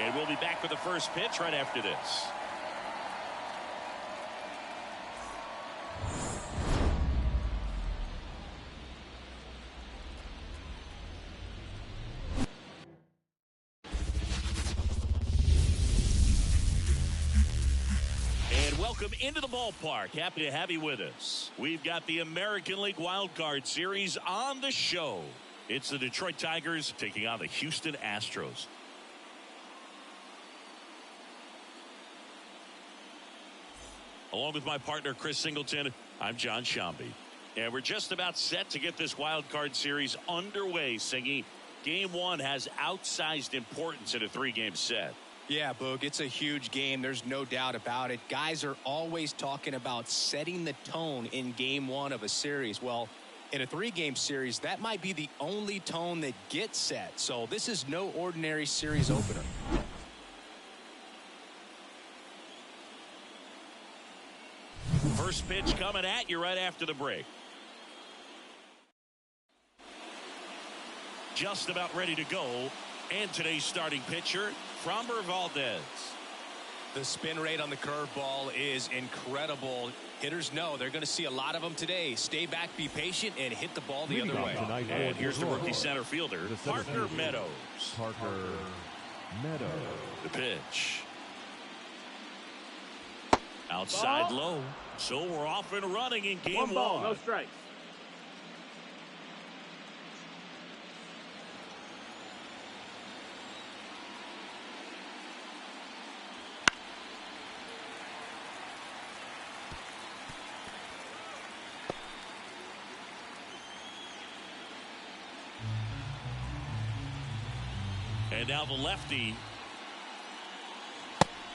And we'll be back for the first pitch right after this. Welcome into the ballpark. Happy to have you with us. We've got the American League Wild Card Series on the show. It's the Detroit Tigers taking on the Houston Astros. Along with my partner, Chris Singleton, I'm John Shambi. And we're just about set to get this Wild Card Series underway, Singy. Game one has outsized importance in a three-game set. Yeah, Boog, it's a huge game. There's no doubt about it. Guys are always talking about setting the tone in game one of a series. Well, in a three-game series, that might be the only tone that gets set. So this is no ordinary series opener. First pitch coming at you right after the break. Just about ready to go. And today's starting pitcher, Framber Valdez. The spin rate on the curveball is incredible. Hitters know they're going to see a lot of them today. Stay back, be patient, and hit the ball the other way. And here's the rookie center fielder, Parker Meadows. The pitch. Outside low. So we're off and running in game one. Ball, no strikes. And now the lefty.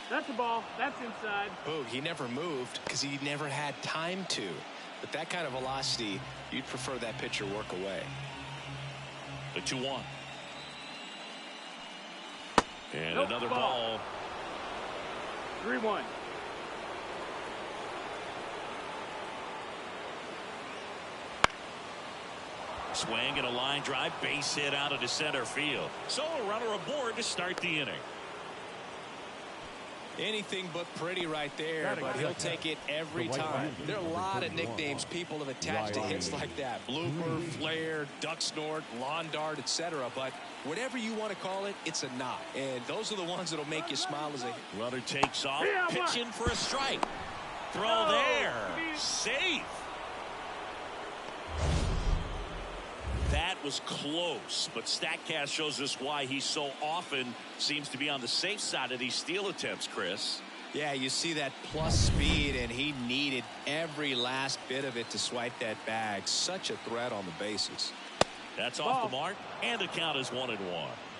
That's a ball. That's inside. Boog, he never moved because he never had time to. But that kind of velocity, you'd prefer that pitcher work away. The 2-1. And another ball. 3-1. Swing and a line drive, base hit out of the center field. So a runner aboard to start the inning. Anything but pretty right there, but he'll take it every time. There are a lot of nicknames people have attached to hits like that. Blooper, flare, duck snort, lawn dart, etc. But whatever you want to call it, it's a knock. And those are the ones that'll make you smile as a hit. Runner takes off, pitching for a strike. Throw there. Safe. That was close, but StatCast shows us why he so often seems to be on the safe side of these steal attempts, Chris. Yeah, you see that plus speed, and he needed every last bit of it to swipe that bag. Such a threat on the bases. That's off the mark, and the count is 1-1.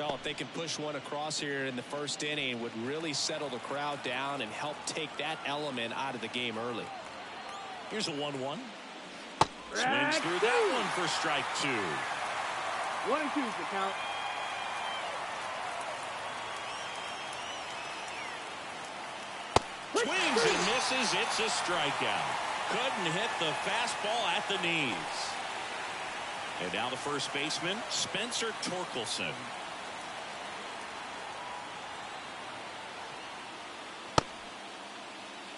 Oh, if they can push one across here in the first inning, would really settle the crowd down and help take that element out of the game early. Here's a 1-1. Swings through that one for strike 2. 1-2 is the count. Swings and misses. It's a strikeout. Couldn't hit the fastball at the knees. And now the first baseman, Spencer Torkelson.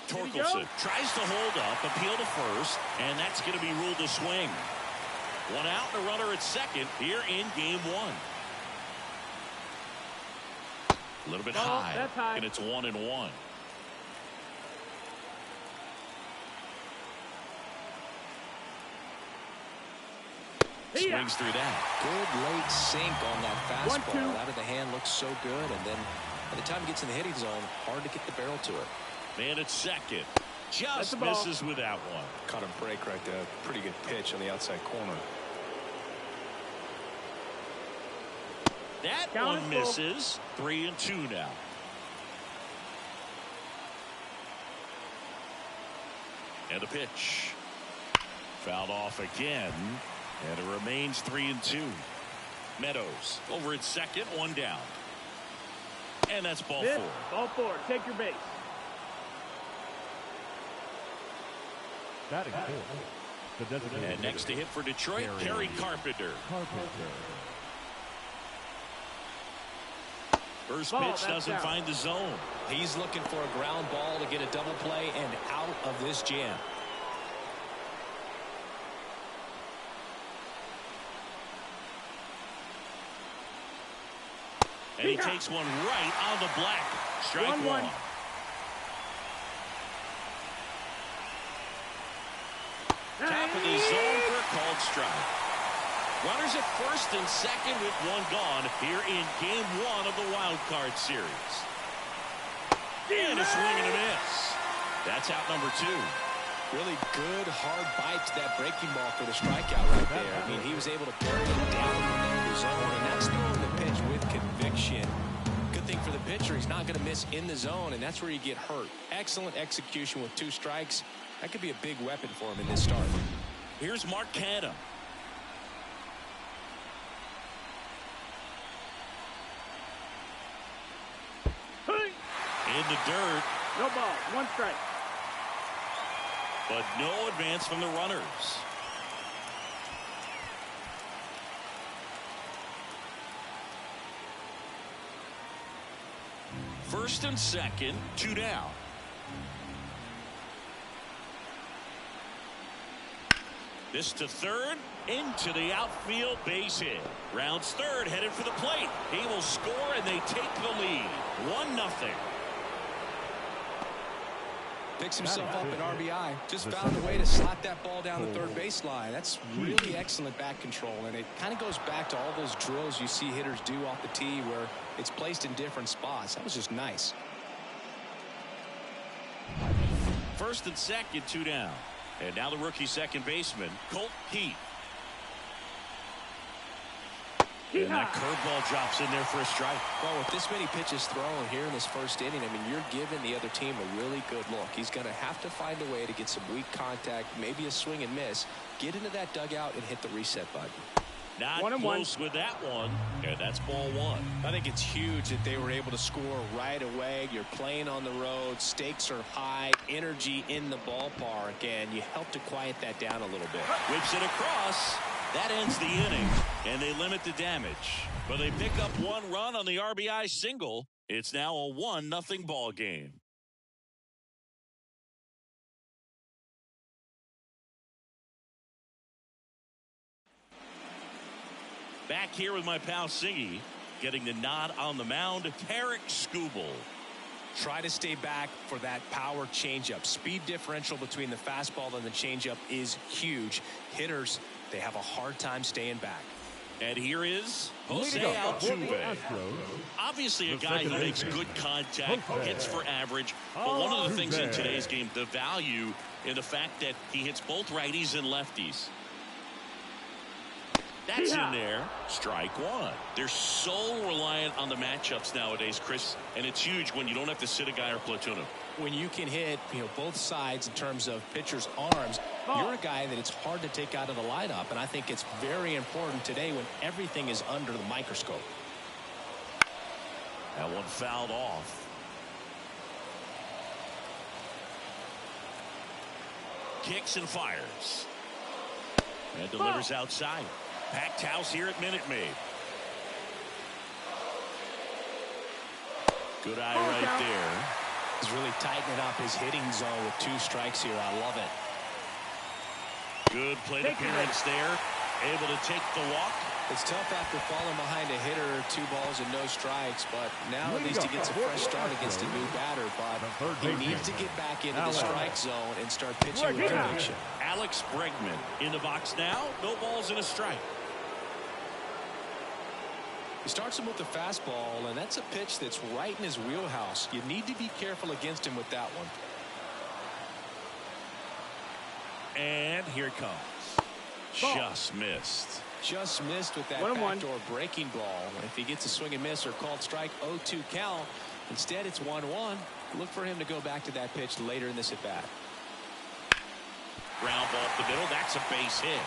Torkelson tries to hold up, appeal to first, and that's going to be ruled a swing. One out and a runner at second here in game one. A little bit high, and it's 1-1. Swings through that. Good late sink on that fastball. Out of the hand looks so good, and then by the time it gets in the hitting zone, hard to get the barrel to it. Man at second. Just misses with that one. Caught a break right there. Pretty good pitch on the outside corner. That one misses. 3-2 now. And a pitch. Fouled off again. And it remains 3-2. Meadows over at second, one down. And that's ball 4. Ball 4. Take your base. And next to hit for Detroit, Kerry Carpenter. First Ball, pitch doesn't out. find the zone. He's looking for a ground ball to get a double play and out of this jam. And he takes one right on the black. Strike one. Top of the zone for a called strike. Runners at first and second with one gone here in game one of the wild card series. And a swing and a miss. That's out number two. Really good, hard bite to that breaking ball for the strikeout right there. I mean, he was able to bury it down in the zone, and that's throwing the pitch with conviction. Good thing for the pitcher, he's not going to miss in the zone, and that's where you get hurt. Excellent execution with 2 strikes. That could be a big weapon for him in this start. Here's Mark Canha. In the dirt. No ball. 1 strike. But no advance from the runners. First and second, 2 down. This to third, into the outfield, base hit. Rounds third, headed for the plate. He will score, and they take the lead. 1-0. Picks himself up at RBI. Just found a way to slot that ball down the third baseline. That's really excellent bat control, and it kind of goes back to all those drills you see hitters do off the tee where it's placed in different spots. That was just nice. First and second, 2 down. And now the rookie second baseman, Colt Heath. And that curveball drops in there for a strike. Well, with this many pitches thrown here in this first inning, I mean, you're giving the other team a really good look. He's going to have to find a way to get some weak contact, maybe a swing and miss, get into that dugout and hit the reset button. Not close with that one. And that's ball 1. I think it's huge that they were able to score right away. You're playing on the road. Stakes are high. Energy in the ballpark. And you help to quiet that down a little bit. Whips it across. That ends the inning. And they limit the damage. But they pick up 1 run on the RBI single. It's now a 1-0 ball game. Back here with my pal Siggy, getting the nod on the mound, Tarek Skubal. Try to stay back for that power changeup. Speed differential between the fastball and the changeup is huge. Hitters, they have a hard time staying back. And here is Jose Altuve. Obviously a guy who makes good contact, hits for average. But one of the things in today's game, the value in the fact that he hits both righties and lefties. That's in there. Strike 1. They're so reliant on the matchups nowadays, Chris, and it's huge when you don't have to sit a guy or platoon him. When you can hit, both sides in terms of pitchers' arms, you're a guy that it's hard to take out of the lineup, and I think it's very important today when everything is under the microscope. That one fouled off. Kicks and fires. And delivers outside. Packed house here at Minute Maid. Good eye right there. He's really tightening up his hitting zone with 2 strikes here. I love it. Good plate appearance there. Able to take the walk. It's tough after falling behind a hitter, 2 balls and no strikes, but now at least he gets a fresh start against a new batter. But he needs to get back into the strike zone and start pitching with conviction. Alex Bregman in the box now. No balls and a strike. He starts him with the fastball, and that's a pitch that's right in his wheelhouse. You need to be careful against him with that one. And here it comes. Just missed. Just missed with that backdoor breaking ball. If he gets a swing and miss or called strike, 0-2 count. Instead, it's 1-1. Look for him to go back to that pitch later in this at bat. Ground ball up the middle. That's a base hit.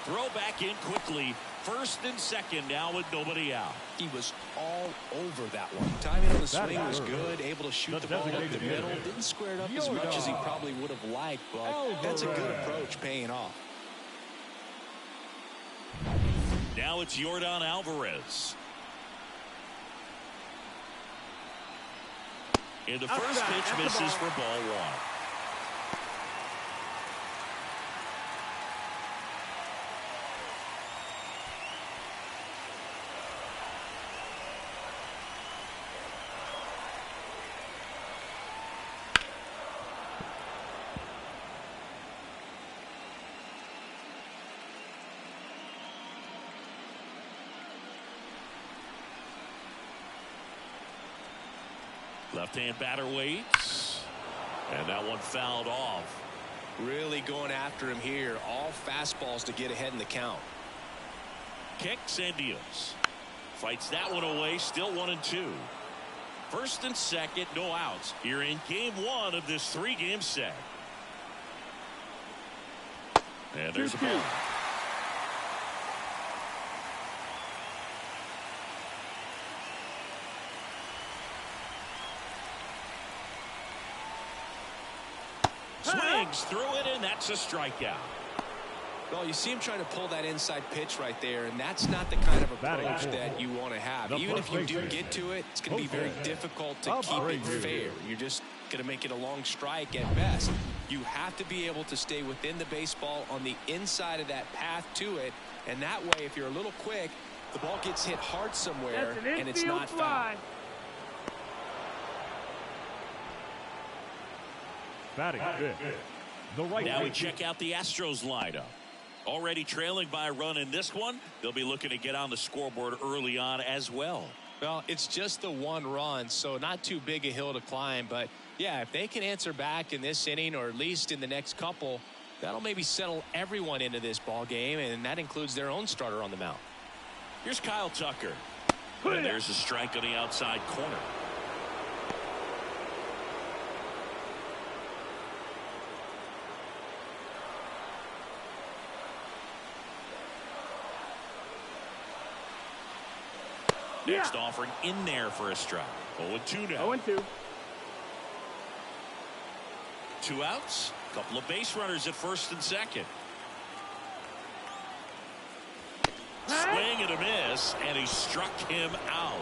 Throw back in quickly. First and second now with nobody out. He was all over that one. Timing on the swing was good. Able to shoot the ball up the middle. Didn't square it up as much as he probably would have liked, but that's a good approach paying off. Now it's Yordan Alvarez. And the first pitch misses for ball one. Left-hand batter waits. And that one fouled off. Really going after him here. All fastballs to get ahead in the count. Kicks and deals. Fights that one away. Still 1-2. First and second, no outs. Here in game one of this 3-game set. And there's a ball. Swings through it, and that's a strikeout. Well, you see him trying to pull that inside pitch right there, and that's not the kind of approach that you want to have. Even if you do get to it, it's going to be very difficult to keep it fair. You're just going to make it a long strike at best. You have to be able to stay within the baseball on the inside of that path to it, and that way, if you're a little quick, the ball gets hit hard somewhere, and it's not foul. Batting fifth, the right. Now we check out the Astros lineup. Already trailing by a run in this one. They'll be looking to get on the scoreboard early on as well. Well, it's just the one run, so not too big a hill to climb. But, yeah, if they can answer back in this inning or at least in the next couple, that'll maybe settle everyone into this ball game, and that includes their own starter on the mound. Here's Kyle Tucker. And there's a strike on the outside corner. Next offering in there for a strike. 0-2 now. 0-2. 2 outs. Couple of base runners at first and second. Swing and a miss, and he struck him out.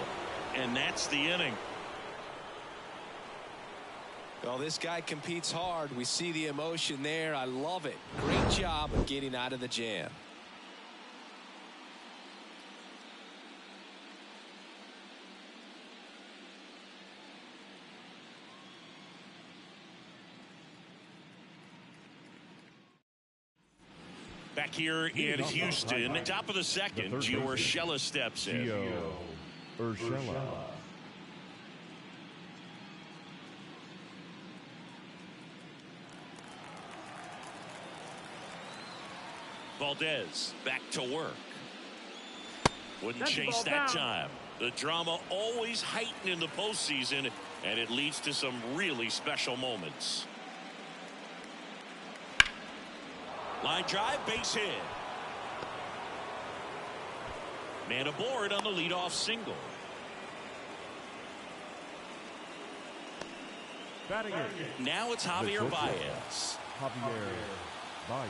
And that's the inning. Well, this guy competes hard. We see the emotion there. I love it. Great job of getting out of the jam. Back here in Houston, top of the second, Gio Urshela steps in. Gio Urshela. Valdez back to work. Wouldn't chase that time. The drama always heightened in the postseason, and it leads to some really special moments. Line drive, base hit. Man aboard on the leadoff single. Batting eighth. Now it's Javier Baez. Javier Baez.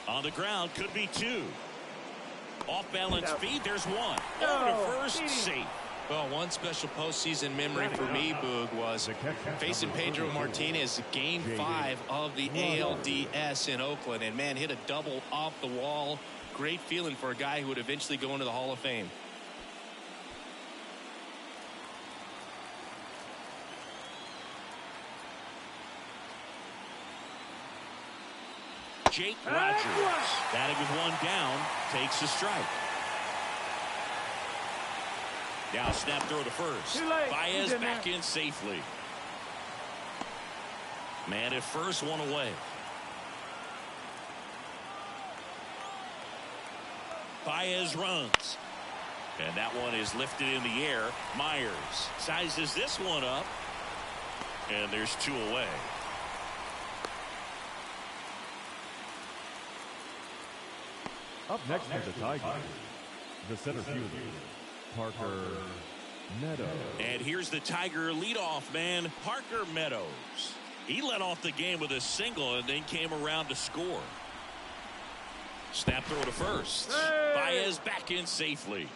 On the ground, could be 2. Off balance feed, there's 1. Over to first, safe. Well, one special postseason memory for me, Boog, was facing Pedro Martinez game 5 of the ALDS in Oakland. And, man, hit a double off the wall. Great feeling for a guy who would eventually go into the Hall of Fame. Jake Rogers, batting with 1 down, takes a strike. Now snap throw to first. Baez back in safely. Man at first, 1 away. Baez runs. And that one is lifted in the air. Myers sizes this one up. And there's 2 away. Up next for the Tigers, the center fielder, Parker Meadows. And here's the Tiger leadoff man, Parker Meadows. He led off the game with a single and then came around to score. Snap throw to first. Hey! Baez back in safely.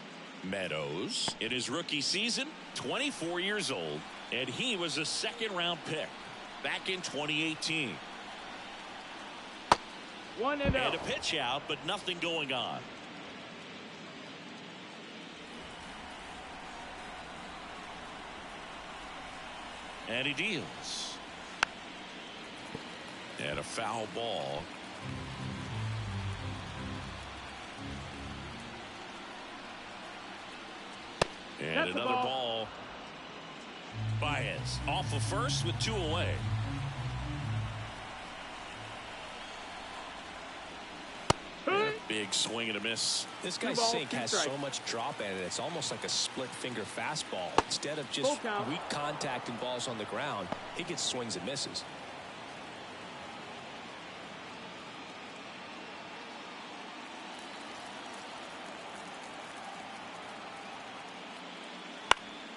Meadows, in his rookie season, 24 years old, and he was a second-round pick back in 2018. 1-0. And a pitch out, but nothing going on. And he deals. And a foul ball. And That's another ball. Baez off of first with 2 away. Big swing and a miss. This guy's sink has so much drop at it. It's almost like a split finger fastball. Instead of just weak contact and balls on the ground, he gets swings and misses.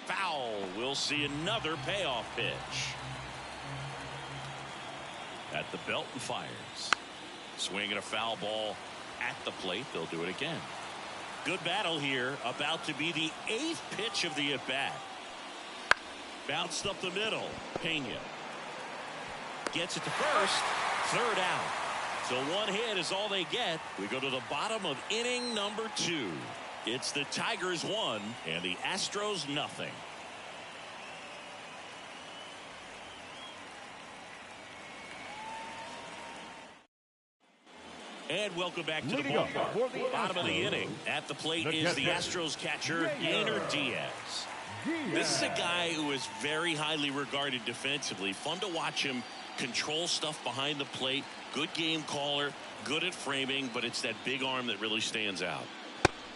Foul. We'll see another payoff pitch. At the belt and fires. Swinging a foul ball at the plate. They'll do it again. Good battle here. About to be the 8th pitch of the at-bat. Bounced up the middle. Pena gets it to first. 3rd out. So 1 hit is all they get. We go to the bottom of inning number 2. It's the Tigers 1 and the Astros nothing. And welcome back to the ball. Bottom of the inning. At the plate is the Astros catcher, Yainer Diaz. This is a guy who is very highly regarded defensively. Fun to watch him control stuff behind the plate. Good game caller, good at framing, but it's that big arm that really stands out.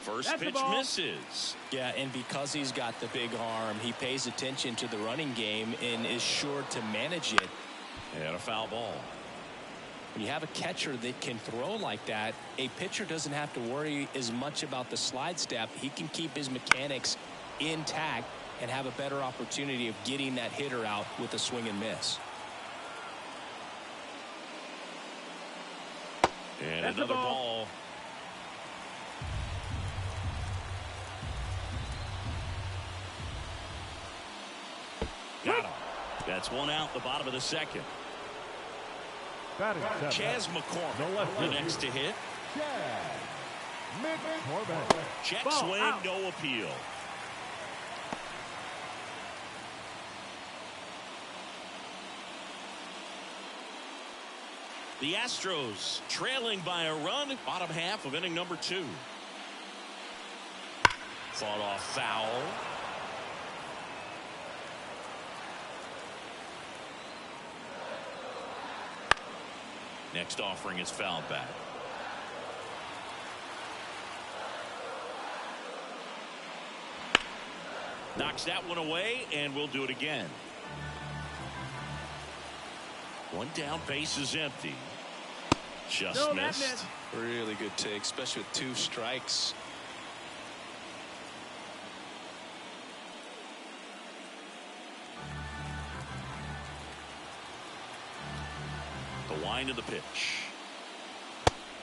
First pitch misses. Yeah, and because he's got the big arm, he pays attention to the running game and is sure to manage it. And a foul ball. When you have a catcher that can throw like that, a pitcher doesn't have to worry as much about the slide step. He can keep his mechanics intact and have a better opportunity of getting that hitter out with a swing and miss. And another ball. Got him. That's 1 out, the bottom of the 2nd. Chas McCormick, the next to hit. Check swing, out. No appeal. The Astros trailing by a run, bottom half of inning number 2. Fought off foul. Next offering is fouled back. Knocks that one away, and we'll do it again. 1 down, base is empty. Just missed. Really good take, especially with 2 strikes. The wind of the pitch.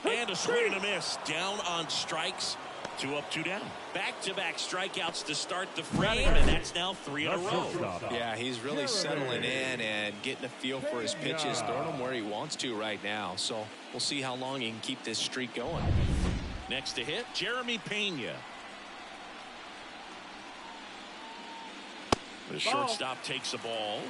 And a swing and a miss. Down on strikes. 2 up, 2 down. Back-to-back strikeouts to start the frame, and that's now 3 in a row. Yeah, he's really settling in and getting a feel for his pitches, throwing them where he wants to right now. So we'll see how long he can keep this streak going. Next to hit, Jeremy Pena. The shortstop takes a ball.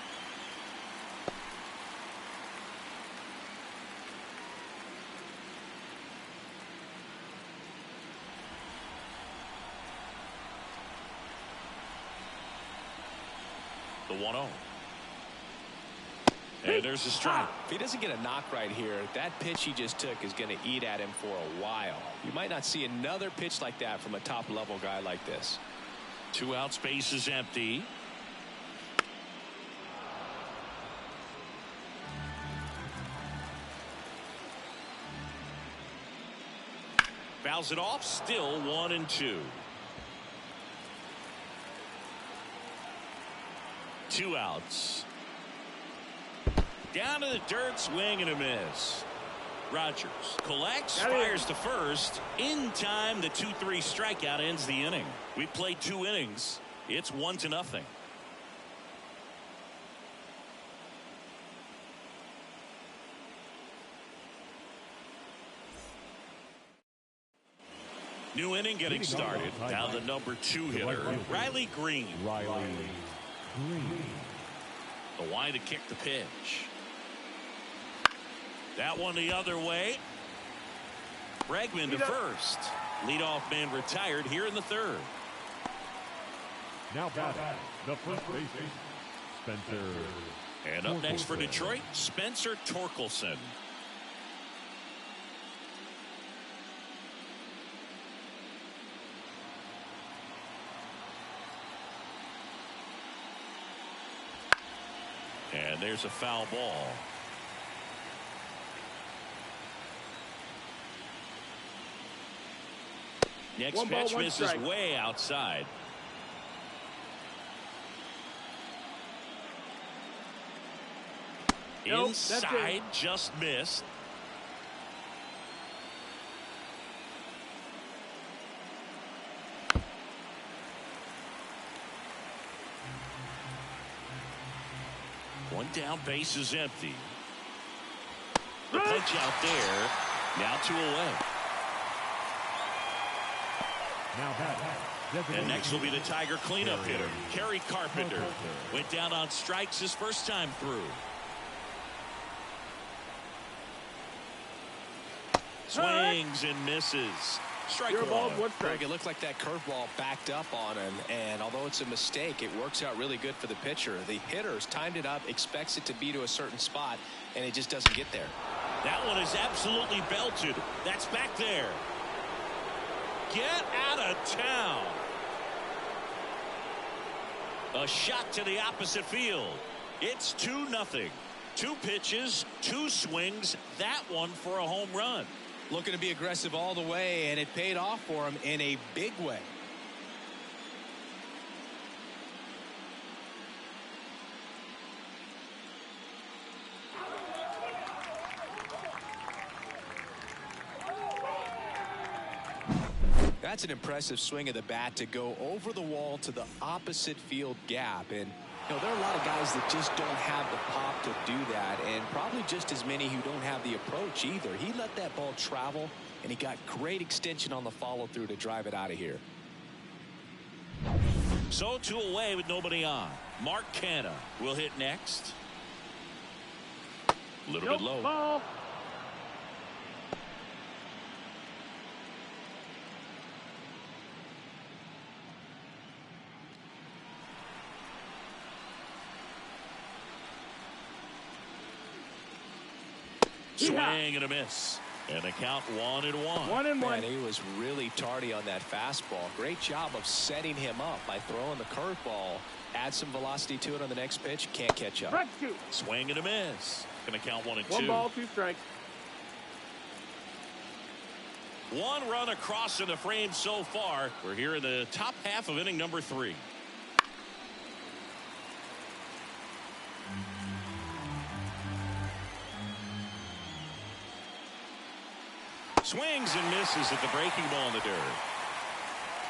The 1-0. And there's a strike. If he doesn't get a knock right here, that pitch he just took is going to eat at him for a while. You might not see another pitch like that from a top-level guy like this. 2 out, space is empty. Fouls it off, still 1-2. 2 outs. Down to the dirt, swing and a miss. Rogers collects, fires to first. In time, the 2-3 strikeout ends the inning. We played 2 innings. It's 1-0. New inning getting started. Now the number 2 hitter, Riley Green. The wide to kick the pitch. That one the other way. Bregman to first. Leadoff man retired here in the 3rd. Now batting, the first baseman, Spencer. And up next for Detroit, Spencer Torkelson. And there's a foul ball. Next pitch misses way outside. Nope, inside, just missed. One down, base is empty. The punch out there. Now 2 away. And next will be the Tiger cleanup hitter, Kerry Carpenter. Went down on strikes his first time through. Swings and misses. Strike one. Greg, it looked like that curveball backed up on him, and although it's a mistake, it works out really good for the pitcher. The hitter's timed it up, expects it to be to a certain spot, and it just doesn't get there. That one is absolutely belted. That's back there. Get out of town. A shot to the opposite field. It's 2-0. 2 pitches, 2 swings. That one for a home run. Looking to be aggressive all the way, and it paid off for him in a big way. That's an impressive swing of the bat to go over the wall to the opposite field gap. And you know, there are a lot of guys that just don't have the pop to do that, and probably just as many who don't have the approach either. He let that ball travel, and he got great extension on the follow through to drive it out of here. So 2 away with nobody on. Mark Canha will hit next. A little bit low. Ball. Swing and a miss. And the count 1-1. 1-1. Man, he was really tardy on that fastball. Great job of setting him up by throwing the curveball. Add some velocity to it on the next pitch. Can't catch up. Swing and a miss. Going to count 1-2. 1 ball, 2 strikes. 1 run across in the frame so far. We're here in the top half of inning number 3. Swings and misses at the breaking ball in the dirt.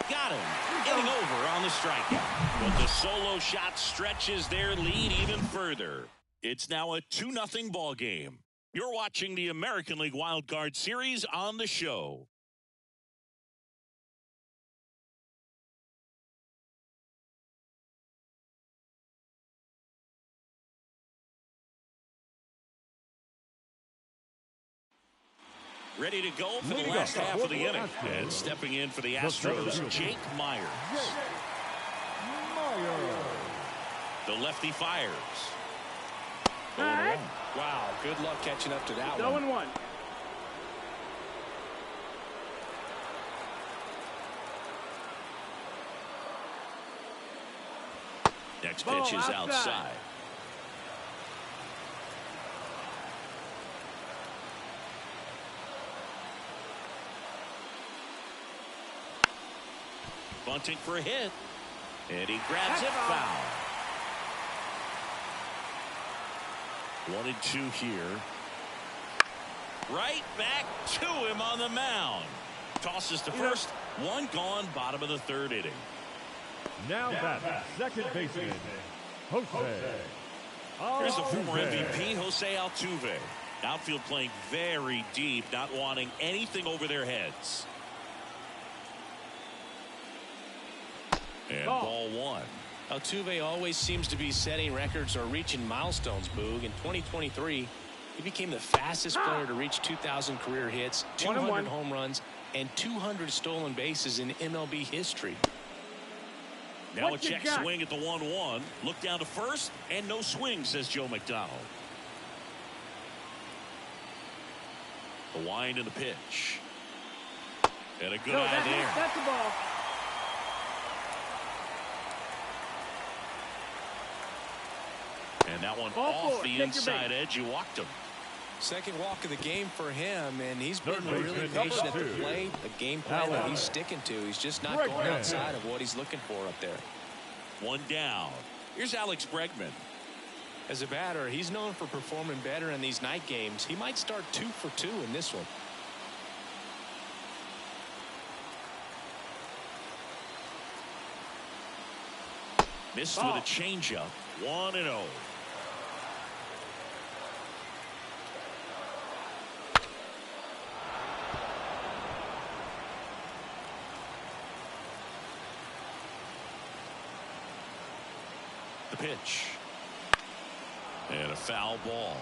Got him. Getting over on the strikeout. But the solo shot stretches their lead even further. It's now a 2-0 ball game. You're watching the American League Wild Card Series on the show. Ready to go for the last half of the inning. And stepping in for the Astros, Jake Myers. The lefty fires. Wow, good luck catching up to that one. 0-1. Next pitch is outside. Bunting for a hit. And he grabs it foul. 1-2 here. Right back to him on the mound. Tosses to first. One gone, bottom of the third inning. Now that second baseman, Jose. Here's the former MVP, Jose Altuve. Outfield playing very deep, not wanting anything over their heads. And ball one. Altuve always seems to be setting records or reaching milestones, Boog. In 2023, he became the fastest player to reach 2,000 career hits, 200 home runs, and 200 stolen bases in MLB history. Now a check swing at the 1-1. Look down to first, and no swing, says Joe McDonald. The wind and the pitch. And a good eye there. That's the ball. And that one off the inside edge. You walked him. Second walk of the game for him, and he's been really patient at the plate. A game plan that he's sticking to. He's just not going outside of what he's looking for up there. One down. Here's Alex Bregman. As a batter, he's known for performing better in these night games. He might start 2 for 2 in this one. Missed with a changeup. 1-0. The pitch. And a foul ball.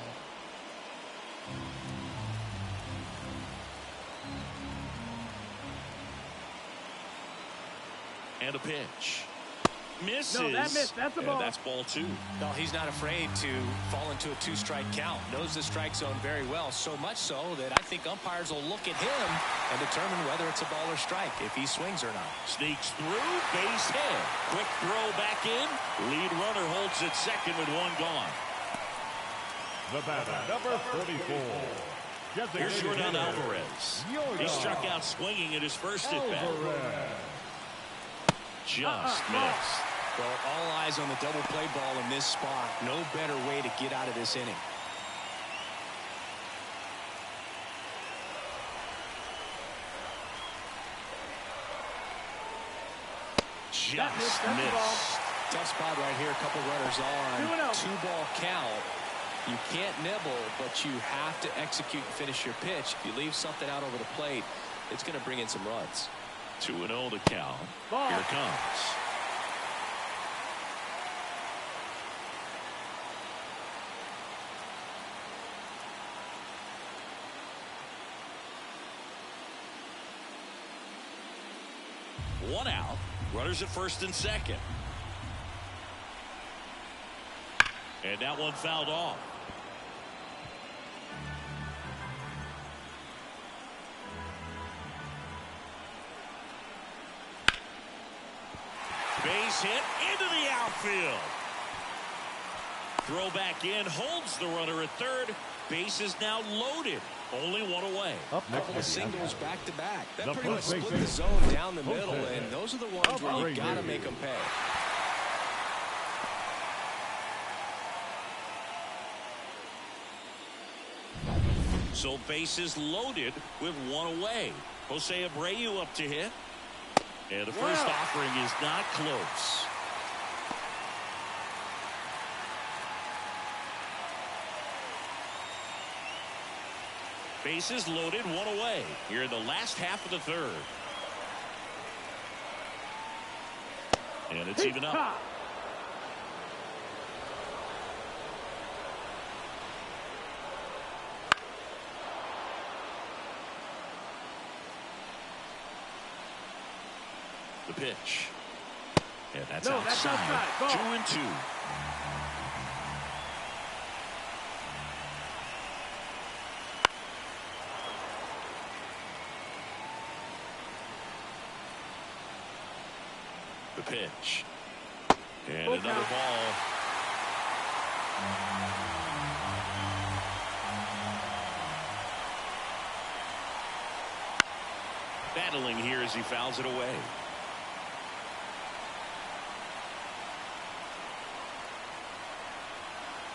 And a pitch. Misses. No, that missed. That's a ball. That's ball 2. No, he's not afraid to fall into a 2-strike count. Knows the strike zone very well. So much so that I think umpires will look at him and determine whether it's a ball or strike, if he swings or not. Sneaks through, base hit. Quick throw back in. Lead runner holds at second with one gone. The batter, number 44. Here's Jordan Alvarez. He struck out swinging at his first at bat. Just missed. Well, all eyes on the double play ball in this spot. No better way to get out of this inning. Just missed. Tough spot right here. A couple runners on. 2-ball count. You can't nibble, but you have to execute and finish your pitch. If you leave something out over the plate, it's going to bring in some runs. 2-0 to count. Here it comes. One out. Runners at first and second. And that one fouled off. Base hit into the outfield. Throw back in, holds the runner at third. Base is now loaded. Only one away. A couple of singles back to back. That pretty much split the zone down the middle, and those are the ones where you got to make them pay. So bases loaded with one away. Jose Abreu up to hit. And the first offering is not close. Bases loaded, one away. Here in the last half of the third. And it's even up. The pitch. And that's outside. 2-2. The pitch. And another ball. Battling here as he fouls it away.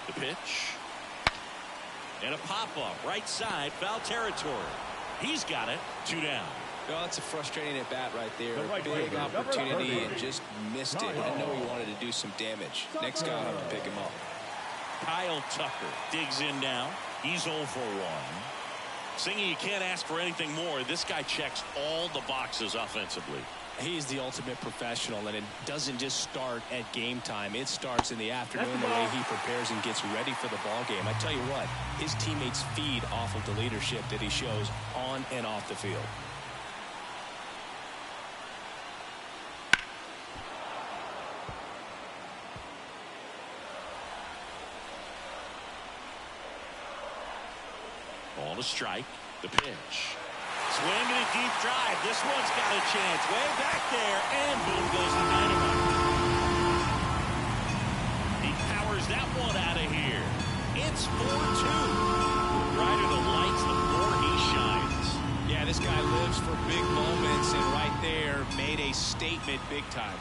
The pitch. And a pop-up right side, foul territory. He's got it. 2 down. Well, that's a frustrating at bat right there. The right Big fielder, opportunity and just missed it. I know he wanted to do some damage. Next guy will have to pick him up. Kyle Tucker digs in now. He's 0 for 1. Singy, you can't ask for anything more. This guy checks all the boxes offensively. He's the ultimate professional, and it doesn't just start at game time. It starts in the afternoon, the way he prepares and gets ready for the ball game. I tell you what, his teammates feed off of the leadership that he shows on and off the field. On a strike, the pitch. Swing and a deep drive. This one's got a chance. Way back there, and boom goes the dynamite. He powers that one out of here. It's 4-2. The brighter the lights, the more he shines. Yeah, this guy lives for big moments, and right there made a statement big time.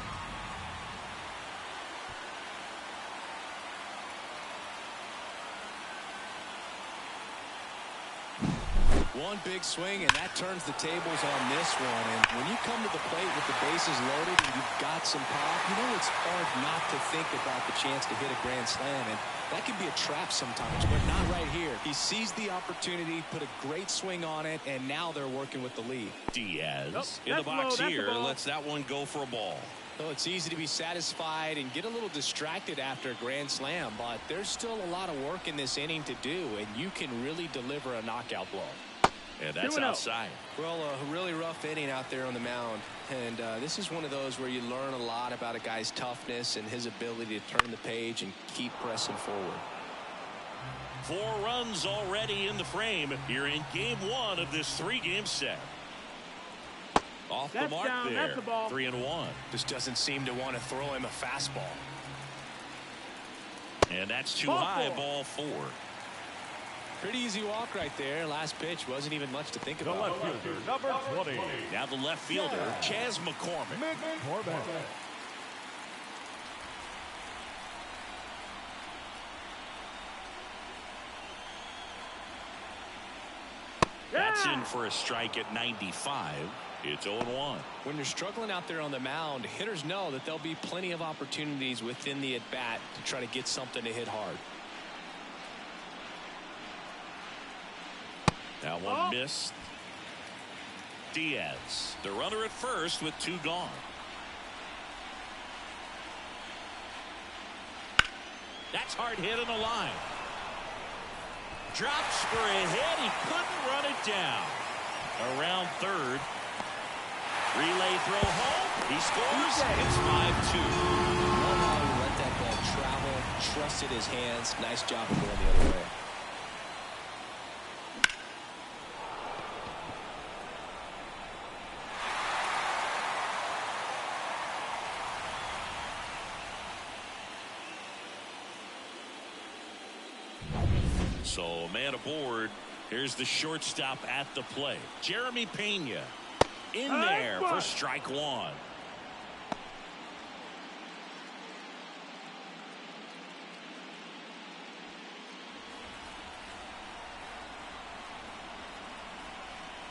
One big swing, and that turns the tables on this one. And when you come to the plate with the bases loaded and you've got some pop, you know it's hard not to think about the chance to hit a grand slam. And that can be a trap sometimes, but not right here. He seized the opportunity, put a great swing on it, and now they're working with the lead. Diaz in the box here lets that one go for a ball. So it's easy to be satisfied and get a little distracted after a grand slam, but there's still a lot of work in this inning to do, and you can really deliver a knockout blow. And that's outside. Well, a really rough inning out there on the mound. And this is one of those where you learn a lot about a guy's toughness and his ability to turn the page and keep pressing forward. 4 runs already in the frame here in game 1 of this 3-game set. Off the mark there. 3-1. Just doesn't seem to want to throw him a fastball. And that's too high, ball 4. Pretty easy walk right there. Last pitch wasn't even much to think about. The left fielder, number 20. Now the left fielder, Chas McCormick. That's in for a strike at 95. It's 0-1. When you're struggling out there on the mound, hitters know that there'll be plenty of opportunities within the at-bat to try to get something to hit hard. That one missed. Diaz, the runner at first with 2 gone. That's hard hit in the line. Drops for a hit. He couldn't run it down. Around third. Relay throw home. He scores. It's 5-2. Love how he let that ball travel, trusted his hands. Nice job of going the other way. So man aboard. Here's the shortstop at the plate. Jeremy Pena in there for strike 1.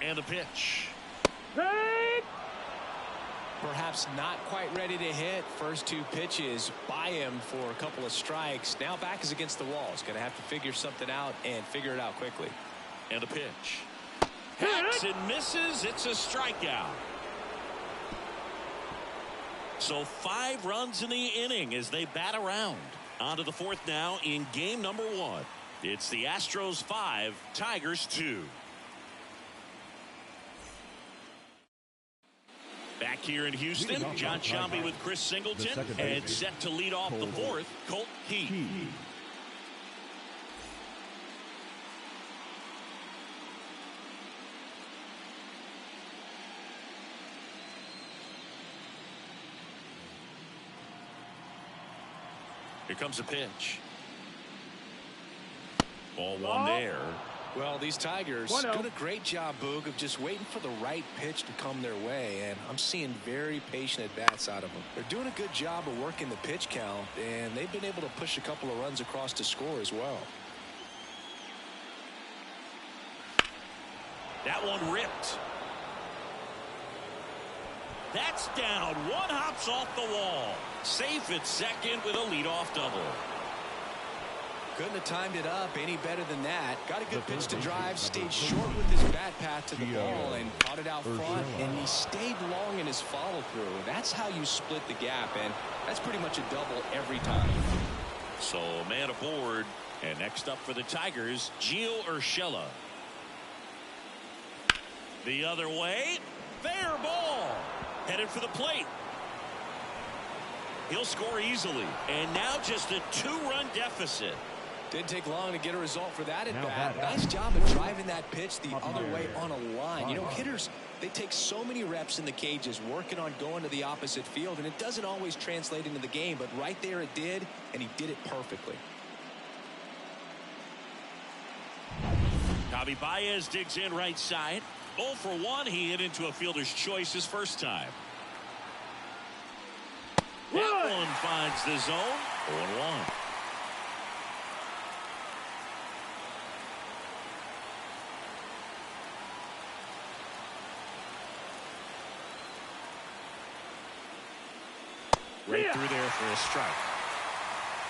And the pitch. Perhaps not quite ready to hit. First 2 pitches by him for a couple of strikes. Now back is against the wall. He's going to have to figure something out and figure it out quickly. And a pitch. Hacks and misses. It's a strikeout. So 5 runs in the inning as they bat around. On to the 4th now in game number 1. It's the Astros 5, Tigers 2. Back here in Houston, John Shambi with Chris Singleton, and set to lead off the 4th, Colt Heath. Here comes a pitch. Ball 1 there. Well, these Tigers doing a great job, Boog, of just waiting for the right pitch to come their way, and I'm seeing very patient at-bats out of them. They're doing a good job of working the pitch count, and they've been able to push a couple of runs across to score as well. That one ripped. That's down. One hops off the wall. Safe at second with a leadoff double. Couldn't have timed it up any better than that. Got a good pitch to drive, stayed short with his bat path to the ball and caught it out front, and he stayed long in his follow through. That's how you split the gap, and that's pretty much a double every time. So a man aboard, and next up for the Tigers, Gio Urshela. The other way, fair ball, headed for the plate. He'll score easily, and now just a 2-run deficit. Didn't take long to get a result for that at bat. Nice job of driving that pitch the other way on a line. You know, hitters, they take so many reps in the cages working on going to the opposite field, and it doesn't always translate into the game, but right there it did, and he did it perfectly. Javi Baez digs in right side. 0 for 1. He hit into a fielder's choice his first time. That one finds the zone. 0-1. Right through there for a strike.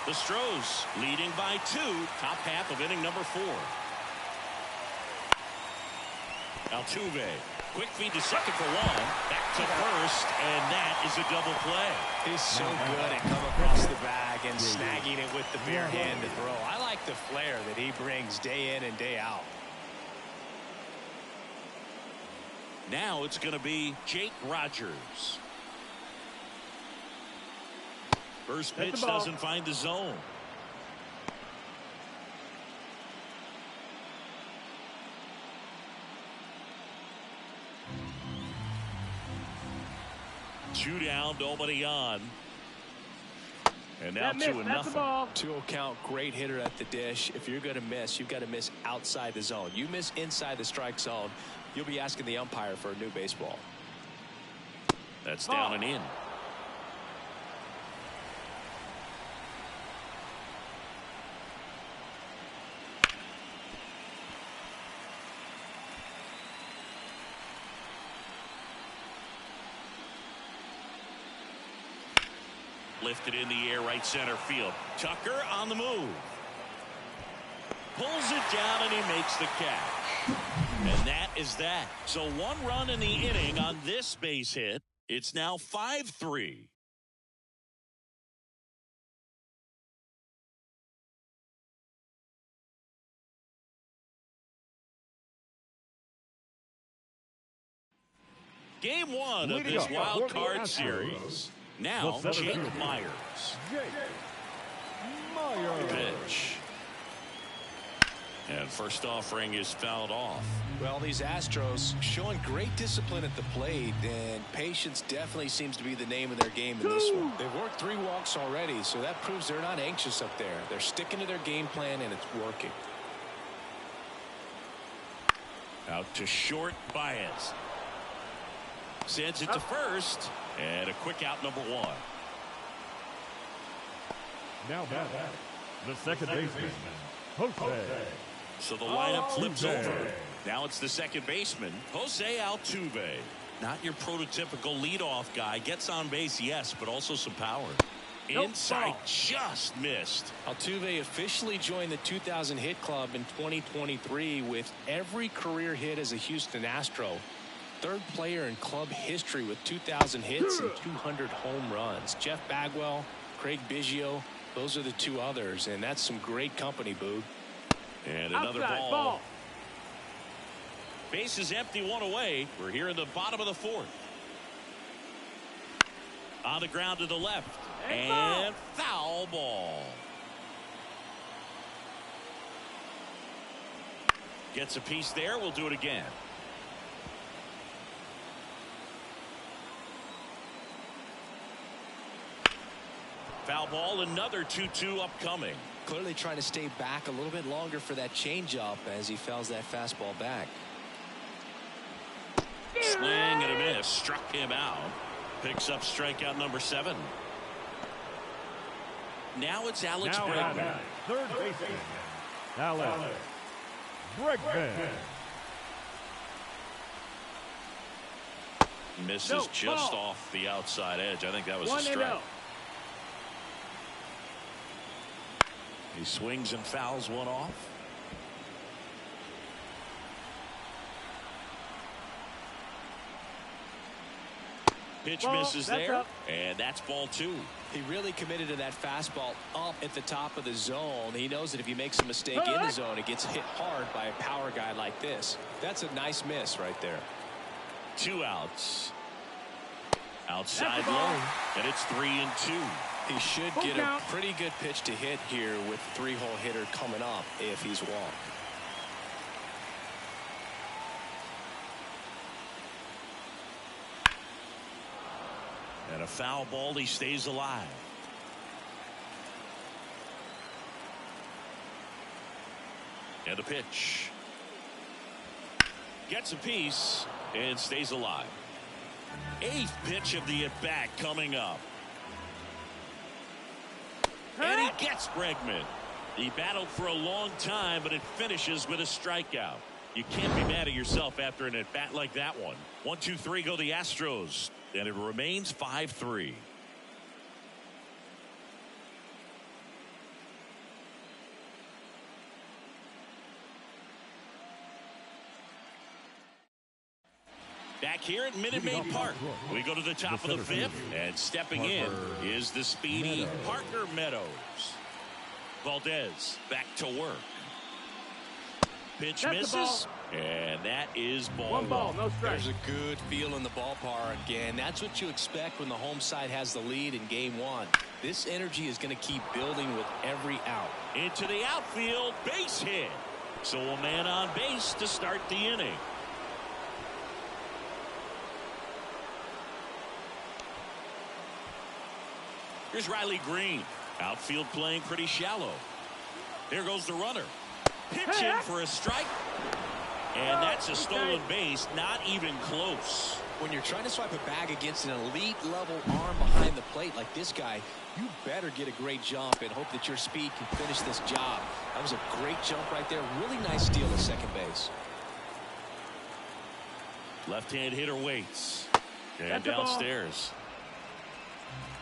The Astros leading by 2, top half of inning number 4. Altuve, quick feed to second for 1, back to first, and that is a double play. He's so good at coming across the bag and snagging it with the bare hand to throw. I like the flair that he brings day in and day out. Now it's going to be Jake Rogers. First pitch doesn't find the zone. Two down, nobody on. And now 2-0. 2-0 count, great hitter at the dish. If you're going to miss, you've got to miss outside the zone. You miss inside the strike zone, you'll be asking the umpire for a new baseball. That's down and in. Lifted in the air, right center field. Tucker on the move. Pulls it down and he makes the catch. And that is that. So 1 run in the inning on this base hit. It's now 5-3. Game 1 of this wild card series. Now, Jake Myers. Pitch. And first offering is fouled off. Well, these Astros showing great discipline at the plate, and patience definitely seems to be the name of their game in this one. They've worked 3 walks already, so that proves they're not anxious up there. They're sticking to their game plan, and it's working. Out to short, Baez. Sends it to first. And a quick out, number 1. Now back, the second baseman, Jose. So the lineup flips over. Now it's the second baseman, Jose Altuve. Not your prototypical leadoff guy. Gets on base, yes, but also some power. Inside, just missed. Altuve officially joined the 2,000 hit club in 2023 with every career hit as a Houston Astro. 3rd player in club history with 2,000 hits and 200 home runs. Jeff Bagwell, Craig Biggio, those are the 2 others, and that's some great company, Boog. And another ball. Base is empty, 1 away. We're here in the bottom of the 4th. On the ground to the left. And foul ball. Gets a piece there. We'll do it again. Foul ball, another 2-2 upcoming. Clearly trying to stay back a little bit longer for that changeup as he fouls that fastball back. Swing and a miss. Struck him out. Picks up strikeout number 7. Now it's Alex Bregman. Third baseman, Alex Bregman. Misses just off the outside edge. I think that was a strike. He swings and fouls one off. Pitch misses there, and that's ball 2. He really committed to that fastball up at the top of the zone. He knows that if he makes a mistake in the zone, it gets hit hard by a power guy like this. That's a nice miss right there. 2 outs. Outside low, and it's 3-2. He should get a pretty good pitch to hit here with 3-hole hitter coming up if he's walked. And a foul ball, he stays alive. And a pitch. Gets a piece and stays alive. 8th pitch of the at-bat coming up. And he gets Bregman. He battled for a long time, but it finishes with a strikeout. You can't be mad at yourself after an at-bat like that one. 1-2-3 go the Astros, and it remains 5-3. Back here at Minute Maid Park, we go to the top of the 5th, and stepping in is the speedy Parker Meadows. Valdez back to work. Pitch misses, and that is ball 1 ball, no strike. There's a good feel in the ballpark, and that's what you expect when the home side has the lead in game 1. This energy is going to keep building with every out. Into the outfield, base hit. So a man on base to start the inning. Here's Riley Green. Outfield playing pretty shallow. There goes the runner. Pitch in for a strike. And that's a stolen base. Not even close. When you're trying to swipe a bag against an elite level arm behind the plate like this guy, you better get a great jump and hope that your speed can finish this job. That was a great jump right there. Really nice steal at second base. Left-hand hitter waits. And downstairs.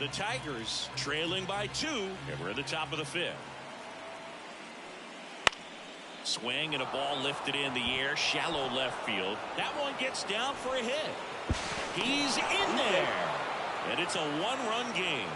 The Tigers trailing by 2, and we're at the top of the 5th. Swing and a ball lifted in the air, shallow left field. That one gets down for a hit. He's in there, and it's a 1-run game.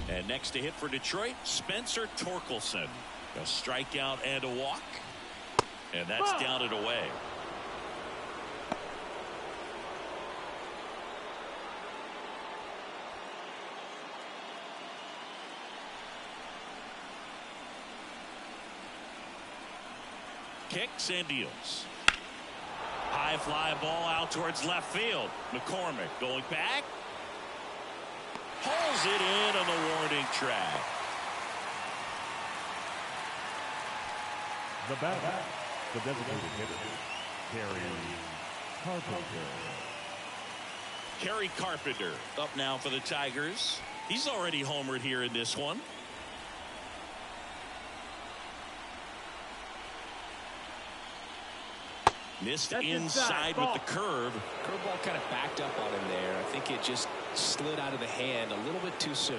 And next to hit for Detroit, Spencer Torkelson. A strikeout and a walk. And that's down and away. Kicks and deals. High fly ball out towards left field. McCormick going back. Pulls it in on the warning track. The batter, the designated hitter, Kerry Carpenter up now for the Tigers. He's already homered here in this one. Missed inside with the curve. Curveball kind of backed up on him there. I think it just slid out of the hand a little bit too soon.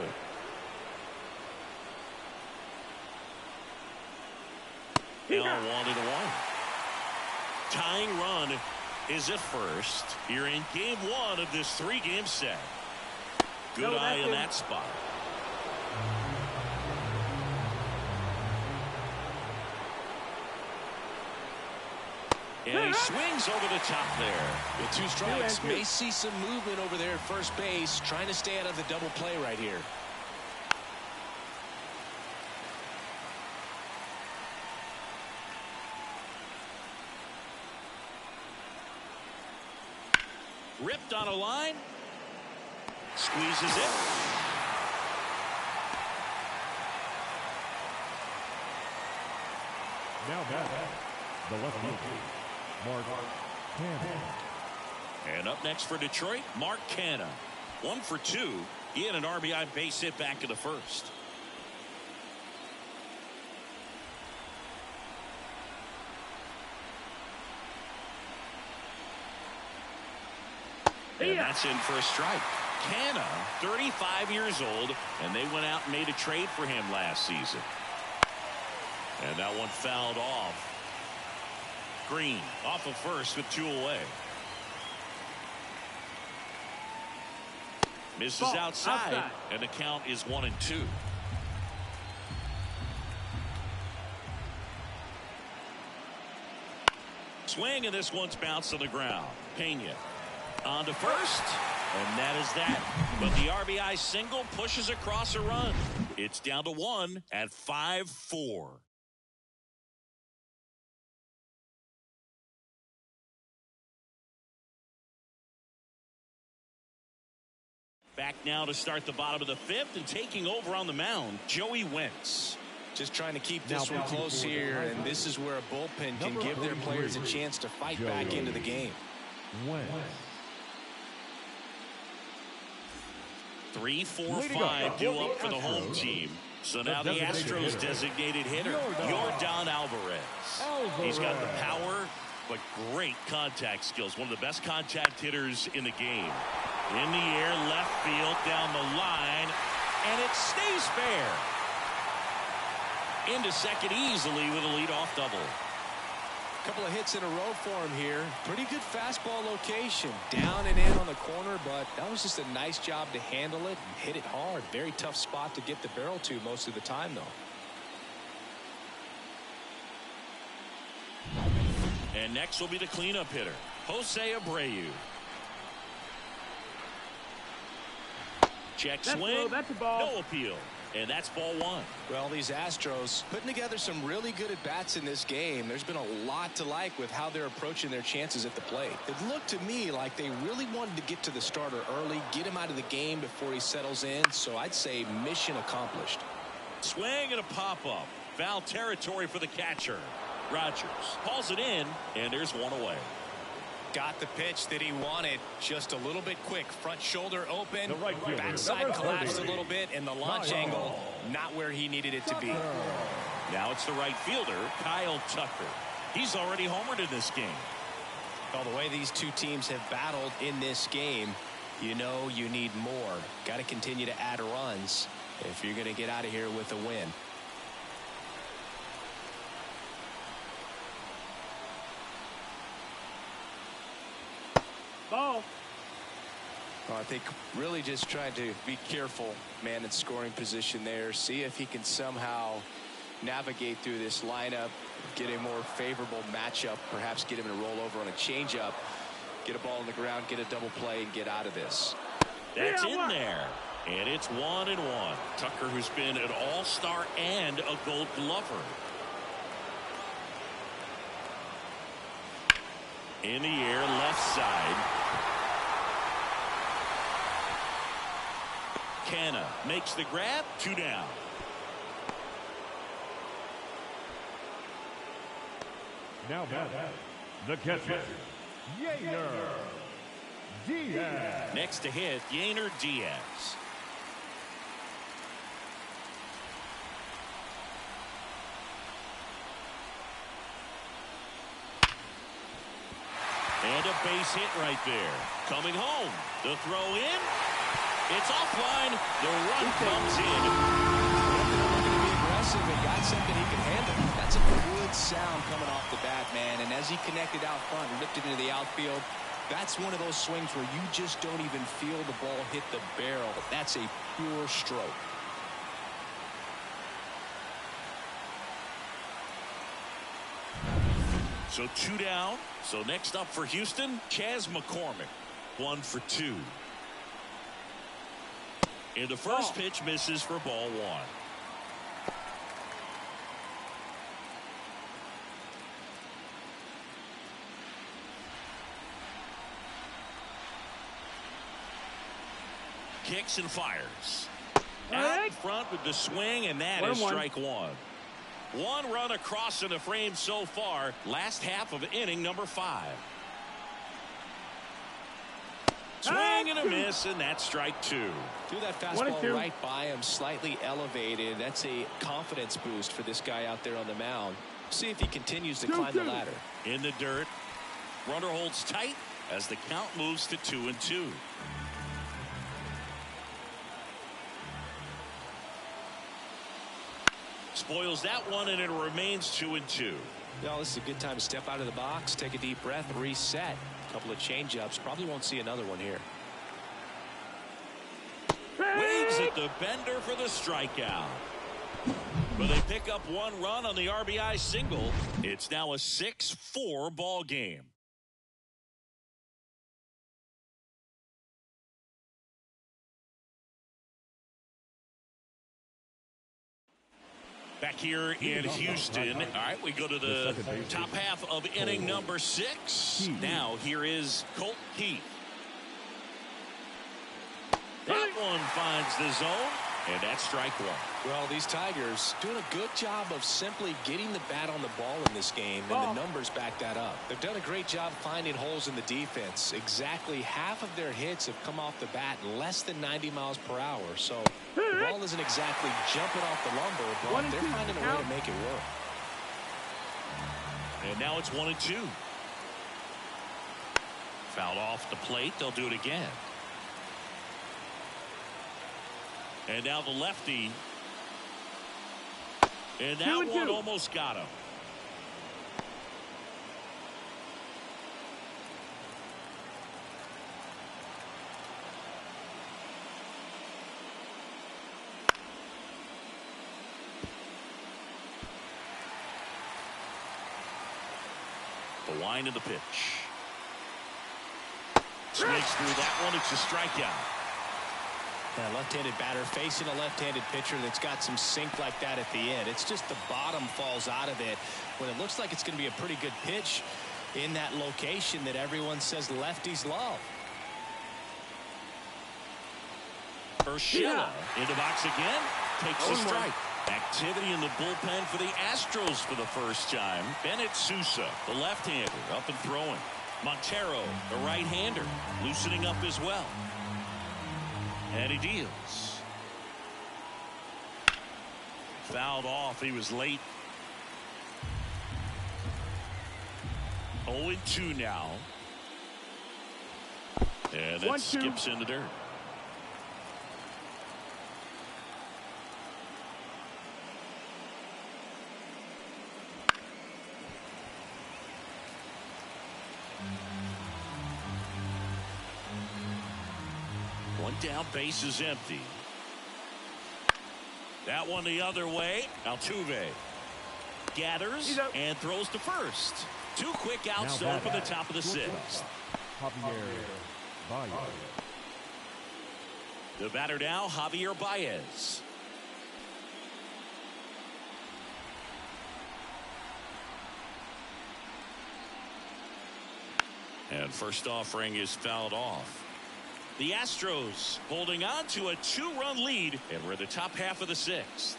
Now 1-1. Tying run is at first here in game 1 of this 3-game set. Good eye in that spot. And he swings over the top there. With 2 strikes, may see some movement over there at first base, trying to stay out of the double play right here. Ripped on a line. Squeezes it. Now back, the left field, Mark Canha. And up next for Detroit, Mark Canha. 1 for 2. He had an RBI base hit back in the first. And that's in for a strike. Canna, 35 years old, and they went out and made a trade for him last season. And that one fouled off. Green off of first with 2 away. Misses outside, and the count is 1-2. Swing, and this one's bounced on the ground. Pena on to first, and that is that. But the RBI single pushes across a run. It's down to 1 at 5-4. Back now to start the bottom of the 5th, and taking over on the mound, Joey Wentz. Just trying to keep this one close here, and this is where a bullpen can give their players a chance to fight back into the game. 3, 4, 5 due up for the home team. So now the Astros designated hitter, Yordan Alvarez. He's got the power, but great contact skills. One of the best contact hitters in the game. In the air, left field, down the line, and it stays fair. Into second easily with a leadoff double. A couple of hits in a row for him here. Pretty good fastball location. Down and in on the corner, but that was just a nice job to handle it and hit it hard. Very tough spot to get the barrel to most of the time, though. And next will be the cleanup hitter, Jose Abreu. Check swing, that's a ball. no appeal. And that's ball 1. Well, these Astros putting together some really good at-bats in this game. There's been a lot to like with how they're approaching their chances at the plate. It looked to me like they really wanted to get to the starter early, get him out of the game before he settles in. So I'd say mission accomplished. Swing and a pop-up. Foul territory for the catcher. Rogers calls it in, and there's 1 away. Got the pitch that he wanted, just a little bit quick. Front shoulder open, right backside collapsed a little bit, and the launch angle not where he needed it to be. Now it's the right fielder, Kyle Tucker. He's already homered in this game. Well, the way these two teams have battled in this game, you know you need more. Got to continue to add runs if you're going to get out of here with a win. Ball. Well, I think really just trying to be careful, man, in scoring position there. See if he can somehow navigate through this lineup, get a more favorable matchup, perhaps get him to roll over on a changeup, get a ball on the ground, get a double play, and get out of this. That's in there. And it's 1-1. Tucker, who's been an all-star and a Gold Glover. In the air, left side. Canna makes the grab, 2 down. Now batting, the catcher, Yainer Diaz. Next to hit, Yainer Diaz. And a base hit right there. Coming home. The throw in. It's offline. The run comes in. Looking to be aggressive and got something he can handle. That's a good sound coming off the bat, man. And as he connected out front and ripped it into the outfield, that's one of those swings where you just don't even feel the ball hit the barrel. That's a pure stroke. So 2 down. So next up for Houston, Chas McCormick. 1 for 2. And the first pitch misses for ball 1. Kicks and fires. Out in front with the swing, and that is strike 1. 1 run across in the frame so far. Last half of inning number 5. Swing and a miss, and that's strike two. Threw that fastball right by him, slightly elevated. That's a confidence boost for this guy out there on the mound. See if he continues to climb the ladder. In the dirt. Runner holds tight as the count moves to 2-2. Spoils that one, and it remains 2-2. Well, this is a good time to step out of the box, take a deep breath, reset. A couple of change-ups. Probably won't see another one here. Waves at the bender for the strikeout. But they pick up one run on the RBI single. It's now a 6-4 ball game. Back here in Houston. All right, we go to the top half of inning number 6. Now here is Colt Keith. That one finds the zone, and that's strike one. Well, these Tigers doing a good job of simply getting the bat on the ball in this game, and the numbers back that up. They've done a great job finding holes in the defense. Exactly half of their hits have come off the bat less than 90 miles per hour. So the ball isn't exactly jumping off the lumber, but they're finding a way to make it work. And now it's 1-2. Fouled off the plate. They'll do it again. And now the lefty. And that one almost got him. The wind of the pitch. Snakes through that one. It's a strikeout. A left-handed batter facing a left-handed pitcher that's got some sink like that at the end. It's just the bottom falls out of it when it looks like it's going to be a pretty good pitch in that location that everyone says lefties love. Urshela into box again. Takes a strike. Activity in the bullpen for the Astros for the first time. Bennett Sousa, the left-hander, up and throwing. Montero, the right-hander, loosening up as well. And he deals. Fouled off. He was late. 0-2 now. And that skips in the dirt. One down, base is empty. That one the other way. Altuve gathers and throws to first. 2 quick outs to open the top of the 6th. The batter now, Javier Baez. And first offering is fouled off. The Astros holding on to a 2-run lead, and we're in the top half of the 6th.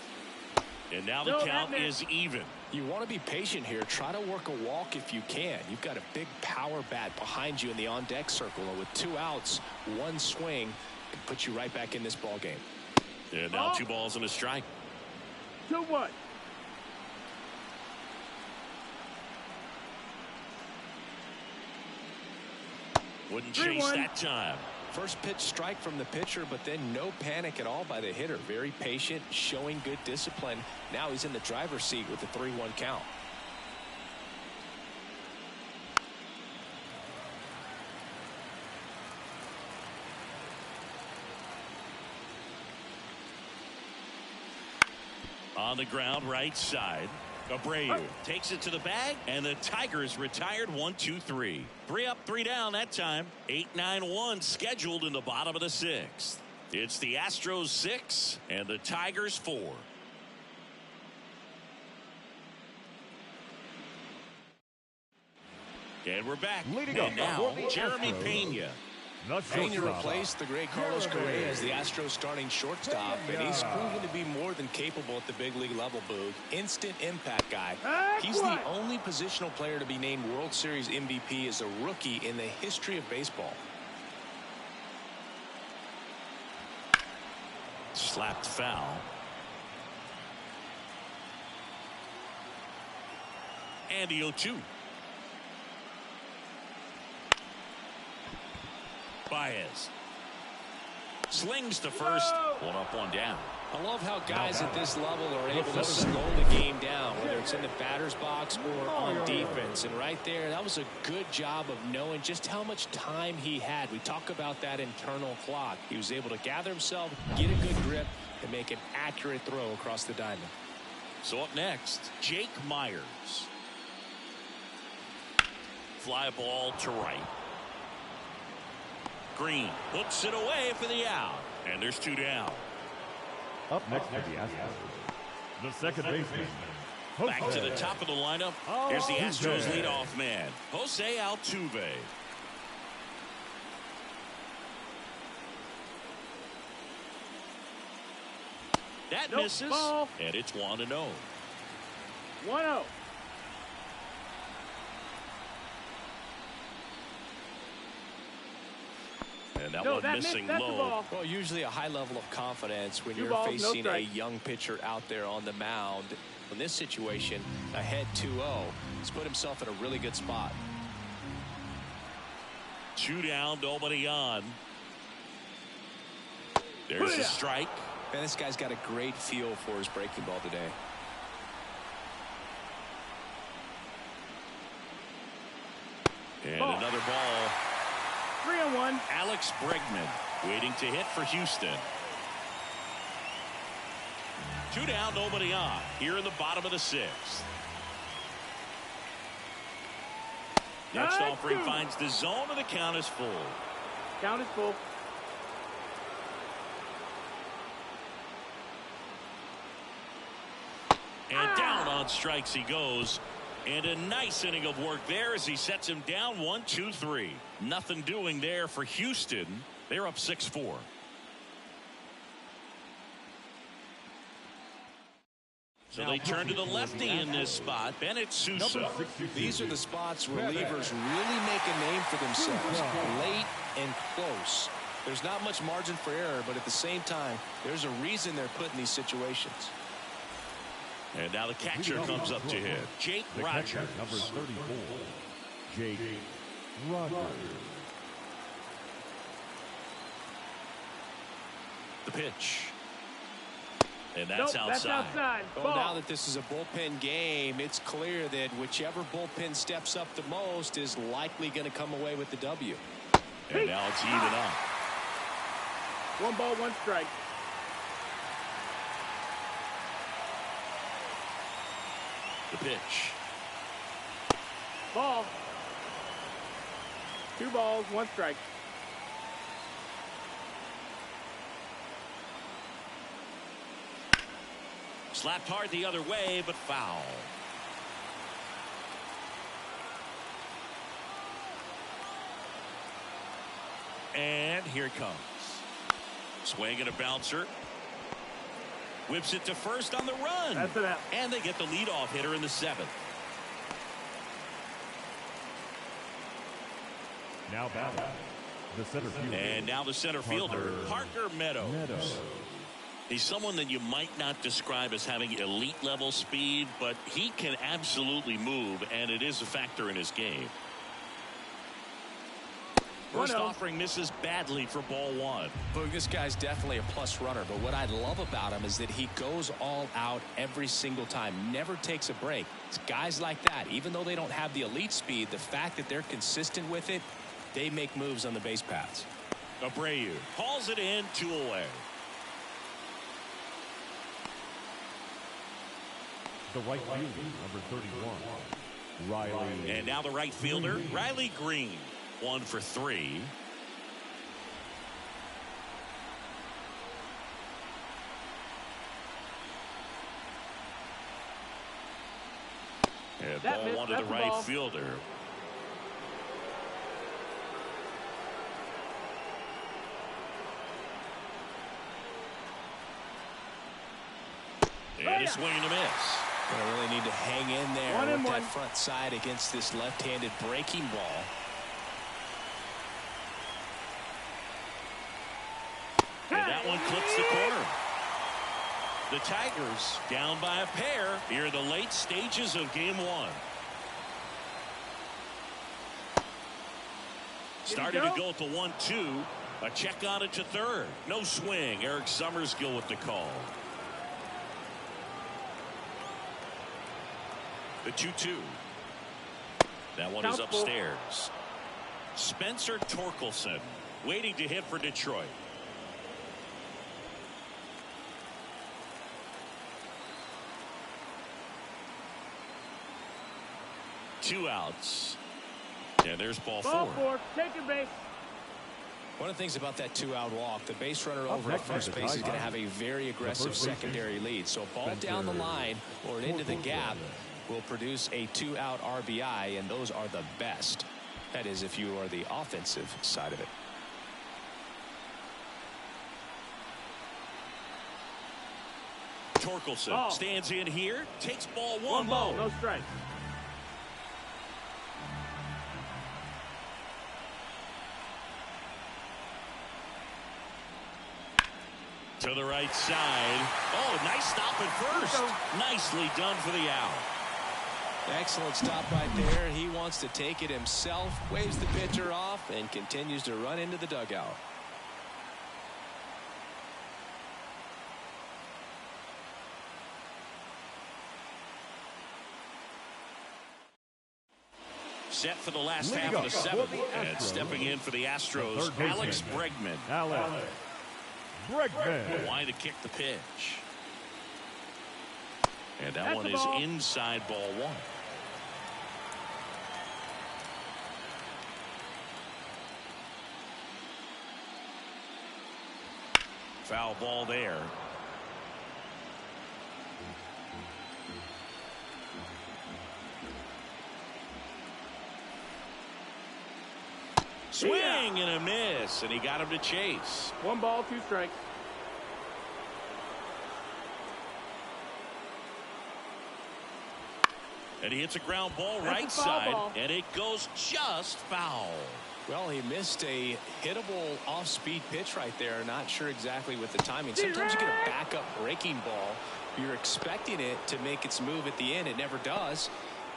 And now the count is even. You want to be patient here. Try to work a walk if you can. You've got a big power bat behind you in the on-deck circle, and with 2 outs, 1 swing can put you right back in this ball game. And now 2 balls and a strike. 2-1. Wouldn't chase that time. First pitch strike from the pitcher, but then no panic at all by the hitter. Very patient, showing good discipline. Now he's in the driver's seat with the 3-1 count. On the ground, right side. Abreu takes it to the bag, and the Tigers retired 1-2-3. 3 up, 3 down that time. 8-9-1 scheduled in the bottom of the 6th. It's the Astros 6 and the Tigers 4. And we're back. And now, Jeremy Pena. Pena replaced the great Carlos Correa as the Astros starting shortstop, and he's proven to be more than capable at the big league level, Boog. Instant impact guy. He's the only positional player to be named World Series MVP as a rookie in the history of baseball. Slapped foul. And the 0-2. Baez slings to first. One up, one down. I love how guys at this level are able to slow the game down, whether it's in the batter's box or on defense. And right there, that was a good job of knowing just how much time he had. We talk about that internal clock. He was able to gather himself, get a good grip, and make an accurate throw across the diamond. So up next, Jake Myers. Fly ball to right. Green hooks it away for the out. And there's 2 down. Up next for the Astros, the second baseman. Back to the top of the lineup. Here's the Astros leadoff man, Jose Altuve. That misses, and it's 1-0. 1-0. And that one missing low. Well, usually a high level of confidence when you're facing a young pitcher out there on the mound. In this situation, ahead 2-0, he's put himself in a really good spot. 2 down, nobody on. There's a strike. Man, this guy's got a great feel for his breaking ball today. And another ball. 3-1. Alex Bregman waiting to hit for Houston. 2 down, nobody on. Here in the bottom of the 6th. Next offering finds the zone, and the count is full. Count is full. And down on strikes he goes. And a nice inning of work there as he sets him down 1-2-3. Nothing doing there for Houston. They're up 6-4. So they turn to the lefty in this spot, Bennett Sousa. These are the spots relievers really make a name for themselves. Late and close. There's not much margin for error, but at the same time, there's a reason they're put in these situations. And now the catcher comes up to hit. Jake Rogers. Number 34, Jake Rogers. The pitch. And that's outside. That's outside. Well, now that this is a bullpen game, it's clear that whichever bullpen steps up the most is likely going to come away with the W. And now it's even up. 1 ball, 1 strike. The pitch. Ball. 2 balls, 1 strike. Slapped hard the other way, but foul. And here it comes. Swing and a bouncer. Whips it to first on the run. That's it out. And they get the leadoff hitter in the 7th. Now batting, the center fielder. And now the center fielder, Parker Meadows. He's someone that you might not describe as having elite level speed, but he can absolutely move, and it is a factor in his game. First offering misses badly for ball 1. Look, this guy's definitely a plus runner, but what I love about him is that he goes all out every single time, never takes a break. It's guys like that, even though they don't have the elite speed, the fact that they're consistent with it, they make moves on the base paths. Abreu hauls it in, 2 away. The right fielder, number 31, Riley. And now the right fielder, Riley Green. 1 for 3. And ball 1 to the right fielder. And a swing and a miss. Gonna really need to hang in there with that front side against this left-handed breaking ball. And that one clips the corner. The Tigers down by a pair here in the late stages of game one. Starting to go at the 1-2. A check on it to third. No swing. Eric Summersgill with the call. The 2-2. That one is upstairs. Spencer Torkelson waiting to hit for Detroit. Two outs. And there's ball four. Take your base. One of the things about that two-out walk, the base runner over at first base is going to have a very aggressive secondary lead. So a ball down the line or into the gap will produce a two-out RBI, and those are the best. That is, if you are the offensive side of it. Torkelson stands in here, takes ball one low. No strike. To the right side. Oh, nice stop at first. Nicely done for the out. Excellent stop right there. He wants to take it himself, waves the pitcher off, and continues to run into the dugout. Set for the last half of the seventh. And stepping in for the Astros, Alex Bregman. Alex Bregman. Why to kick the pitch. And that one is inside ball one. Foul ball there. Swing and a miss, and he got him to chase. 1 ball, 2 strikes. And he hits a ground ball right side, and it goes just foul. Well, he missed a hittable off-speed pitch right there. Not sure exactly with the timing. Sometimes you get a backup breaking ball. You're expecting it to make its move at the end. It never does.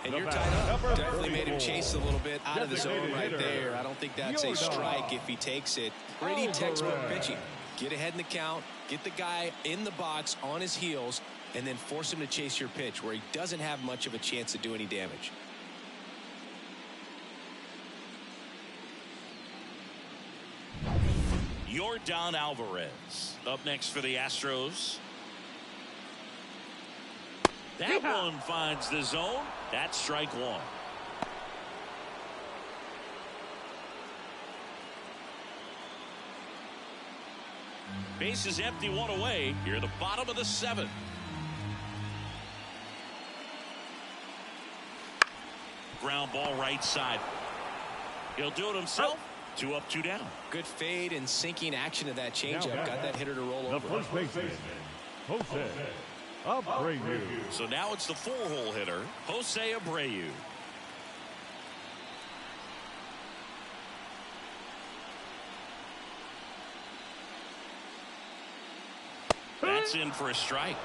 And you're tied up. Definitely made him chase a little bit out of the zone right there. I don't think that's a strike if he takes it. Pretty textbook pitching. Get ahead in the count, get the guy in the box on his heels, and then force him to chase your pitch where he doesn't have much of a chance to do any damage. Yordan Alvarez up next for the Astros. That one finds the zone. That's strike one. Base is empty, one away. Here at the bottom of the seventh. Ground ball right side. He'll do it himself. 2 up, 2 down. Good fade and sinking action of that changeup. Got that hitter to roll over. The first baseman, Jose Abreu. So now it's the 4-hole hitter, Jose Abreu. That's in for a strike.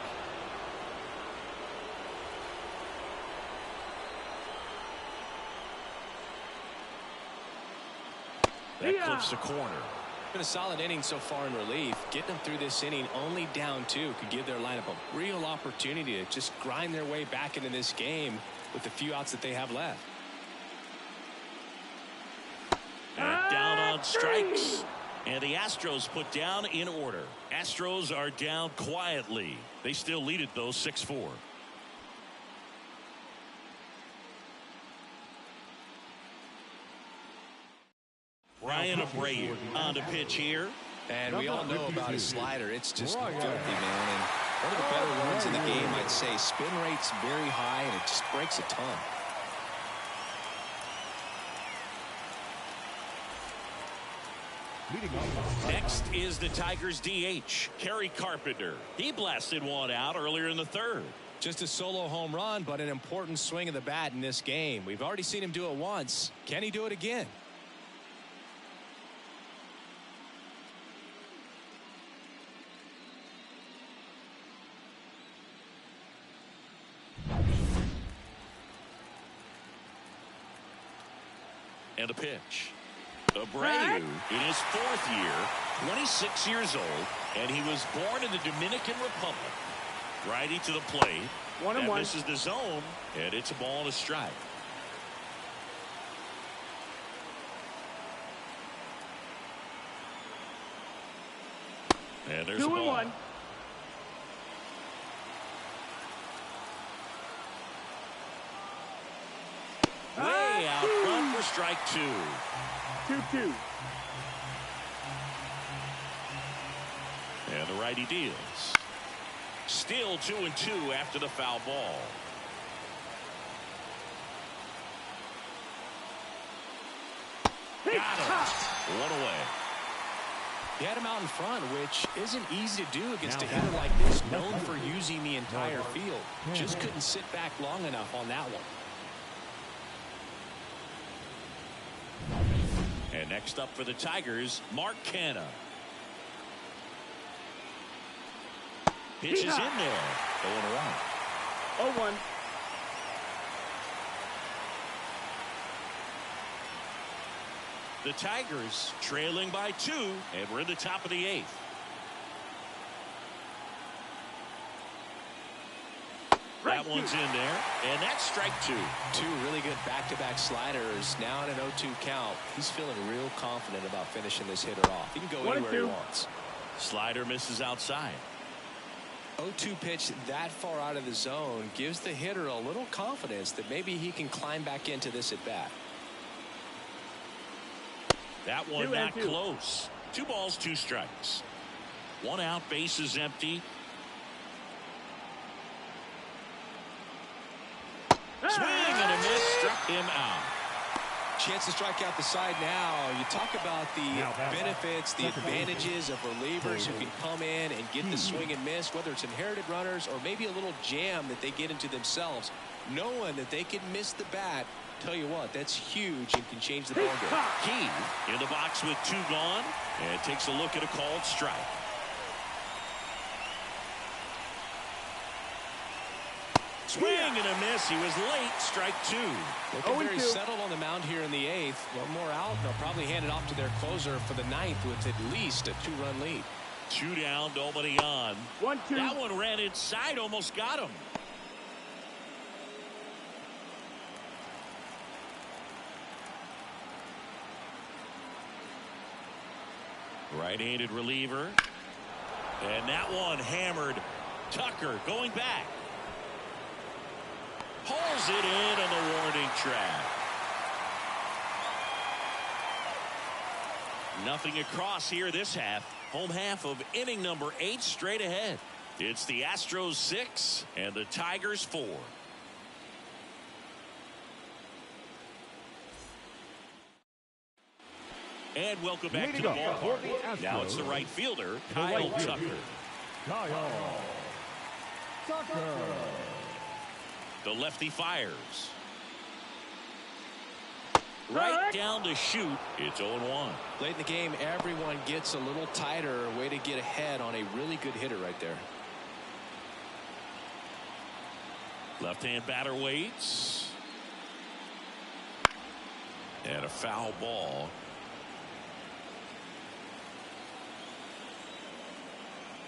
That clips the corner. Been a solid inning so far in relief. Getting them through this inning only down 2 could give their lineup a real opportunity to just grind their way back into this game with the few outs that they have left. And down on strikes. And the Astros put down in order. Astros are down quietly. They still lead it though, 6-4. Ryan Abreu on the pitch here. And we all know about his slider. It's just filthy, man. And one of the better ones in the game, I'd say. Spin rate's very high, and it just breaks a ton. Next is the Tigers DH, Kerry Carpenter. He blasted one out earlier in the third. Just a solo home run, but an important swing of the bat in this game. We've already seen him do it once. Can he do it again? And the pitch. Abreu in his 4th year, 26 years old, and he was born in the Dominican Republic. Righty to the plate. 1-1. Misses the zone, and it's a ball and a strike. And there's 2-1. Way out front for strike 2. 2-2. And the righty deals. Still 2-2 after the foul ball. Got him. 1 away. He had him out in front, which isn't easy to do against a hitter like this, known for using the entire field. Just couldn't sit back long enough on that one. And next up for the Tigers, Mark Canha. Pitch is in there. 0-1. 0-1. The Tigers trailing by 2, and we're in the top of the 8th. That one's in there, and that's strike 2. 2 really good back-to-back sliders. Now in an 0-2 count. He's feeling real confident about finishing this hitter off. He can go anywhere he wants. Slider misses outside. 0-2 pitch that far out of the zone gives the hitter a little confidence that maybe he can climb back into this at bat. That one not close. 2 balls, 2 strikes. 1 out, base is empty. Swing and a miss, struck him out. Chance to strike out the side now. You talk about the benefits, the advantages of relievers who can come in and get the swing and miss, whether it's inherited runners or maybe a little jam that they get into themselves. Knowing that they can miss the bat, tell you what, that's huge and can change the ballgame. Key in the box with 2 gone, and takes a look at a called strike. Swing and a miss. He was late. Strike 2. Looking very settled on the mound here in the 8th. One more out. They'll probably hand it off to their closer for the 9th with at least a 2-run lead. 2 down, nobody on. 1-2. That one ran inside, almost got him. Right-handed reliever. And that one hammered. Tucker going back. Pulls it in on the warning track. Nothing across here this half. Home half of inning number 8 straight ahead. It's the Astros 6 and the Tigers 4. And welcome back to the ballpark. Now it's the right fielder, Kyle Tucker. The lefty fires. Right down to shoot. It's 0-1. Late in the game, everyone gets a little tighter. A way to get ahead on a really good hitter right there. Left-hand batter waits. And a foul ball.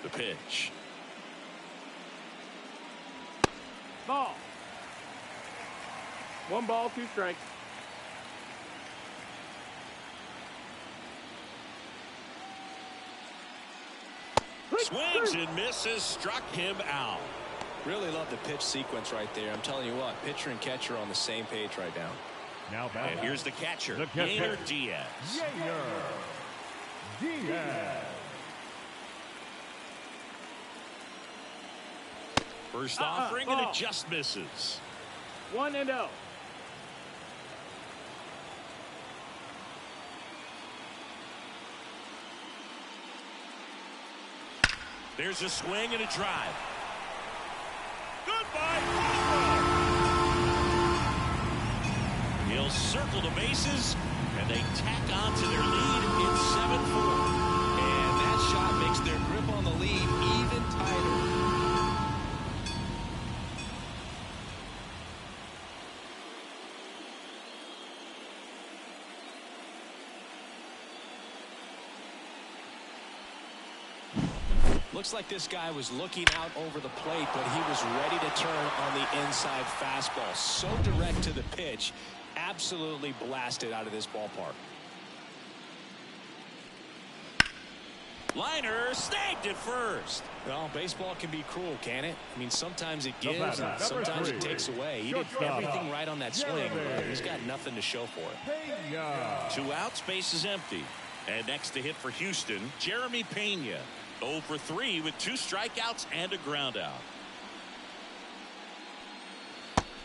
The pitch. Ball. 1 ball, 2 strikes. Swings and misses, struck him out. Really love the pitch sequence right there. I'm telling you what, pitcher and catcher are on the same page right now. Now back. And here's the catcher, Yainer Diaz. First offering and it just misses. 1-0. There's a swing and a drive. Goodbye. He'll circle the bases, and they tack on to their lead in 7-4. And that shot makes their grip on the lead even tighter. Looks like this guy was looking out over the plate, but he was ready to turn on the inside fastball. So direct to the pitch. Absolutely blasted out of this ballpark. Liner snagged at first. Well, baseball can be cruel, can it? I mean, sometimes it gives and sometimes it takes away. He did everything right on that swing, but he's got nothing to show for it. 2 outs, base is empty. And next to hit for Houston, Jeremy Pena. 0 for 3 with 2 strikeouts and a ground out.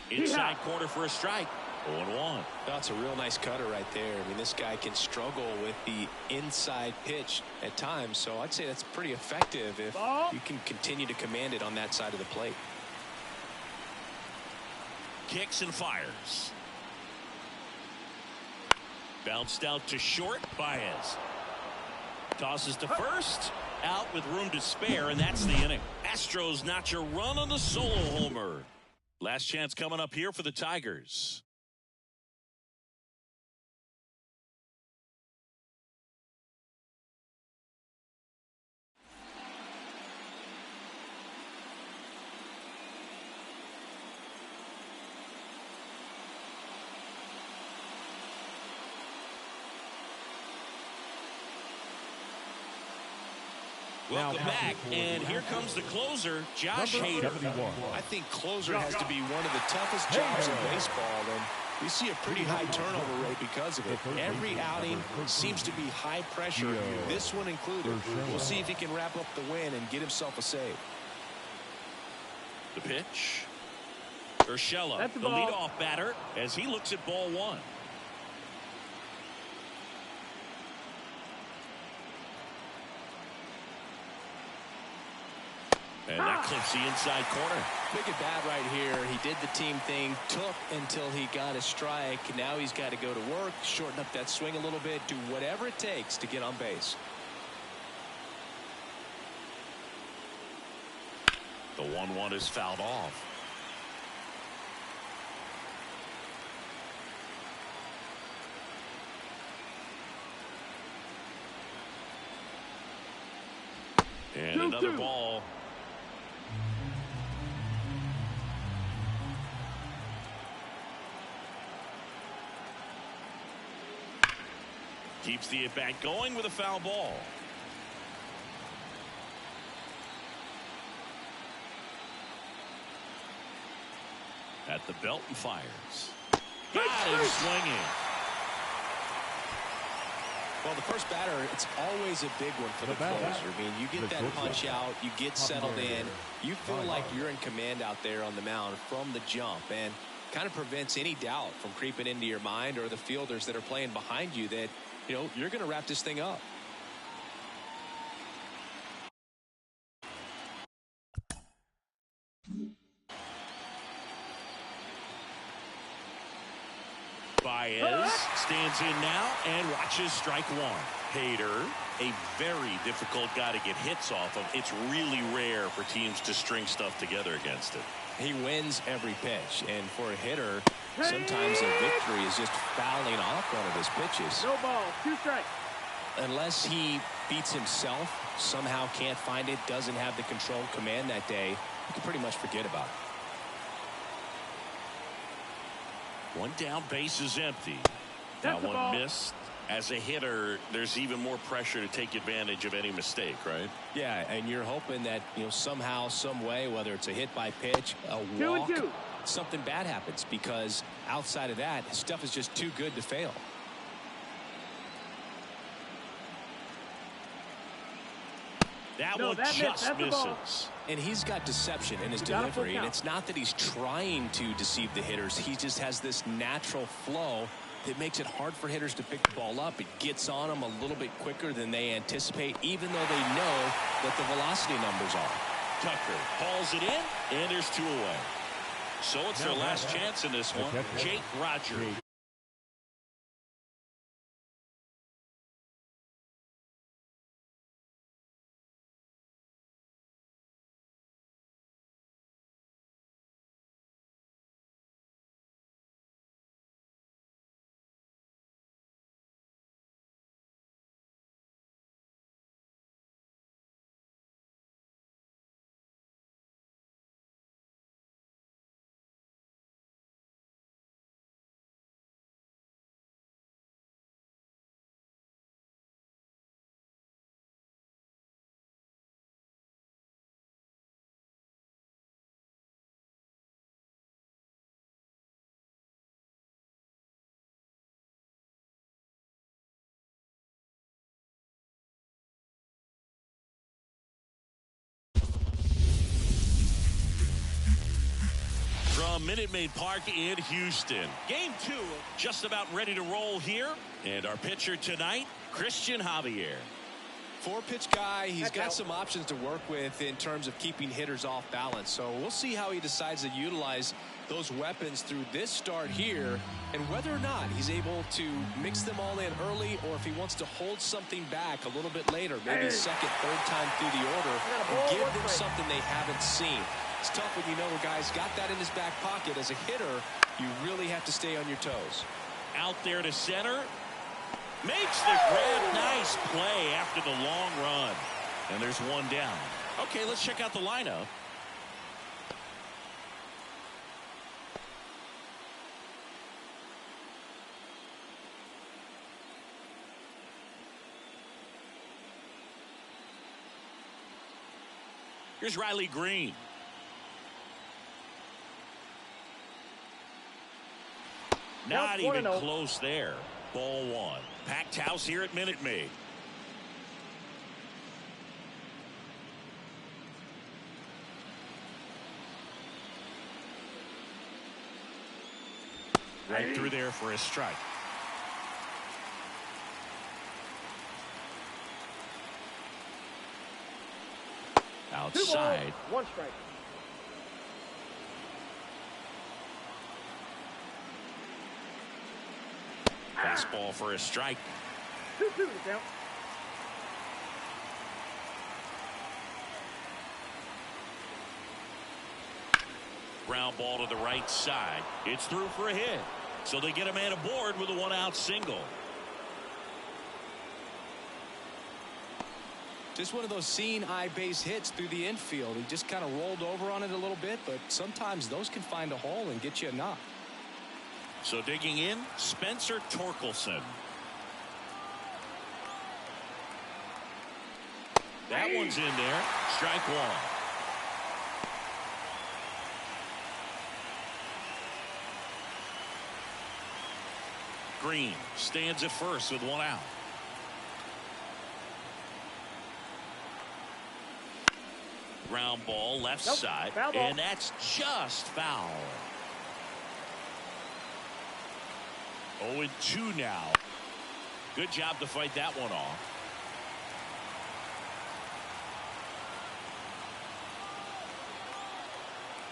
Inside corner for a strike. 0-1. That's a real nice cutter right there. I mean, this guy can struggle with the inside pitch at times, so I'd say that's pretty effective if you can continue to command it on that side of the plate. Kicks and fires. Bounced out to short. Baez tosses to first. Out with room to spare, and that's the inning. Astros notch a run on the solo homer. Last chance coming up here for the Tigers. Welcome back, and here comes the closer, Josh Hader. I think closer has to be one of the toughest jobs in baseball, and we see a pretty high turnover rate because of it. Every outing seems to be high pressure, this one included. We'll see if he can wrap up the win and get himself a save. The pitch. Urshela, the leadoff batter, as he looks at ball 1. And that clips the inside corner. Big at bat right here. He did the team thing, took until he got a strike. Now he's got to go to work, shorten up that swing a little bit, do whatever it takes to get on base. The 1-1 is fouled off. And another ball. Keeps the at-bat going with a foul ball. At the belt and fires. Got him swinging. Well, the first batter, it's always a big one for the closer. I mean, you get that punch out, you get settled in, you feel like you're in command out there on the mound from the jump, and kind of prevents any doubt from creeping into your mind or the fielders that are playing behind you that, you know, you're going to wrap this thing up. Baez stands in now and watches strike 1. Hader, a very difficult guy to get hits off of. It's really rare for teams to string stuff together against it. He wins every pitch, and for a hitter, sometimes a victory is just fouling off one of his pitches. No ball, 2 strikes. Unless he beats himself, somehow can't find it, doesn't have the control command that day, you can pretty much forget about it. 1 down, base is empty. That one missed. As a hitter, there's even more pressure to take advantage of any mistake, right? Yeah, and you're hoping that, you know, somehow, some way, whether it's a hit by pitch, a walk, something bad happens, because outside of that, stuff is just too good to fail. That one just misses. And he's got deception in his delivery, and it's not that he's trying to deceive the hitters. He just has this natural flow that makes it hard for hitters to pick the ball up. It gets on them a little bit quicker than they anticipate, even though they know what the velocity numbers are. Tucker hauls it in, and there's 2 away. So it's their last chance in this one. Jake Rogers. from Minute Maid Park in Houston. Game 2 just about ready to roll here. And our pitcher tonight, Christian Javier. 4-pitch guy. He's got some options to work with in terms of keeping hitters off balance. So we'll see how he decides to utilize those weapons through this start here, and whether or not he's able to mix them all in early, or if he wants to hold something back a little bit later, maybe second, third time through the order, and give them something they haven't seen. It's tough when you know a guy's got that in his back pocket. As a hitter, you really have to stay on your toes. Out there to center. Makes the grab. Nice play after the long run. And there's one down. Okay, let's check out the lineup. Here's Riley Green. Not even close there. Ball 1. Packed house here at Minute Maid. Right through there for a strike. Outside. 1 strike. Fastball for a strike. 2-2 to count. Ground ball to the right side. It's through for a hit. So they get a man aboard with a 1-out single. Just one of those seeing eye base hits through the infield. He just kind of rolled over on it a little bit, but sometimes those can find a hole and get you a knock. So digging in, Spencer Torkelson. That one's in there. Strike 1. Green stands at first with 1 out. Ground ball left side, and that's just foul. 0-2 now. Good job to fight that one off.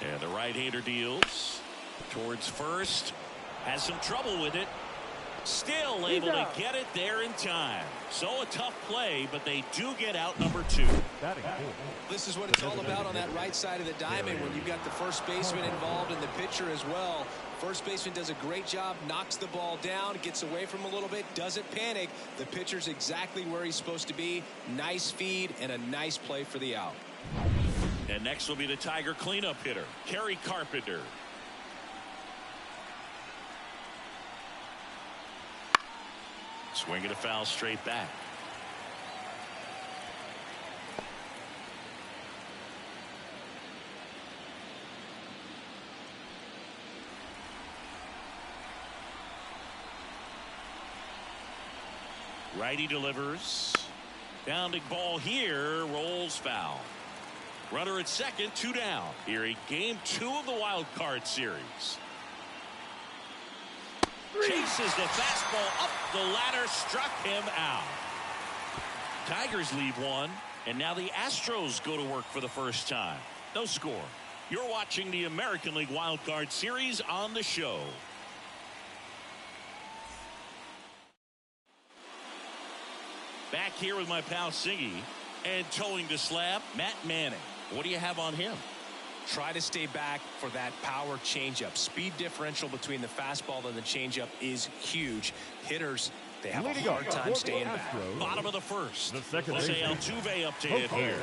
And the right-hander deals towards first. Has some trouble with it. Still able to get it there in time. So a tough play, but they do get out number 2. This is what it's all about on that right side of the diamond when you've got the first baseman involved and the pitcher as well. First baseman does a great job, knocks the ball down, gets away from him a little bit, doesn't panic. The pitcher's exactly where he's supposed to be. Nice feed and a nice play for the out. And next will be the Tiger cleanup hitter, Kerry Carpenter. Swinging a foul straight back. Righty delivers. Bounding ball here, rolls foul. Runner at second, 2 down. Here in game 2 of the wild card series. Chases the fastball up the ladder, struck him out. Tigers leave 1, and now the Astros go to work for the first time. No score. You're watching the American League Wild Card Series on the show. Back here with my pal Siggy, and towing the slab, Matt Manning. What do you have on him? Try to stay back for that power changeup. Speed differential between the fastball and the changeup is huge. Hitters, they have a hard time staying back. Bottom of the first. Jose Altuve up to hit here.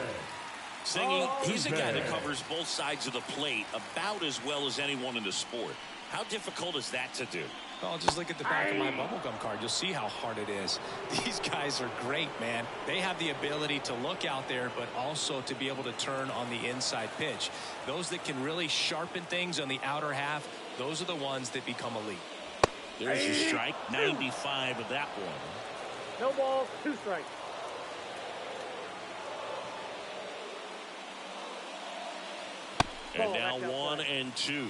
Singing, he's a guy that covers both sides of the plate about as well as anyone in the sport. How difficult is that to do? Well, just look at the back of my bubblegum card. You'll see how hard it is. These guys are great, man. They have the ability to look out there, but also to be able to turn on the inside pitch. Those that can really sharpen things on the outer half, those are the ones that become elite. There's a strike, 95 of that one. No balls, 2 strikes. And now 1-2.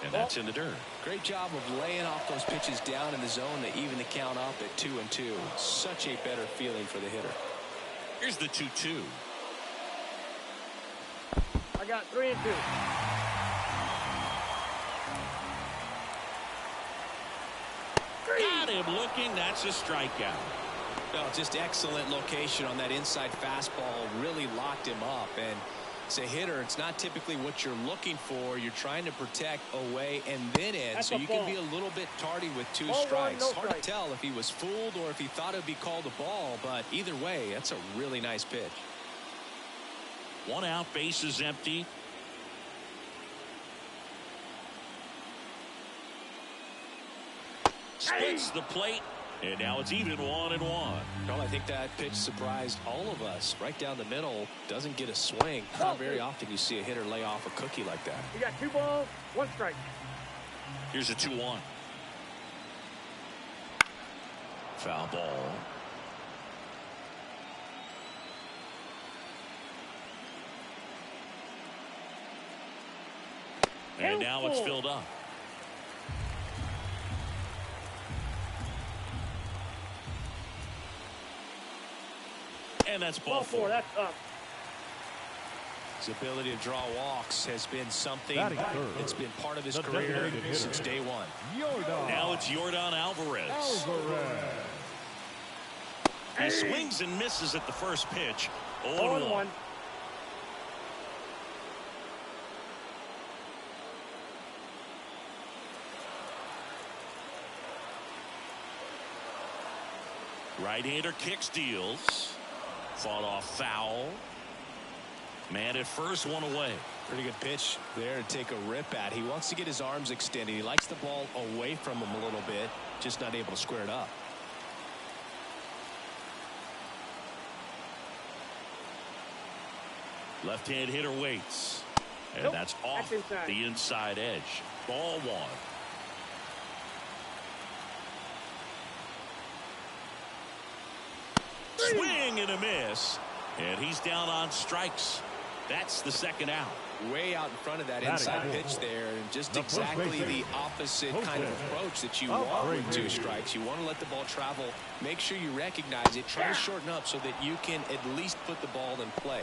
And that's in the dirt. Great job of laying off those pitches down in the zone to even the count up at 2-2. Such a better feeling for the hitter. Here's the 2-2. I got 3-2. Got him looking. That's a strikeout. No, just excellent location on that inside fastball. Really locked him up. And as a hitter, it's not typically what you're looking for. You're trying to protect away and then in. That's so a you ball. can be a little bit tardy with 2 Ball one, strikes. no Hard strike. to tell if he was fooled or if he thought it would be called a ball. But either way, that's a really nice pitch. 1 out, bases empty. Splits the plate, and now it's even 1-1. Well, I think that pitch surprised all of us. Right down the middle, doesn't get a swing. Not very often you see a hitter lay off a cookie like that. You got 2 balls, 1 strike. Here's a 2-1. Foul ball. And now it's filled up. And that's ball 4. That's up. His ability to draw walks has been something that's been part of his The career designated hitter. since day one. Now it's Yordan Alvarez. He swings and misses at the first pitch. 0-1. 0-1. Right-hander kicks, deals. Fought off foul. Man at first, 1 away. Pretty good pitch there to take a rip at. He wants to get his arms extended. He likes the ball away from him a little bit, just not able to square it up. Left-hand hitter waits. And Nope, that's off that's inside. the inside edge. Ball 1. Swing and a miss. And he's down on strikes. That's the 2nd out. Way out in front of that inside pitch there, and just exactly the opposite kind of approach that you want with 2 strikes. You want to let the ball travel, make sure you recognize it, try to shorten up so that you can at least put the ball in play.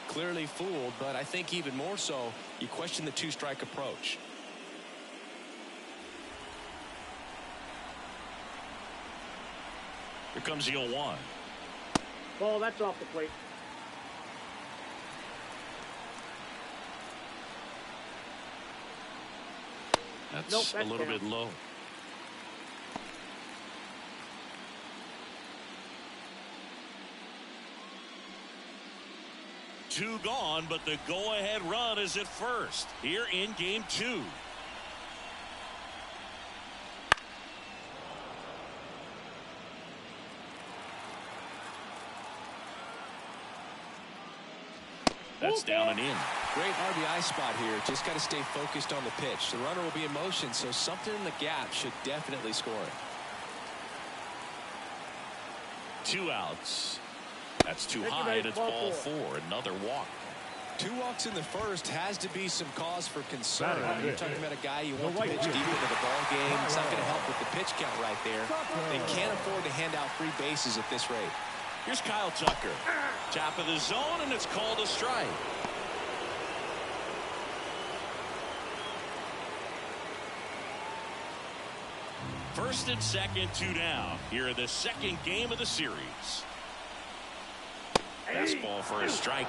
Clearly fooled, but I think even more so, you question the 2-strike approach. Here comes the 0-1. Ball, that's off the plate. That's a little bit low. Two gone, but the go-ahead run is at first here in game 2. That's down and in. Great RBI spot here. Just got to stay focused on the pitch. The runner will be in motion, so something in the gap should definitely score it. 2 outs. That's too high, and it's ball 4. Another walk. 2 walks in the first has to be some cause for concern. You're talking about a guy you want to pitch deep into the ball game. It's not going to help with the pitch count right there. They can't afford to hand out free bases at this rate. Here's Kyle Tucker. Top of the zone, and it's called a strike. First and second, 2 down. Here in the 2nd game of the series. Fastball for a strike.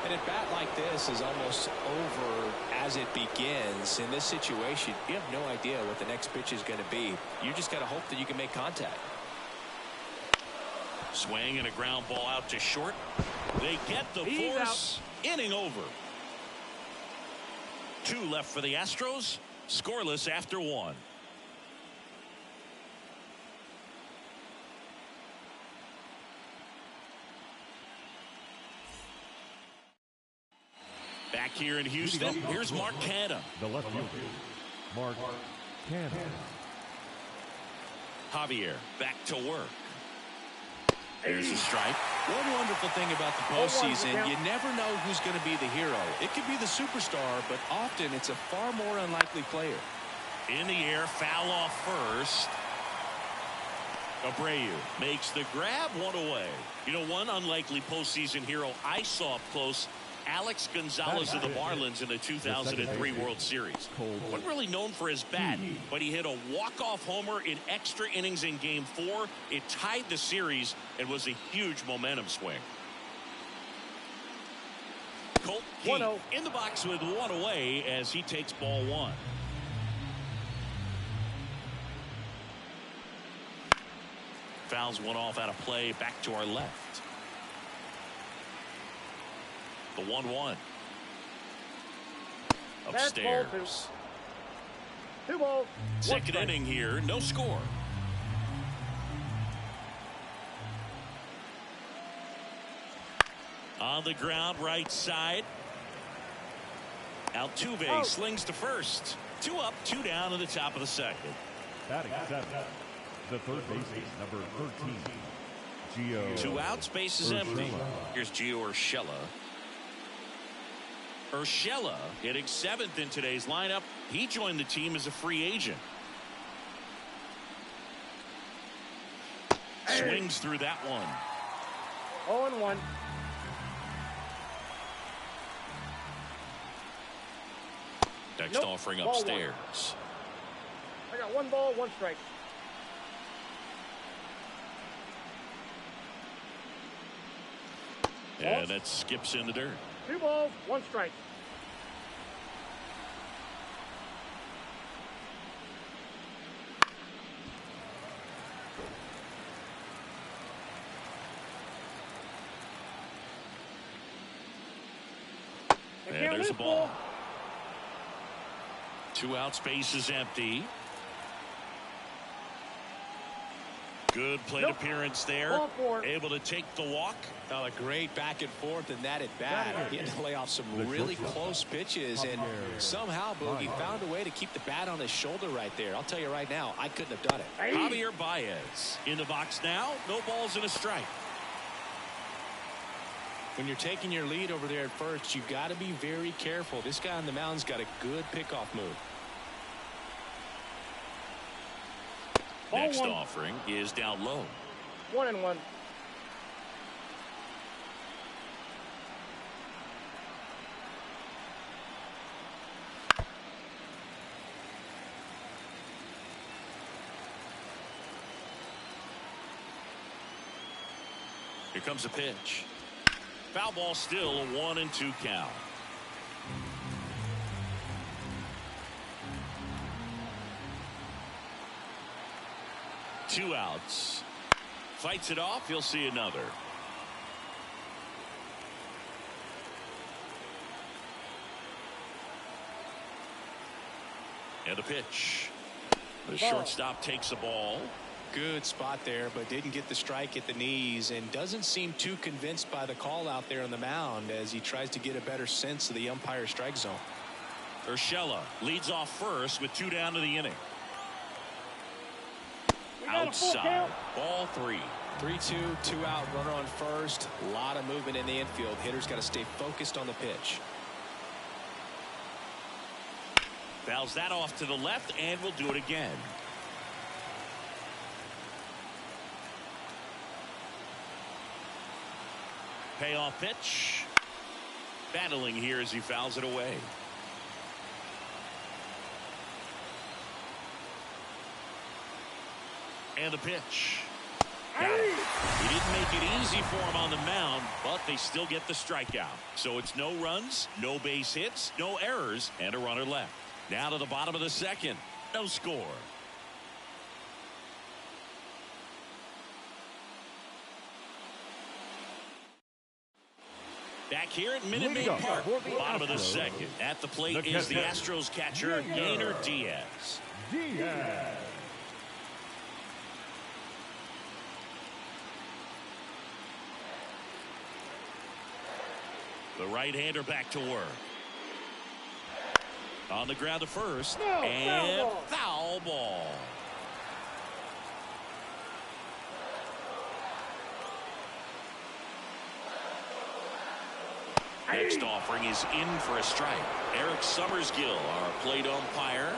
And a bat like this is almost over as it begins. In this situation, you have no idea what the next pitch is going to be. You just got to hope that you can make contact. Swing and a ground ball out to short. They get the force. Inning over. 2 left for the Astros. Scoreless after 1. Back here in Houston, here's Mark Canha. The left fielder, Mark Canha. Javier back to work. There's a strike. One wonderful thing about the postseason, you never know who's going to be the hero. It could be the superstar, but often it's a far more unlikely player. In the air, foul off first. Abreu makes the grab, one away. You know, one unlikely postseason hero I saw up close, Alex Gonzalez of the Marlins in the 2003 World Series. Wasn't really known for his bat, but he hit a walk-off homer in extra innings in Game 4. It tied the series and was a huge momentum swing. Colt Heat in the box with one away as he takes ball one. Fouls one off out of play, back to our left. The 1-1. Upstairs. Two balls. Second inning here, no score. On the ground, right side. Altuve slings to first. 2 up, 2 down in the top of the second. Batting seventh, the third baseman, number 13, Gio. 2 outs, base is empty. Here's Gio Urshela. Urshela hitting 7th in today's lineup. He joined the team as a free agent. Swings through that one. 0-1. Next offering upstairs. I got 1 ball, 1 strike. And that skips in the dirt. 2 balls, 1 strike. And there's a ball. 2 outs, base is empty. Good plate appearance there. Able to take the walk. A great back and forth in that at bat. He had to lay off some really close pitches, and somehow Boogie found a way to keep the bat on his shoulder right there. I'll tell you right now, I couldn't have done it. Javier Baez in the box now. No balls and a strike. When you're taking your lead over there at first, you've got to be very careful. This guy on the mound's got a good pickoff move. Next offering is down low. 1-1. Here comes a pitch. Foul ball, still a 1-2 count. Two outs. Fights it off. He'll see another. And a pitch. The shortstop takes the ball. Good spot there, but didn't get the strike at the knees and doesn't seem too convinced by the call out there on the mound as he tries to get a better sense of the umpire's strike zone. Urshela leads off first with 2 down to the inning. Outside. Ball 3. 3-2, 2 out, runner on first. A lot of movement in the infield. Hitter's got to stay focused on the pitch. Fouls that off to the left and will do it again. Payoff pitch. Battling here as he fouls it away. And the pitch. Got it. He didn't make it easy for him on the mound, but they still get the strikeout. So it's no runs, no base hits, no errors, and a runner left. Now to the bottom of the second. No score. Back here at Minute Maid Park, bottom of the second. At the plate is the Astros catcher, Yainer Diaz. The right-hander back to work. On the ground to first. And foul ball. Next offering is in for a strike. Eric Summersgill, our plate umpire.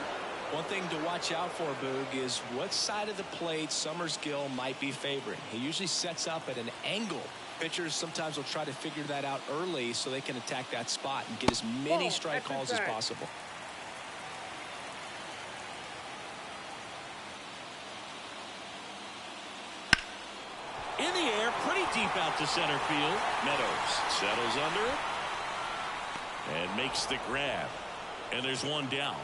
One thing to watch out for, Boog, is what side of the plate Summerskill might be favoring. He usually sets up at an angle. Pitchers sometimes will try to figure that out early so they can attack that spot and get as many strike calls as possible. In the air, pretty deep out to center field. Meadows settles under it and makes the grab. And there's one down.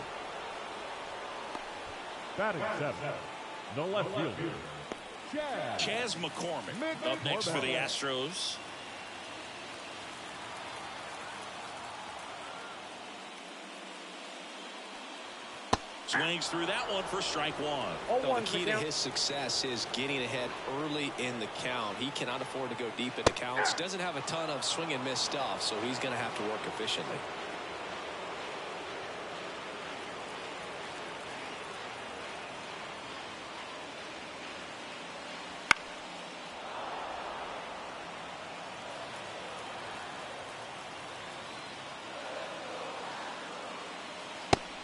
Batting seven, the left fielder, Chas McCormick up next for the Astros. Swings through that one for strike one. The key to his success is getting ahead early in the count. He cannot afford to go deep in the counts. Doesn't have a ton of swing and miss stuff, so he's going to have to work efficiently.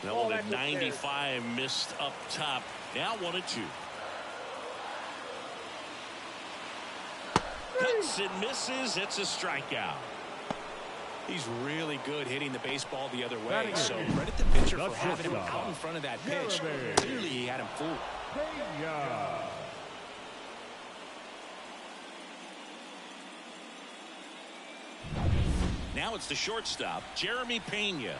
That one at 95 missed up top. Now 1-2. Cuts and misses. It's a strikeout. He's really good hitting the baseball the other way. So credit the pitcher for having him out in front of that pitch. Clearly he had him fooled. Now it's the shortstop, Jeremy Pena.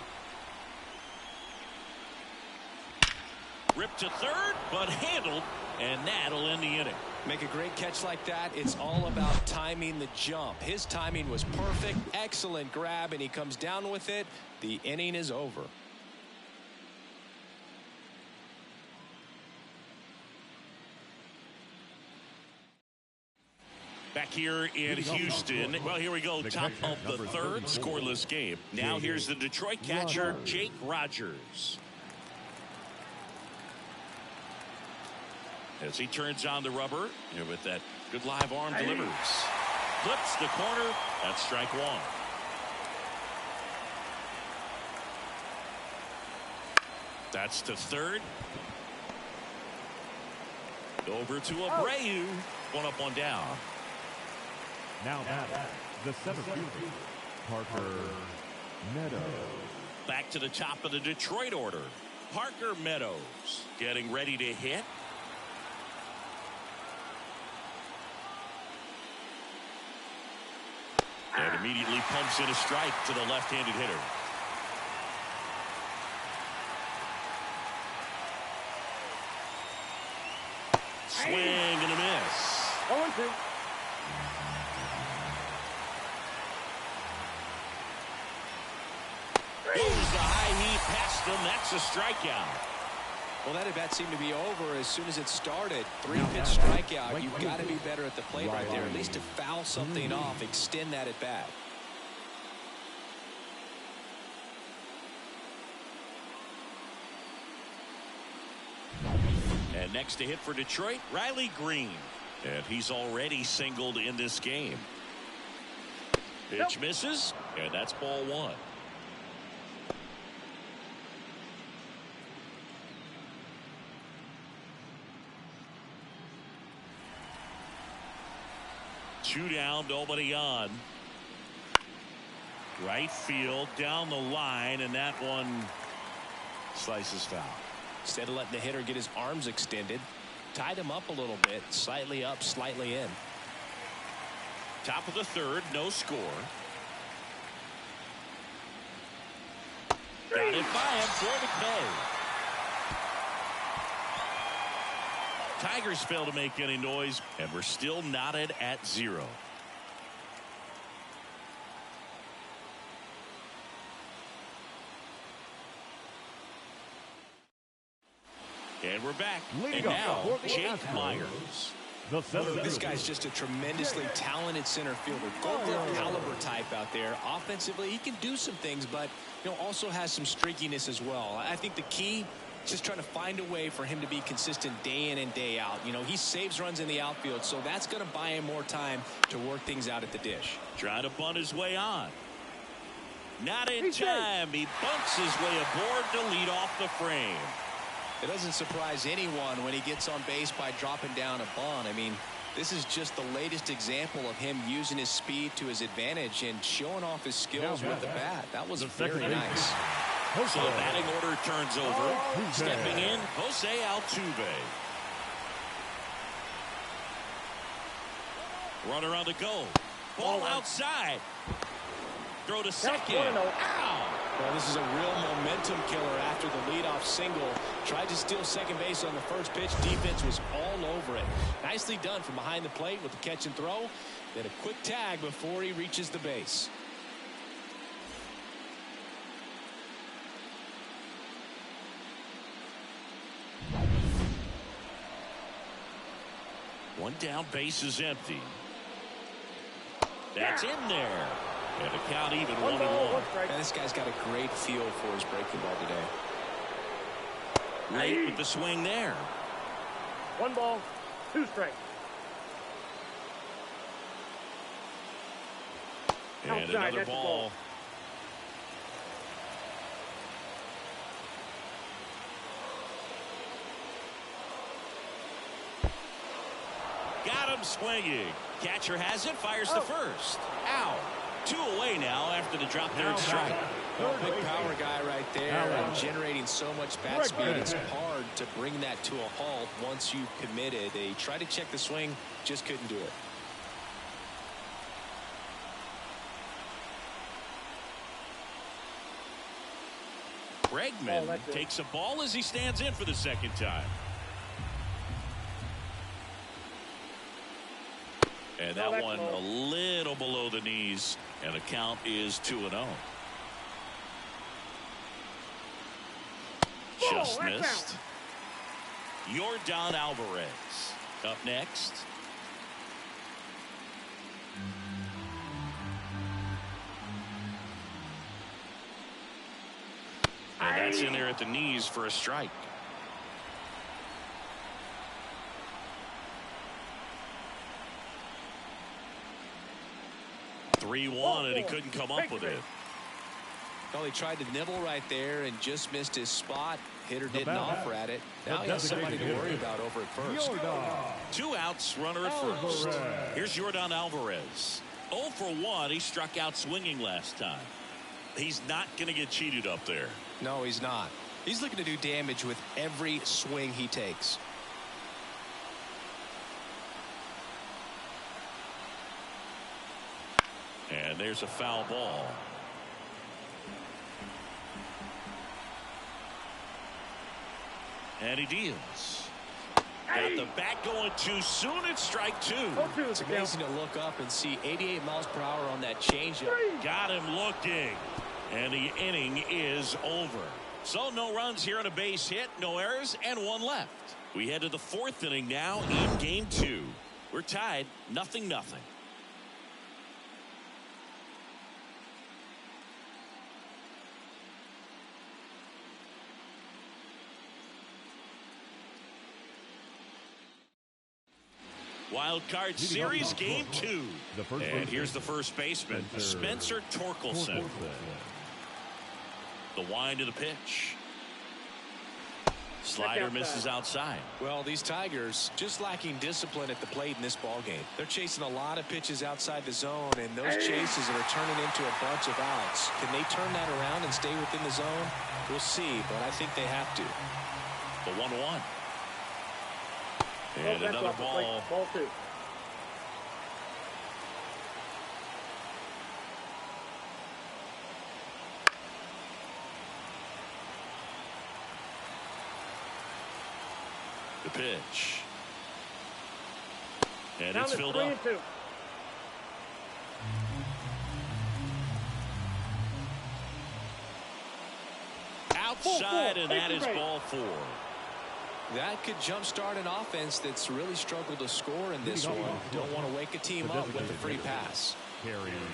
Ripped to third, but handled, and that'll end the inning. Make a great catch like that. It's all about timing the jump. His timing was perfect. Excellent grab, and he comes down with it. The inning is over. Back here in Houston. Well, here we go. Top of the third, scoreless game. Now here's the Detroit catcher, Jake Rogers. As he turns on the rubber, with that good live arm delivers. Flips the corner. That's strike one. That's to third. Over to Abreu. One up, one down. Now the center fielder, Parker Meadows. Back to the top of the Detroit order. Parker Meadows getting ready to hit. And immediately pumps in a strike to the left-handed hitter. Swing and a miss. 0-2. Goes the high heat past him. That's a strikeout. Well, that at bat seemed to be over as soon as it started. 3-pitch strikeout. You've got to be better at the plate right there. At least to foul something off, extend that at bat. And next to hit for Detroit, Riley Green. And he's already singled in this game. Pitch misses, and that's ball one. Two down, nobody on. Right field, down the line, and that one slices foul. Instead of letting the hitter get his arms extended, tied him up a little bit, slightly up, slightly in. Top of the third, no score. Got it by him for McKay. Tigers fail to make any noise, and we're still knotted at 0. And we're back. And now, Jake Myers. This guy's just a tremendously talented center fielder. Gold glove caliber type out there. Offensively, he can do some things, but also has some streakiness as well. I think the key is just trying to find a way for him to be consistent day in and day out. He saves runs in the outfield, so that's going to buy him more time to work things out at the dish. Trying to bunt his way on. Not in time. He bunts his way aboard to lead off the frame. It doesn't surprise anyone when he gets on base by dropping down a bunt. I mean, this is just the latest example of him using his speed to his advantage and showing off his skills with the bat. That was very nice. So the batting order turns over. Stepping in, Jose Altuve. Runner on the go. Ball outside. Throw to second. Ow! Well, this is a real momentum killer after the leadoff single. Tried to steal second base on the first pitch. Defense was all over it. Nicely done from behind the plate with the catch and throw. Then a quick tag before he reaches the base. One down, base is empty. That's in there. And the count even 1-1. And this guy's got a great feel for his breaking ball today. Late with the swing there. 1 ball, 2 strikes. And Outside, another ball. Got him swinging. Catcher has it, fires the first. Ow. 2 away now after the drop third strike. Well, big power guy right there and generating so much bat speed. It's hard to bring that to a halt once you've committed. They tried to check the swing, just couldn't do it. Bregman takes a ball as he stands in for the second time. And that one a little below the knees, and the count is 2-0. Just missed. Yordan Alvarez up next. And that's in there at the knees for a strike. And he couldn't come up with it. Well, he tried to nibble right there and just missed his spot. Hitter didn't offer at it. Now he has somebody to worry about over at first. 2 outs, runner at first. Here's Yordan Alvarez. 0 for 1. He struck out swinging last time. He's not going to get cheated up there. No, he's not. He's looking to do damage with every swing he takes. And there's a foul ball. And he deals. Got the bat going too soon. It's strike 2. It's amazing to look up and see 88 miles per hour on that changeup. Got him looking. And the inning is over. So no runs here on a base hit, no errors, and 1 left. We head to the 4th inning now in game 2. We're tied 0-0. Wild Card Series Game 2. And here's the first baseman, Spencer Torkelson. The wind to the pitch. Slider misses outside. Well, these Tigers just lacking discipline at the plate in this ball game. They're chasing a lot of pitches outside the zone, and those chases are turning into a bunch of outs. Can they turn that around and stay within the zone? We'll see, but I think they have to. The 1-1. And another ball. Ball 2. The pitch. And it's filled up. Outside, and that is ball 4. That could jumpstart an offense that's really struggled to score in this one. Don't want to wake a team up with a free pass.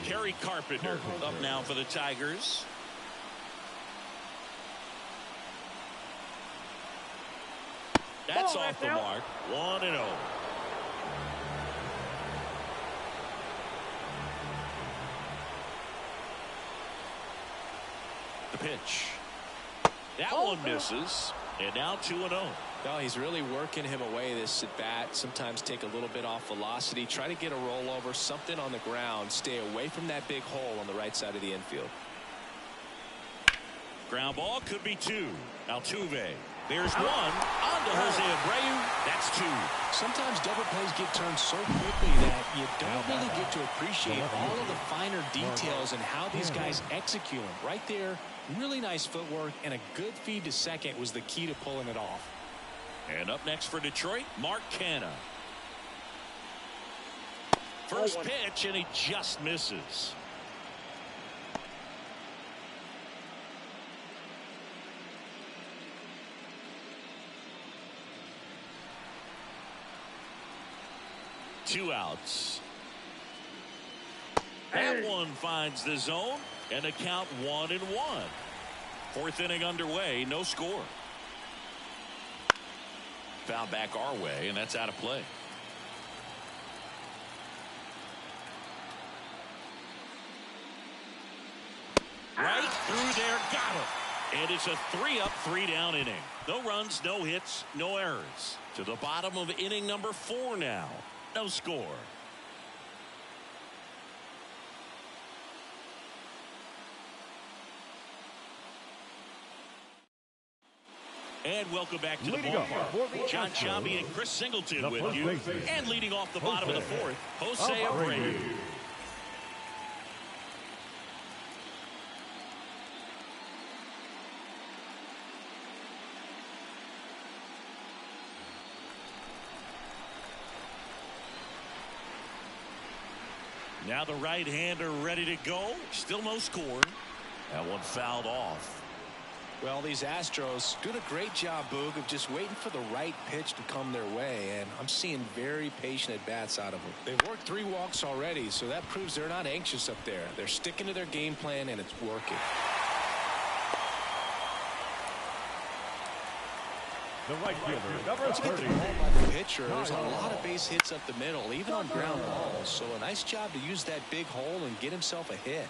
Kerry Carpenter up now for the Tigers. That's off the mark. 1-0. The pitch. That one misses. And now 2-0. Well, he's really working him away this at bat. Sometimes take a little bit off velocity. Try to get a rollover, something on the ground. Stay away from that big hole on the right side of the infield. Ground ball could be 2. Altuve. There's 1. On to Jose Abreu. That's 2. Sometimes double plays get turned so quickly that you don't really get to appreciate all of the finer details and how these guys execute them. Right there, really nice footwork, and a good feed to second was the key to pulling it off. And up next for Detroit, Mark Canha. First pitch, and he just misses. Two outs. That one finds the zone, and the count 1-1. Fourth inning underway, no score. Foul back our way, and that's out of play. Right through there, got him. And it's a 3-up, 3-down inning. No runs, no hits, no errors. To the bottom of inning number 4 now. No score. And welcome back to the ballpark. John Shambi and Chris Singleton with you. And leading off the bottom of the 4th, Jose Abreu. Now the right-hander ready to go. Still no score. That one fouled off. Well, these Astros doing a great job, Boog, of just waiting for the right pitch to come their way, and I'm seeing very patient at-bats out of them. They've worked 3 walks already, so that proves they're not anxious up there. They're sticking to their game plan, and it's working. The right fielder, number 30. Get the ball by the pitcher. There's a lot of base hits up the middle, even on ground balls. So a nice job to use that big hole and get himself a hit.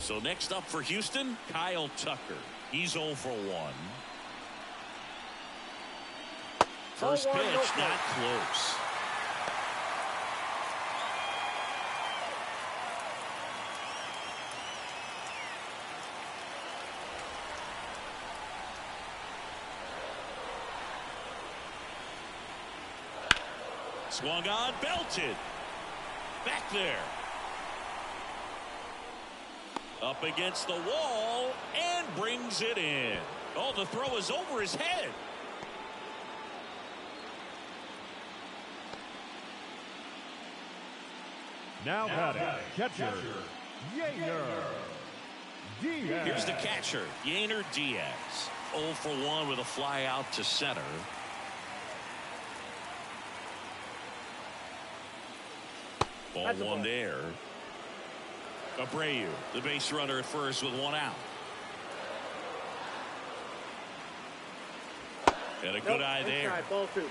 So next up for Houston, Kyle Tucker. He's 0 for 1. First pitch, not close. Swung on, belted. Back there. Up against the wall and brings it in. Oh, the throw is over his head. Now batting, catcher, Yainer Diaz. Here's the catcher, Yainer Diaz. 0 for 1 with a fly out to center. Ball 1 there. Abreu, the base runner at first with 1 out. And a good eye there. Ball 2.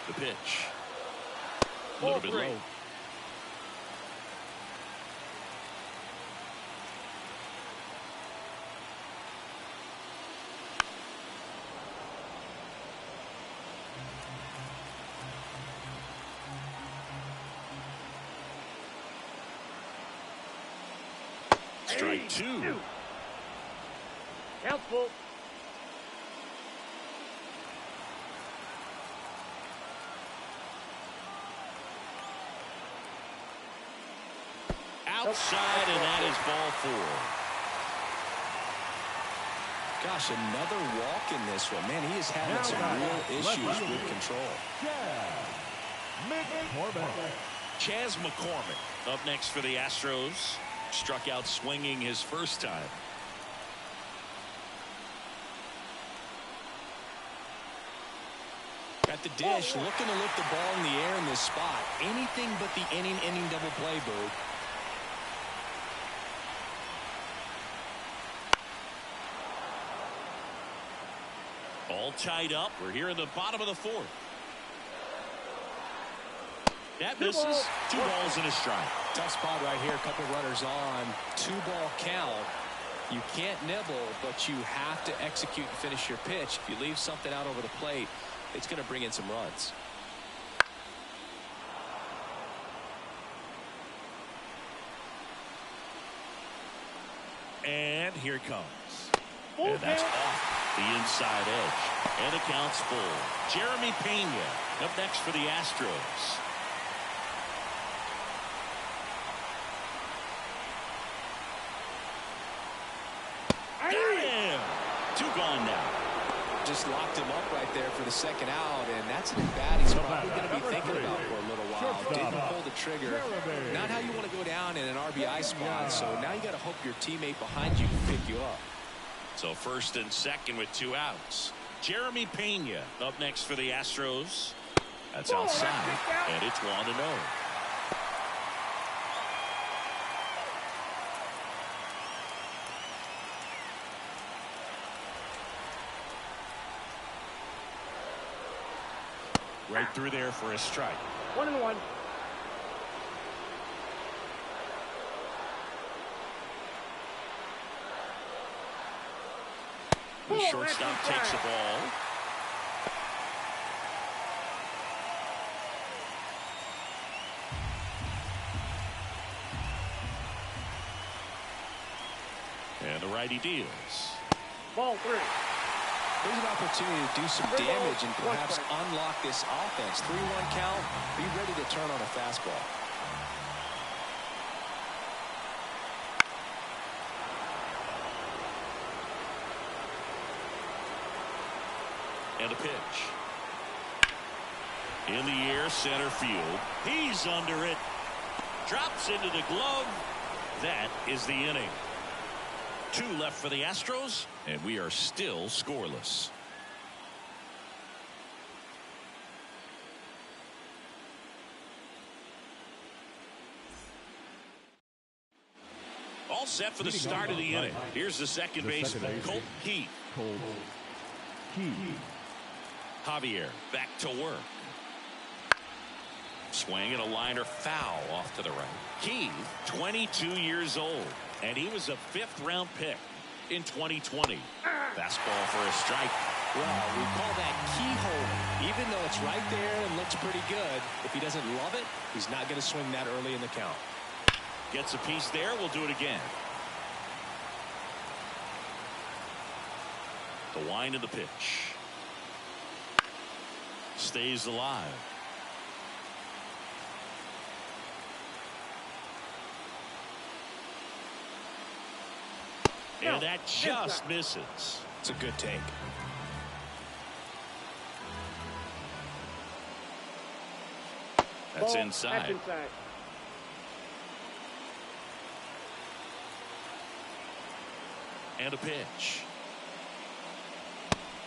The pitch. A little bit low. Strike 2. Count full. Outside, and that is ball 4. Gosh, another walk in this one. Man, he is having some real issues with control. Chas McCormick up next for the Astros. Struck out swinging his first time. At the dish, looking to lift the ball in the air in this spot. Anything but the inning double play, Boo. All tied up. We're here in the bottom of the 4th. That misses. 2 balls and a strike. Tough spot right here. A couple runners on. 2-ball count. You can't nibble, but you have to execute and finish your pitch. If you leave something out over the plate, it's going to bring in some runs. And here it comes. And that's off the inside edge. And the count's full. Jeremy Pena up next for the Astros. Got him! 2 gone now. Just locked him up right there for the second out, and that's an at-bat he's probably going to be thinking about for a little while. Didn't pull the trigger. Not how you want to go down in an RBI spot, so now you got to hope your teammate behind you can pick you up. So first and second with 2 outs. Jeremy Pena up next for the Astros. That's outside, and it's 1-0. Right through there for a strike. 1-1. The shortstop takes the ball. And the righty deals. Ball 3. There's an opportunity to do some damage and perhaps unlock this offense. 3-1 count. Be ready to turn on a fastball. And a pitch. In the air, center field. He's under it. Drops into the glove. That is the inning. 2 left for the Astros, and we are still scoreless. All set for the start of the inning. Here's the second baseman, Colt Heath. Javier back to work. Swing and a liner foul off to the right. Heath, 22 years old, and he was a 5th-round pick in 2020. Fastball for a strike. Well, we call that keyhole. Even though it's right there and looks pretty good, if he doesn't love it, he's not going to swing that early in the count. Gets a piece there. We'll do it again. The wind of the pitch. Stays alive. And that just misses. It's a good take. That's inside. And a pitch.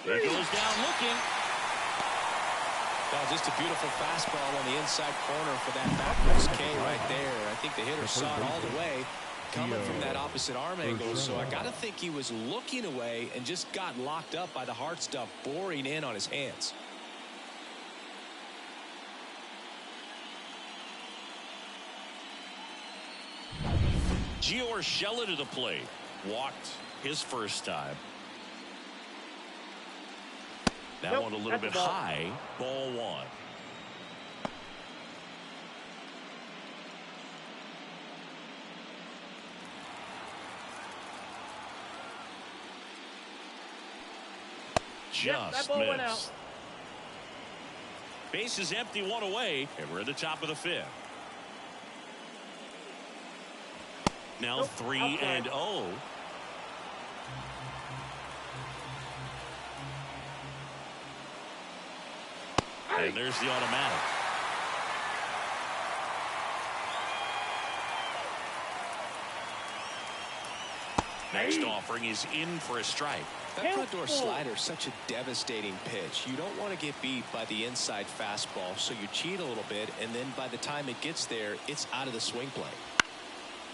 It goes down looking. Well, just a beautiful fastball on the inside corner for that backwards K right there. I think the hitter saw it all the way coming from that opposite arm angle. So I got to think he was looking away and just got locked up by the hard stuff boring in on his hands. Gio Urshela to the plate. Walked his first time. That one a little bit high. Ball 1. Just missed. Base is empty, 1 away, and we're at the top of the 5th. Now 3-0. And there's the automatic. Next offering is in for a strike. That front door slider is such a devastating pitch. You don't want to get beat by the inside fastball, so you cheat a little bit, and then by the time it gets there, it's out of the swing plane.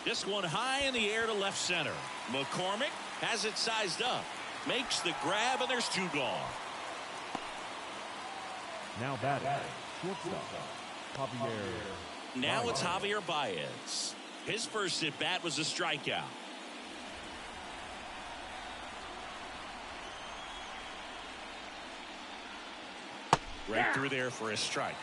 This one high in the air to left center. McCormick has it sized up. Makes the grab, and there's 2 gone. Now batting, shortstop, Now it's Javier Baez. His first at bat was a strikeout. Right through there for a strike.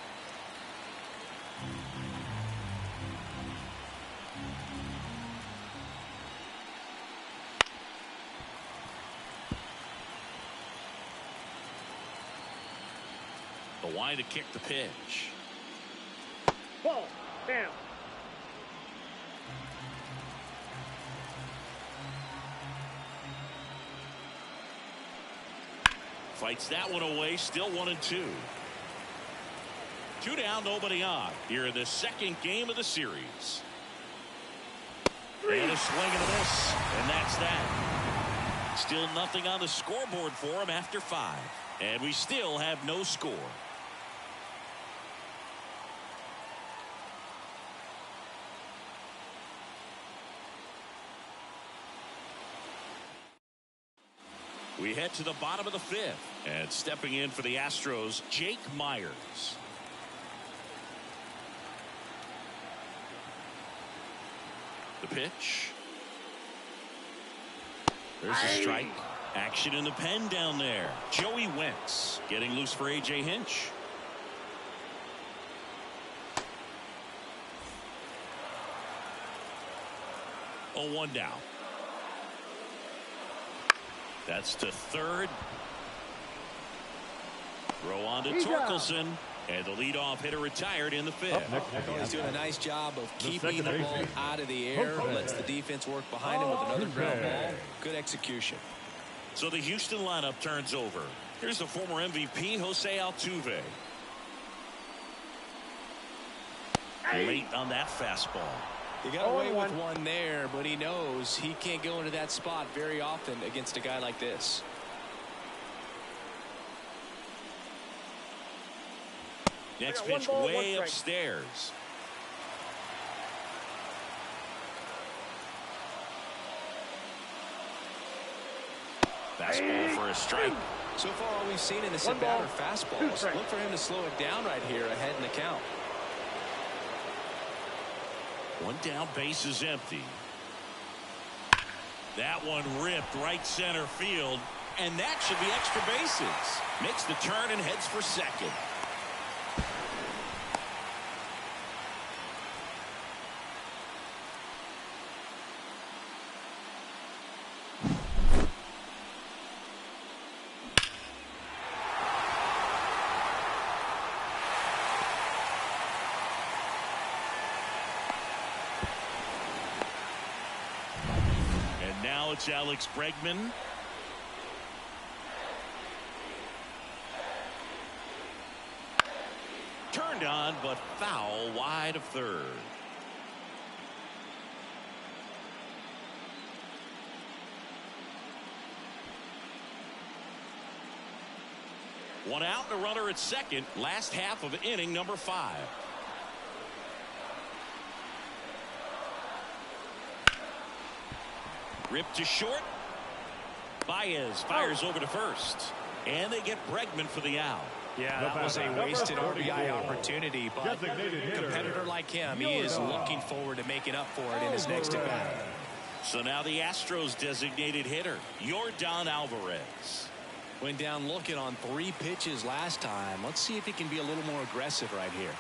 The wide to kick the pitch. Ball. Down. Fights that one away. Still 1-2. 2 down, nobody on. Here in the second game of the series. And a swing and a miss. And that's that. Still nothing on the scoreboard for him after 5. And we still have no score. We head to the bottom of the 5th. And stepping in for the Astros, Jake Myers. The pitch. There's a strike. Action in the pen down there. Joey Wentz getting loose for A.J. Hinch. Oh, 1 down. That's to third. Throw on to Torkelson. And the leadoff hitter retired in the 5th. He's doing a nice job of keeping the ball out of the air. Lets the defense work behind him with another ground ball. Good execution. So the Houston lineup turns over. Here's the former MVP, Jose Altuve. Late on that fastball. He got away with one there, but he knows he can't go into that spot very often against a guy like this. Next pitch way upstairs. Fastball for a strike. So far all we've seen in this at bat are fastballs. Look for him to slow it down right here ahead in the count. 1 down, base is empty. That one ripped right center field, and that should be extra bases. Makes the turn and heads for second. It's Alex Bregman. Turned on, but foul wide of third. One out and a runner at second. Last half of inning number 5. Ripped to short. Baez fires over to first. And they get Bregman for the out. Yeah, that was a wasted RBI opportunity, but a competitor like him, he is looking forward to making up for it in his next at bat. So now the Astros designated hitter, Yordan Alvarez. Went down looking on 3 pitches last time. Let's see if he can be a little more aggressive right here.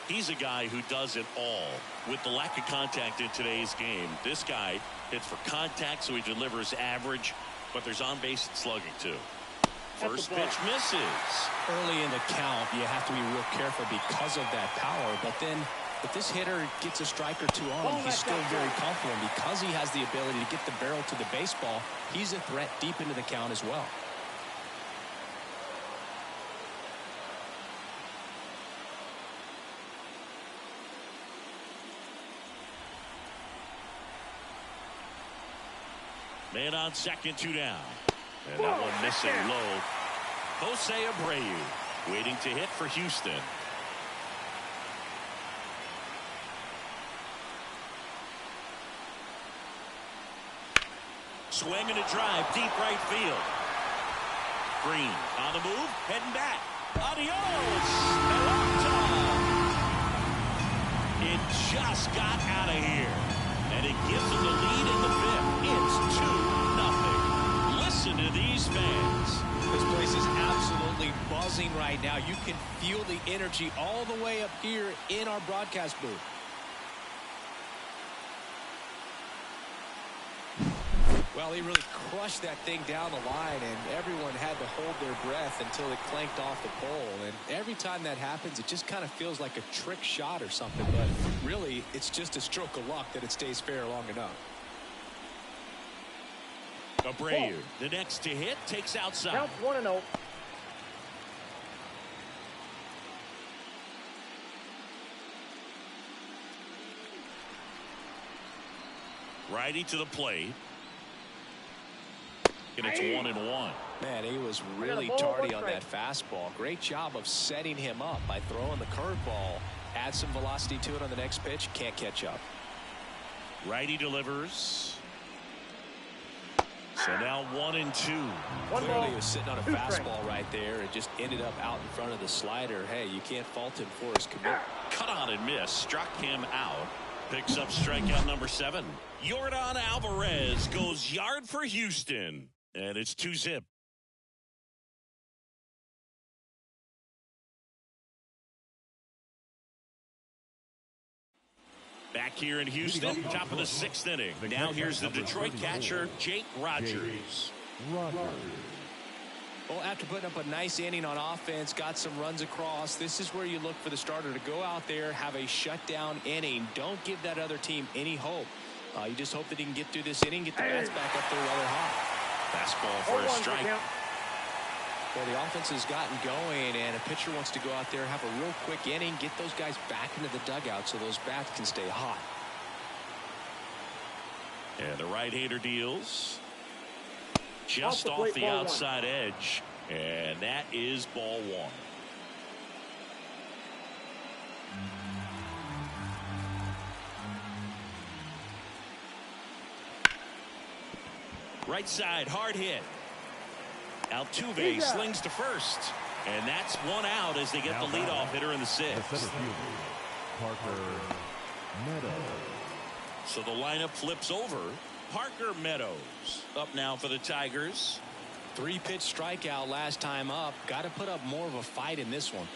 He's a guy who does it all. With the lack of contact in today's game, this guy hits for contact, so he delivers average, but there's on-base slugging too. First pitch misses. Early in the count, you have to be real careful because of that power, but then if this hitter gets a strike or 2 on him, he's still very comfortable. And because he has the ability to get the barrel to the baseball, he's a threat deep into the count as well. Man on second, 2 down. And that one missing low. Jose Abreu waiting to hit for Houston. Swing and a drive, deep right field. Green on the move, heading back. Adios! It just got out of here. And it gives them the lead in the fifth. It's 2-0. Listen to these fans. This place is absolutely buzzing right now. You can feel the energy all the way up here in our broadcast booth. Well, he really crushed that thing down the line, and everyone had to hold their breath until it clanked off the pole. And every time that happens, it just kind of feels like a trick shot or something. But really, it's just a stroke of luck that it stays fair long enough. Abreu, the next to hit, takes outside. Counts 1-0. Righty to the plate. And it's 1-1. Man, he was really tardy on that fastball. Great job of setting him up by throwing the curveball. Add some velocity to it on the next pitch. Can't catch up. Righty delivers. So now 1-2. Clearly he was sitting on a fastball right there. It just ended up out in front of the slider. Hey, you can't fault him for his commitment. Cut on and miss. Struck him out. Picks up strikeout number 7. Yordan Alvarez goes yard for Houston. And it's 2-0. Back here in Houston, top of the 6th inning. Now here's the Detroit catcher, Jake Rogers. Well, after putting up a nice inning on offense, got some runs across, this is where you look for the starter to go out there, have a shutdown inning. Don't give that other team any hope. You just hope that he can get through this inning, get the bats back up there while they're hot. Fastball for a strike. Well, the offense has gotten going, and a pitcher wants to go out there, have a real quick inning, get those guys back into the dugout so those bats can stay hot. And the right-hander deals. Just off the outside edge. And that is ball 1. Right side, hard hit. Altuve slings to first. And that's 1 out as they get the leadoff hitter in the 6th. Parker Meadows. So the lineup flips over. Parker Meadows up now for the Tigers. 3-pitch strikeout last time up. Got to put up more of a fight in this one.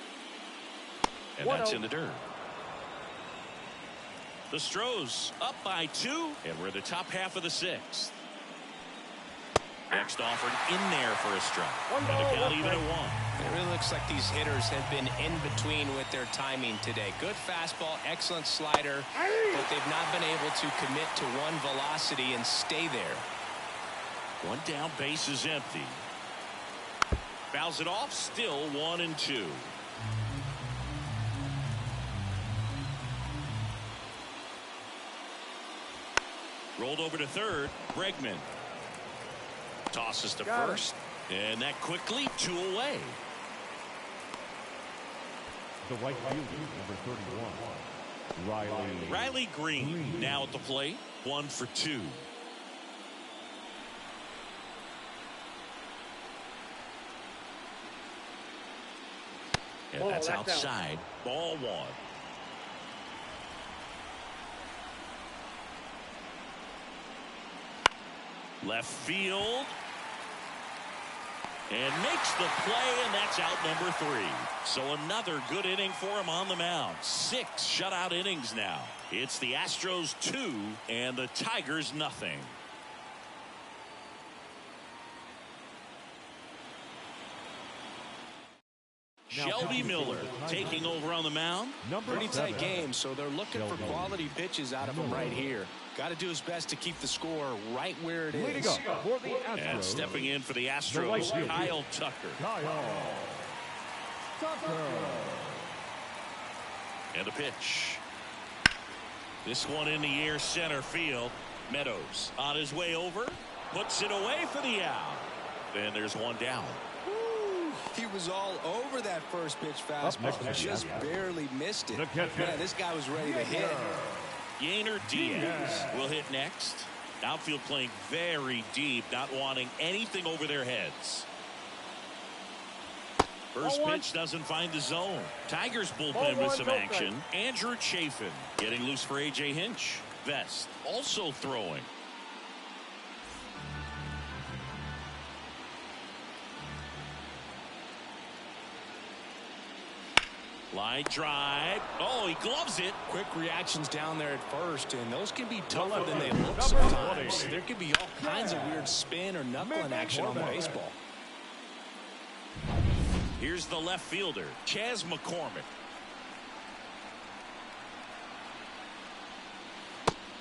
And that's in the dirt. The Astros up by 2. And we're in the top half of the 6th. Next offered in there for a strike. And the count even at 1. It really looks like these hitters have been in between with their timing today. Good fastball, excellent slider, but they've not been able to commit to one velocity and stay there. 1 down, base is empty. Fouls it off, still 1-2. Rolled over to third, Bregman. Tosses to first, and that quickly 2 away. The right fielder, number 31, Riley Green now at the plate, 1 for 2. And that's outside. Ball 1. Left field. And makes the play, and that's out number 3. So another good inning for him on the mound. 6 shutout innings now. It's the Astros 2 and the Tigers nothing. Shelby Miller taking over on the mound. Pretty tight game, so they're looking for quality pitches out of him right here. Got to do his best to keep the score right where it is. And stepping in for the Astros, Kyle Tucker. And the pitch. This one in the air, center field. Meadows on his way over, puts it away for the out. And there's 1 down. He was all over that first pitch fastball, just barely missed it. Man, this guy was ready to hit. Yainer Diaz will hit next. Outfield playing very deep, not wanting anything over their heads. First pitch doesn't find the zone. Tigers bullpen with some action. Andrew Chafin getting loose for A.J. Hinch. Vest also throwing. Line drive. Oh, he gloves it. Quick reactions down there at first, and those can be tougher than they look sometimes. There could be all kinds of weird spin or knuckling action on the baseball. Here's the left fielder, Chas McCormick.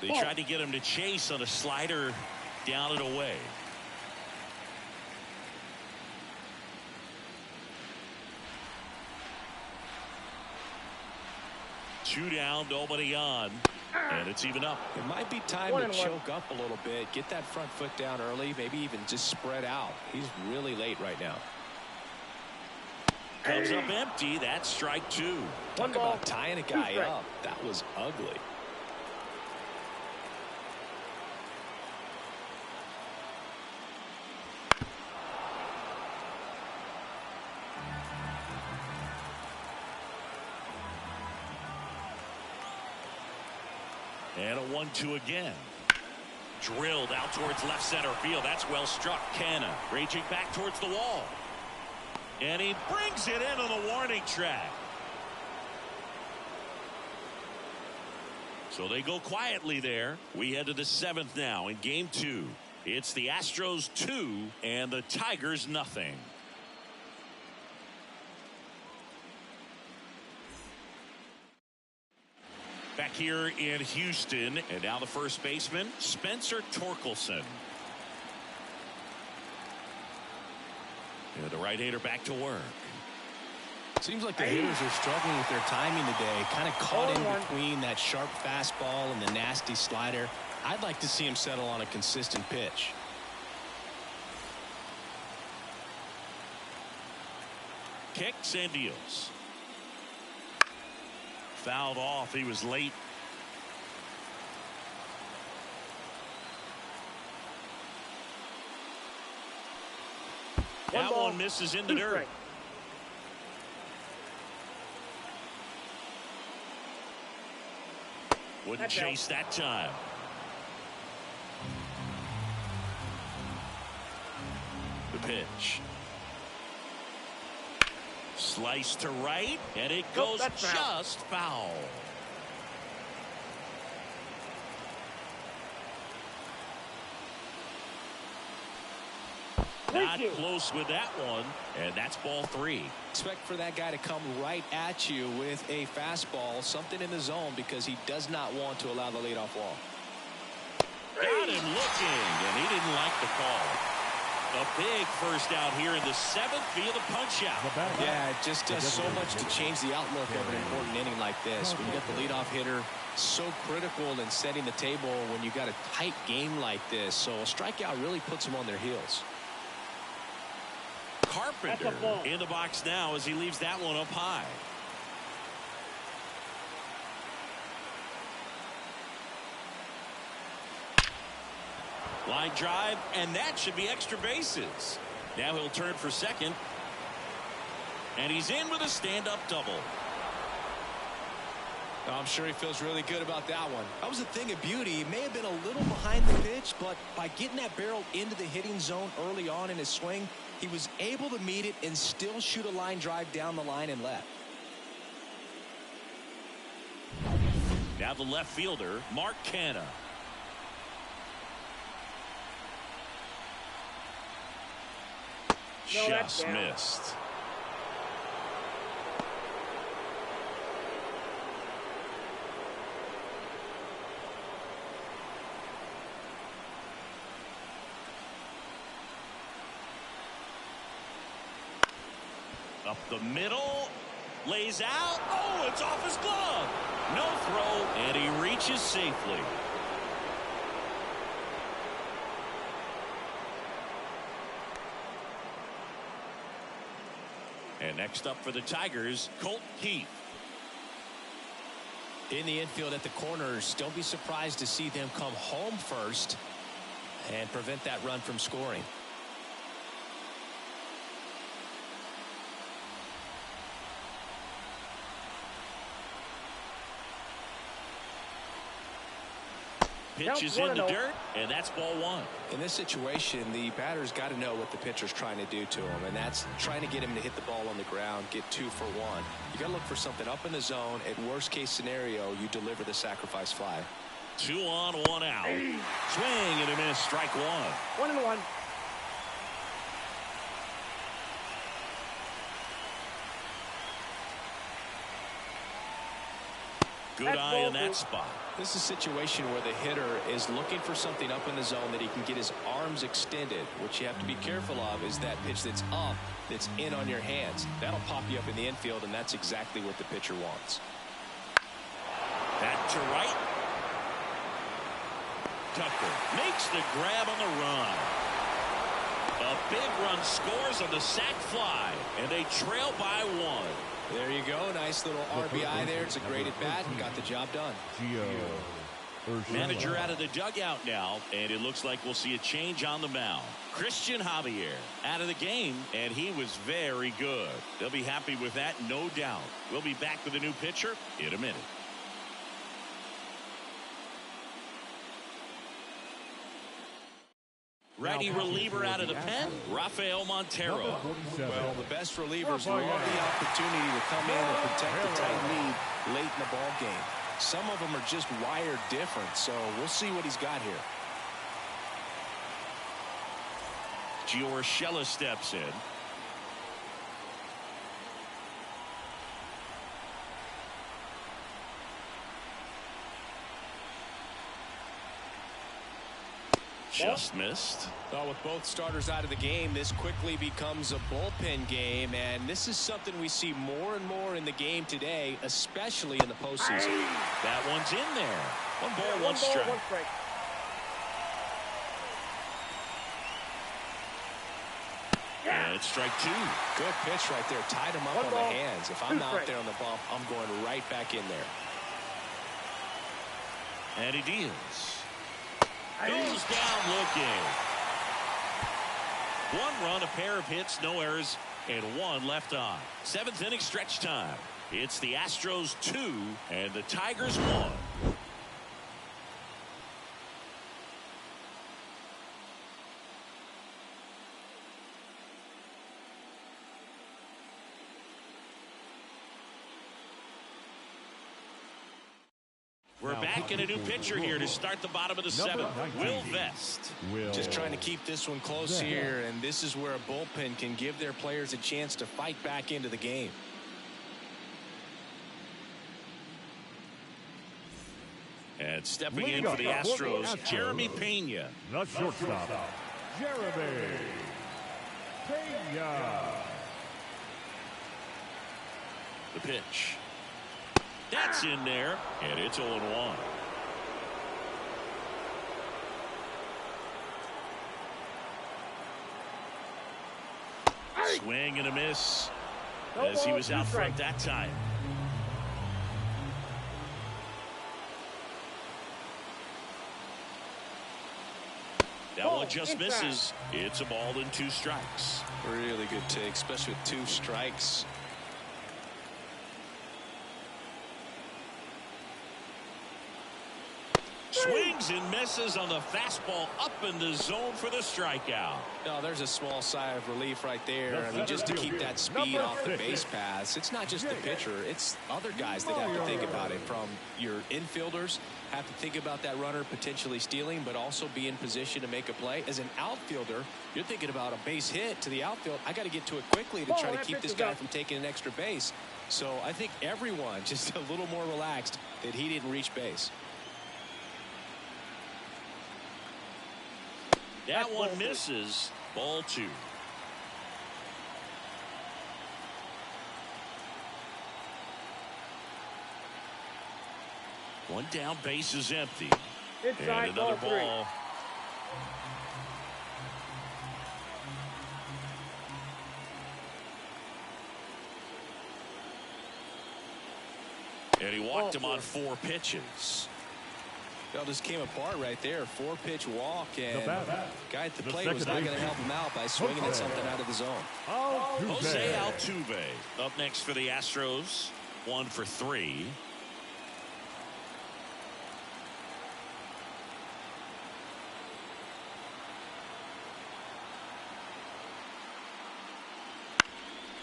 They tried to get him to chase on a slider down and away. Two down, nobody on, and it's even up. It might be time to choke up a little bit, get that front foot down early, maybe even just spread out. He's really late right now. Comes up empty. That's strike two. Talk about tying a guy up. That was ugly. And a 1-2 again. Drilled out towards left center field. That's well struck. Canna raging back towards the wall. And he brings it into the warning track. So they go quietly there. We head to the seventh now in game two. It's the Astros 2 and the Tigers nothing. Back here in Houston, and now the first baseman, Spencer Torkelson. And the right-hander back to work. Seems like the hitters are struggling with their timing today, kind of caught in between that sharp fastball and the nasty slider. I'd like to see him settle on a consistent pitch. Kicks and deals. Fouled off. He was late. That one misses in the dirt. Wouldn't chase that time. The pitch. Slice to right, and it goes just foul. Not close with that one, and that's ball three. Expect for that guy to come right at you with a fastball, something in the zone, because he does not want to allow the leadoff walk. Got him looking, and he didn't like the call. A big first out here in the seventh via the punch out. Yeah, it just does so much to change the outlook of an important inning like this. When you got the leadoff hitter so critical in setting the table when you got a tight game like this. So a strikeout really puts them on their heels. Carpenter in the box now as he leaves that one up high. Line drive, and that should be extra bases. Now he'll turn for second. And he's in with a stand-up double. I'm sure he feels really good about that one. That was a thing of beauty. He may have been a little behind the pitch, but by getting that barrel into the hitting zone early on in his swing, he was able to meet it and still shoot a line drive down the line and left. Now the left fielder, Mark Canna. Just missed. Up the middle, lays out. Oh, it's off his glove. No throw, and he reaches safely. And next up for the Tigers, Colt Keith. In the infield at the corners, don't be surprised to see them come home first and prevent that run from scoring. Pitch is in the dirt, and that's ball one. In this situation, the batter's got to know what the pitcher's trying to do to him, and that's trying to get him to hit the ball on the ground, get 2 for 1. You got to look for something up in the zone. At worst case scenario, you deliver the sacrifice fly. 2 on, 1 out. Swing and a miss, strike 1. 1-1. Good eye in that spot. This is a situation where the hitter is looking for something up in the zone that he can get his arms extended. What you have to be careful of is that pitch that's up, that's in on your hands. That'll pop you up in the infield, and that's exactly what the pitcher wants. Back to right. Tucker makes the grab on the run. A big run scores on the sac fly, and they trail by 1. There you go. Nice little RBI there. It's a great at bat and got the job done. Manager out of the dugout now, and it looks like we'll see a change on the mound. Christian Javier out of the game, and he was very good. They'll be happy with that, no doubt. We'll be back with a new pitcher in a minute. Righty reliever out of the pen, Rafael Montero. Well, the best relievers love the opportunity to come in and protect the tight lead late in the ball game. Some of them are just wired different, so we'll see what he's got here. Giorgella steps in. Just missed. Well, with both starters out of the game, this quickly becomes a bullpen game, and this is something we see more and more in the game today, especially in the postseason. That one's in there. 1 ball, 1 strike. And it's strike 2. Good pitch right there. Tied him up on the hands. If I'm out there on the bump, I'm going right back in there. And he deals. Goes down looking. 1 run, a pair of hits, no errors, and 1 left on. 7th inning stretch time. It's the Astros 2 and the Tigers 1. We're back in a new pitcher here to start the bottom of the 7th. Will Vest. Just trying to keep this one close here, and this is where a bullpen can give their players a chance to fight back into the game. And stepping in for the Astros, Jeremy Pena. The shortstop, Jeremy Pena. The pitch. That's in there, and it's 0-1. Swing and a miss as he was out front that time. That one just misses. It's a ball and 2 strikes. Really good take, especially with 2 strikes. Swings and misses on the fastball up in the zone for the strikeout. No, there's a small sigh of relief right there. I mean, just to keep that speed off the base paths. It's not just the pitcher. It's other guys that have to think about it. From your infielders have to think about that runner potentially stealing, but also be in position to make a play. As an outfielder, you're thinking about a base hit to the outfield. I got to get to it quickly to try to keep this guy from taking an extra base. So I think everyone just a little more relaxed that he didn't reach base. That one misses. Ball 2. One down, base is empty. Inside, and another ball. And he walked him on 4 pitches. It just came apart right there. 4-pitch walk, and guy at the plate was not going to help him out by swinging at something out of the zone. Jose Altuve up next for the Astros. 1 for 3.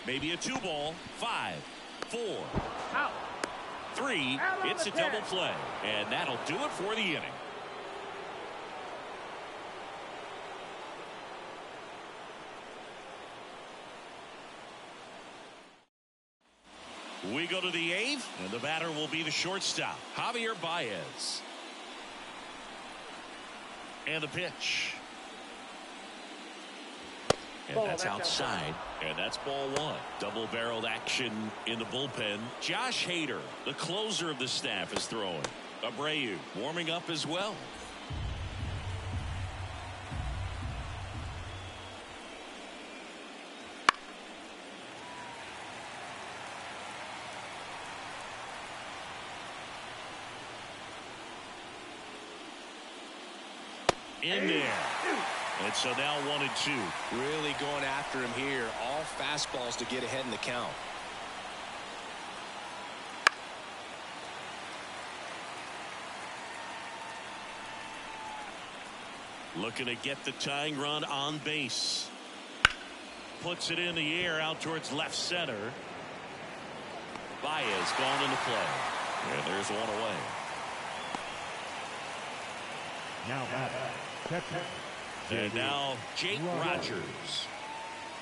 Maybe a 2-ball. 5, 4, Out. 3. It's a double play, and that'll do it for the inning. We go to the 8th, and the batter will be the shortstop, Javier Baez. And the pitch. And that's outside. And that's ball 1. Double-barreled action in the bullpen. Josh Hader, the closer of the staff, is throwing. Abreu warming up as well. In there. And so now 1 and 2. Really going after him here. All fastballs to get ahead in the count. Looking to get the tying run on base. Puts it in the air out towards left center. Baez gone into play. And there's 1 away. Now batter, catcher. And now Jake Rogers.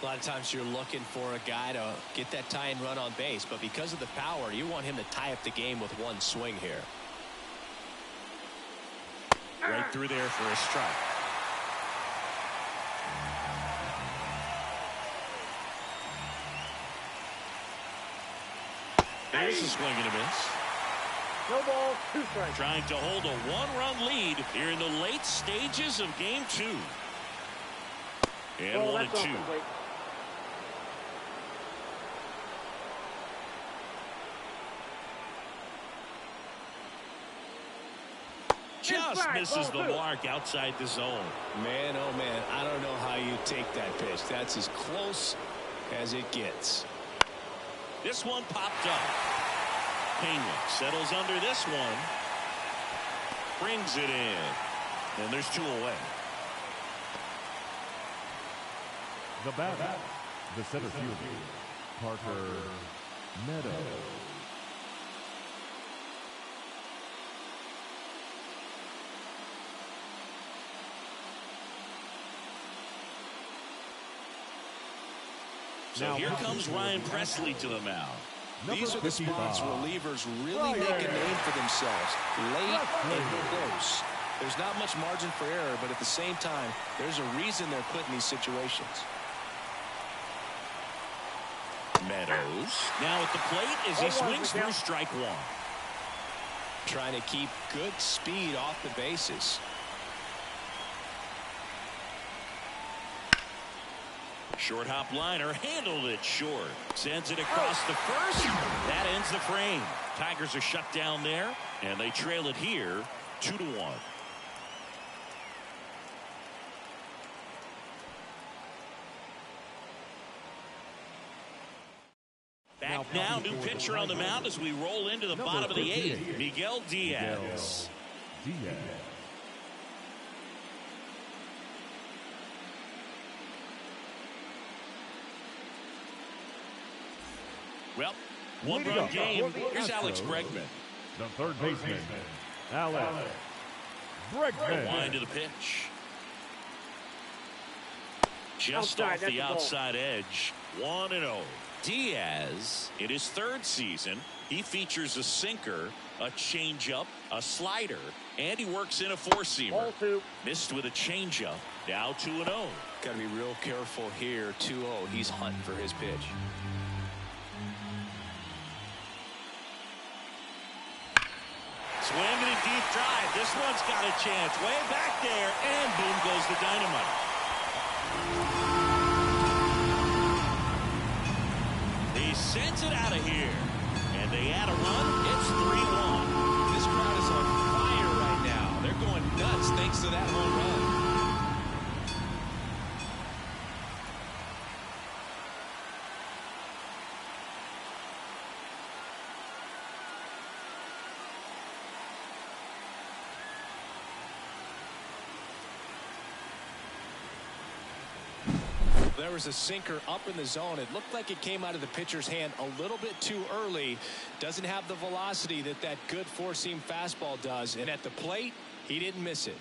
A lot of times you're looking for a guy to get that tying run on base, but because of the power, you want him to tie up the game with 1 swing here. Right through there for a strike. There's a swing and a miss. No ball, 2 strikes. Trying to hold a 1-run lead here in the late stages of game 2. And 1 and 2. Just misses the mark outside the zone. Man, oh man, I don't know how you take that pitch. That's as close as it gets. This one popped up. Pena settles under this one. Brings it in. And there's 2 away. The batter, the center fielder, Parker Meadows. So here comes Ryan Presley to the mound. These are the spots relievers really make a name for themselves. Late and close. There's not much margin for error, but at the same time, there's a reason they're put in these situations. Meadows now at the plate as he swings through strike 1. Trying to keep good speed off the bases. Short hop liner handled it short. Sends it across the first. That ends the frame. Tigers are shut down there, and they trail it here 2-1. Back now, new pitcher on the mound as we roll into the bottom of the 8th. Miguel Diaz. Well, 1-run game. Here's Alex Bregman. The third baseman, Alex Bregman. Wind to the pitch. Just off the outside edge. 1-0. Diaz, in his 3rd season, he features a sinker, a changeup, a slider, and he works in a 4-seamer. Missed with a changeup. Now 2-0. Got to be real careful here. 2-0. He's hunting for his pitch. Swinging a deep drive. This one's got a chance. Way back there, and boom goes the dynamite. He sends it out of here, and they add a run. It's 3-1. This crowd is on fire right now. They're going nuts thanks to that home run. There was a sinker up in the zone. It looked like it came out of the pitcher's hand a little bit too early. Doesn't have the velocity that good four-seam fastball does. And at the plate, he didn't miss it.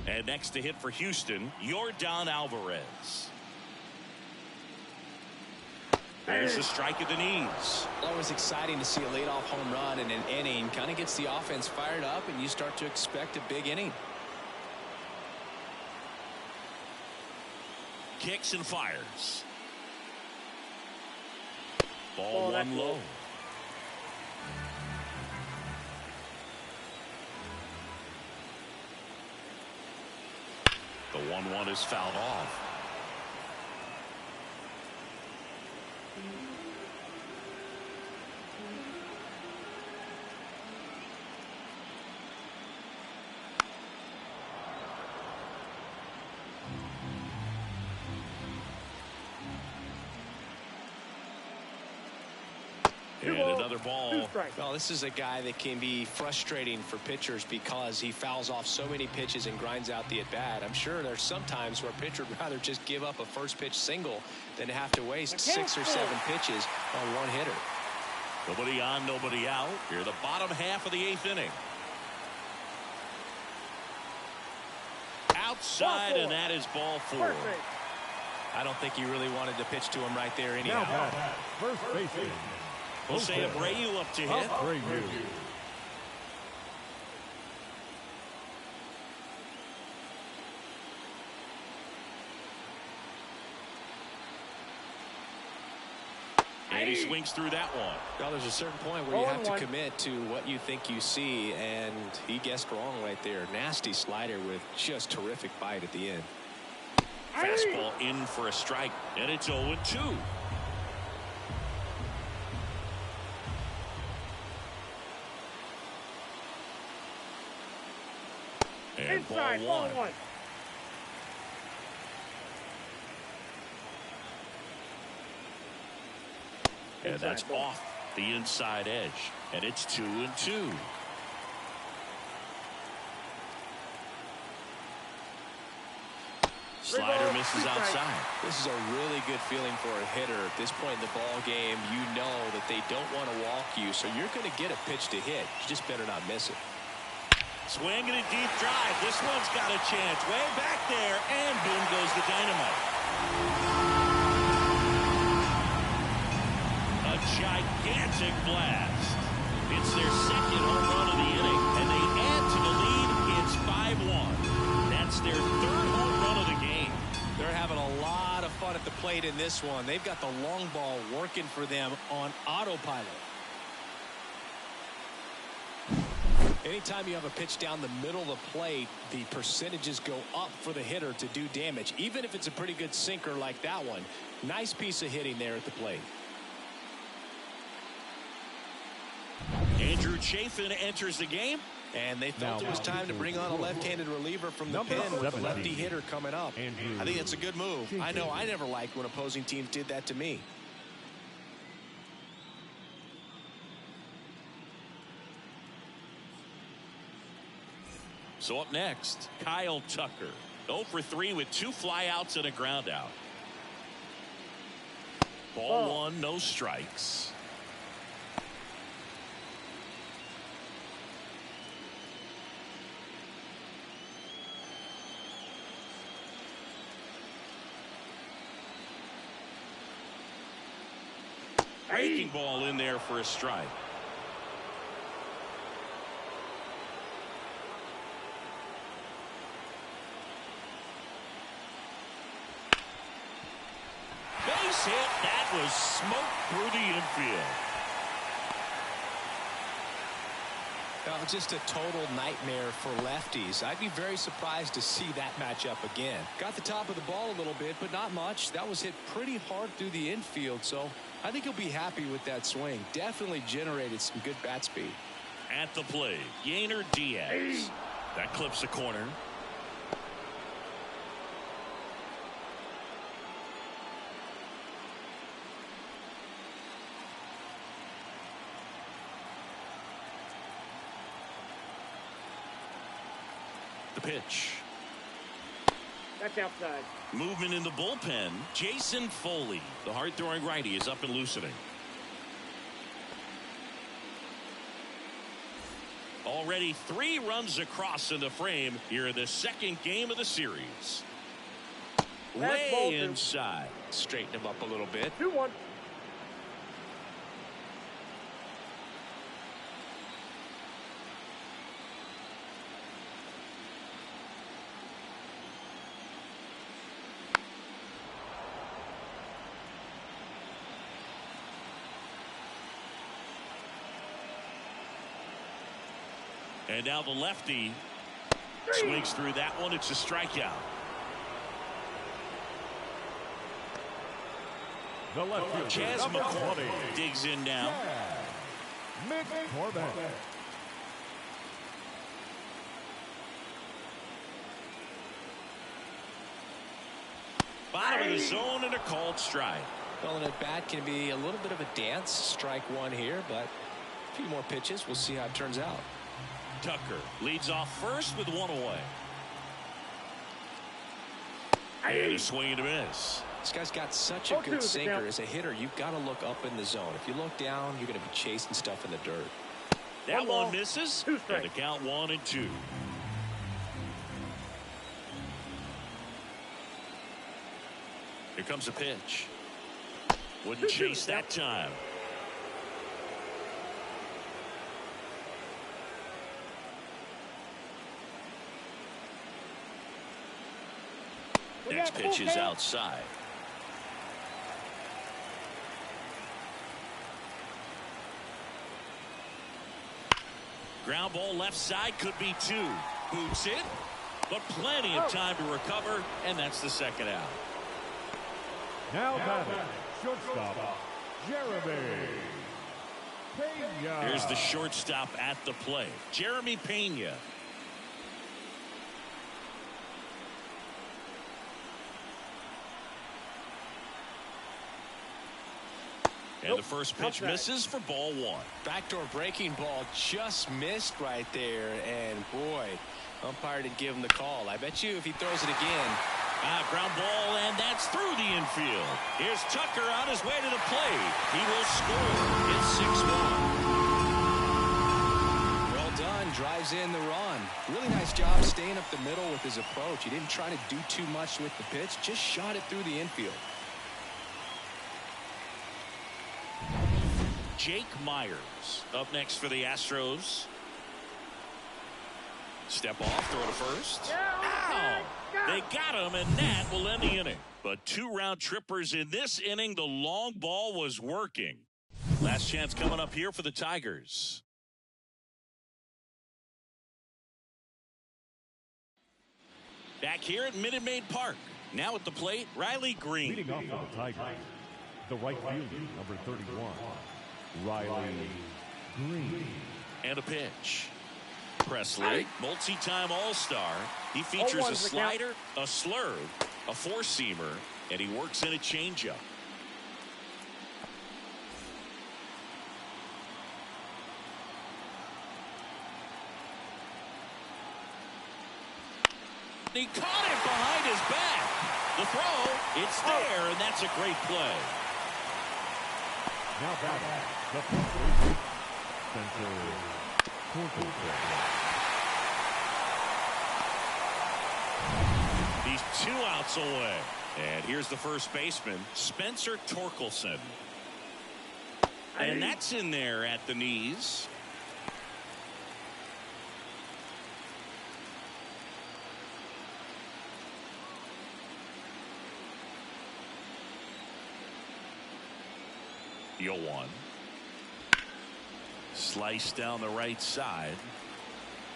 And next to hit for Houston, Yordan Alvarez. There's a strike at the knees. Always exciting to see a leadoff home run in an inning. Kind of gets the offense fired up, and you start to expect a big inning. Kicks and fires. Ball one low. The 1-1 is fouled off. And another ball. Well, this is a guy that can be frustrating for pitchers because he fouls off so many pitches and grinds out the at-bat. I'm sure there's some times where a pitcher would rather just give up a first pitch single than have to waste 6 or 7 pitches on one hitter. Nobody on, nobody out. Here the bottom half of the 8th inning. Outside, and that is ball 4. I don't think he really wanted to pitch to him right there anyhow. First baseman. Jose Abreu up to hit. And he swings through that one. Well, there's a certain point where you have to commit to what you think you see, and he guessed wrong right there. Nasty slider with just terrific bite at the end. Fastball in for a strike, and it's 0-2. And ball one. And that's off the inside edge. And it's 2-2. Slider misses outside. This is a really good feeling for a hitter. At this point in the ball game, you know that they don't want to walk you, so you're going to get a pitch to hit. You just better not miss it. Swing and a deep drive. This one's got a chance. Way back there, and boom goes the dynamite. A gigantic blast. It's their second home run of the inning, and they add to the lead. It's 5-1. That's their third home run of the game. They're having a lot of fun at the plate in this one. They've got the long ball working for them on autopilot. Anytime you have a pitch down the middle of the plate, the percentages go up for the hitter to do damage, even if it's a pretty good sinker like that one. Nice piece of hitting there at the plate. Andrew Chafin enters the game. And they felt it was time to bring on a left-handed reliever from the pen with a lefty hitter coming up. I think it's a good move. I know I never liked when opposing teams did that to me. So up next, Kyle Tucker. 0 for 3 with 2 flyouts and a ground out. Ball 1, no strikes. Breaking ball in there for a strike. Base hit. That was smoke through the infield. Just a total nightmare for lefties. I'd be very surprised to see that matchup again. Got the top of the ball a little bit, but not much. That was hit pretty hard through the infield, so I think he'll be happy with that swing. Definitely generated some good bat speed. At the plate, Yainer Diaz. That clips the corner. The pitch. That's outside. Movement in the bullpen. Jason Foley, the hard-throwing righty, is up and loosening. Already 3 runs across in the frame here in the second game of the series. Way inside. Straighten him up a little bit. 2-1. And now the lefty swings through that one. It's a strikeout. The left fielder, Chas number McCormick 20. digs in now. McCormick. Bottom of the zone and a called strike. Well, an at-bat can be a little bit of a dance. Strike one here, but a few more pitches. We'll see how it turns out. Tucker leads off first with 1 away. And a swing and a miss. This guy's got such a good sinker. As a hitter, you've got to look up in the zone. If you look down, you're going to be chasing stuff in the dirt. That one misses. And the count 1-2. Here comes a pitch. Wouldn't chase that time. Next pitch is outside. Ground ball left side, could be 2. Boots it, but plenty of time to recover, and that's the second out. Now batting, shortstop, Jeremy Pena. Here's the shortstop at the plate, Jeremy Pena. And the first pitch misses for ball 1. Backdoor breaking ball just missed right there. And boy, umpire didn't give him the call. I bet you if he throws it again. Ground ball, and that's through the infield. Here's Tucker on his way to the plate. He will score. It's 6-1. Well done. Drives in the run. Really nice job staying up the middle with his approach. He didn't try to do too much with the pitch. Just shot it through the infield. Jake Myers up next for the Astros. Step off, throw to first. Ow! They got him, and that will end the inning. But 2 round trippers in this inning. The long ball was working. Last chance coming up here for the Tigers. Back here at Minute Maid Park. Now at the plate, Riley Green. Leading off for the Tigers, the right fielder, number 31, Riley Green. And a pitch. Presley, multi-time All-Star. He features a slider, a slurve, a four-seamer, and he works in a changeup. He caught it behind his back. The throw, it's there, and that's a great play. Now batting, the first Spencer Torkelson. He's 2 outs away. And here's the first baseman, Spencer Torkelson. And that's in there at the knees. The 0-1. Slice down the right side.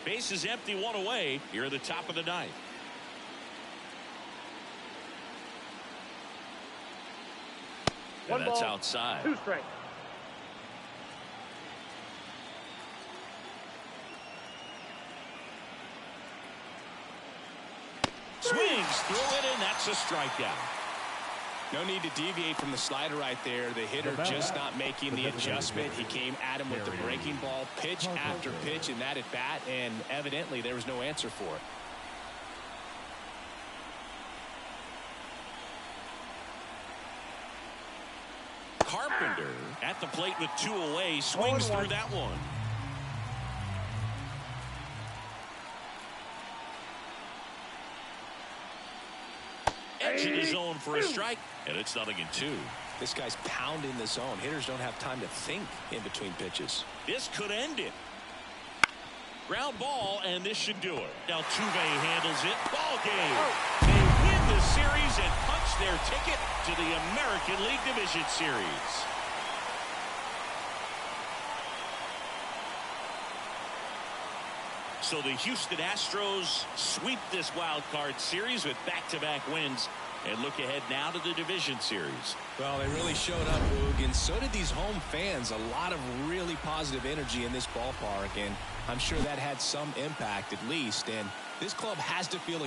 Base is empty, 1 away here at the top of the 9th. And that's outside. 2 strikes. Swings through it, and that's a strikeout. No need to deviate from the slider right there. The hitter just not making the adjustment. He came at him with the breaking ball, pitch after pitch in that at bat, and evidently there was no answer for it. At the plate with 2 away, swings through that one. Edge of the zone for a strike, and it's 0-2. This guy's pounding the zone. Hitters don't have time to think in between pitches. This could end it. Ground ball, and this should do it. Altuve handles it. Ball game. They win the series and punch their ticket to the American League Division Series. So the Houston Astros sweep this wild card series with back-to-back wins and look ahead now to the division series. Well, they really showed up, Boog, and so did these home fans. A lot of really positive energy in this ballpark, and I'm sure that had some impact at least. And this club has to feel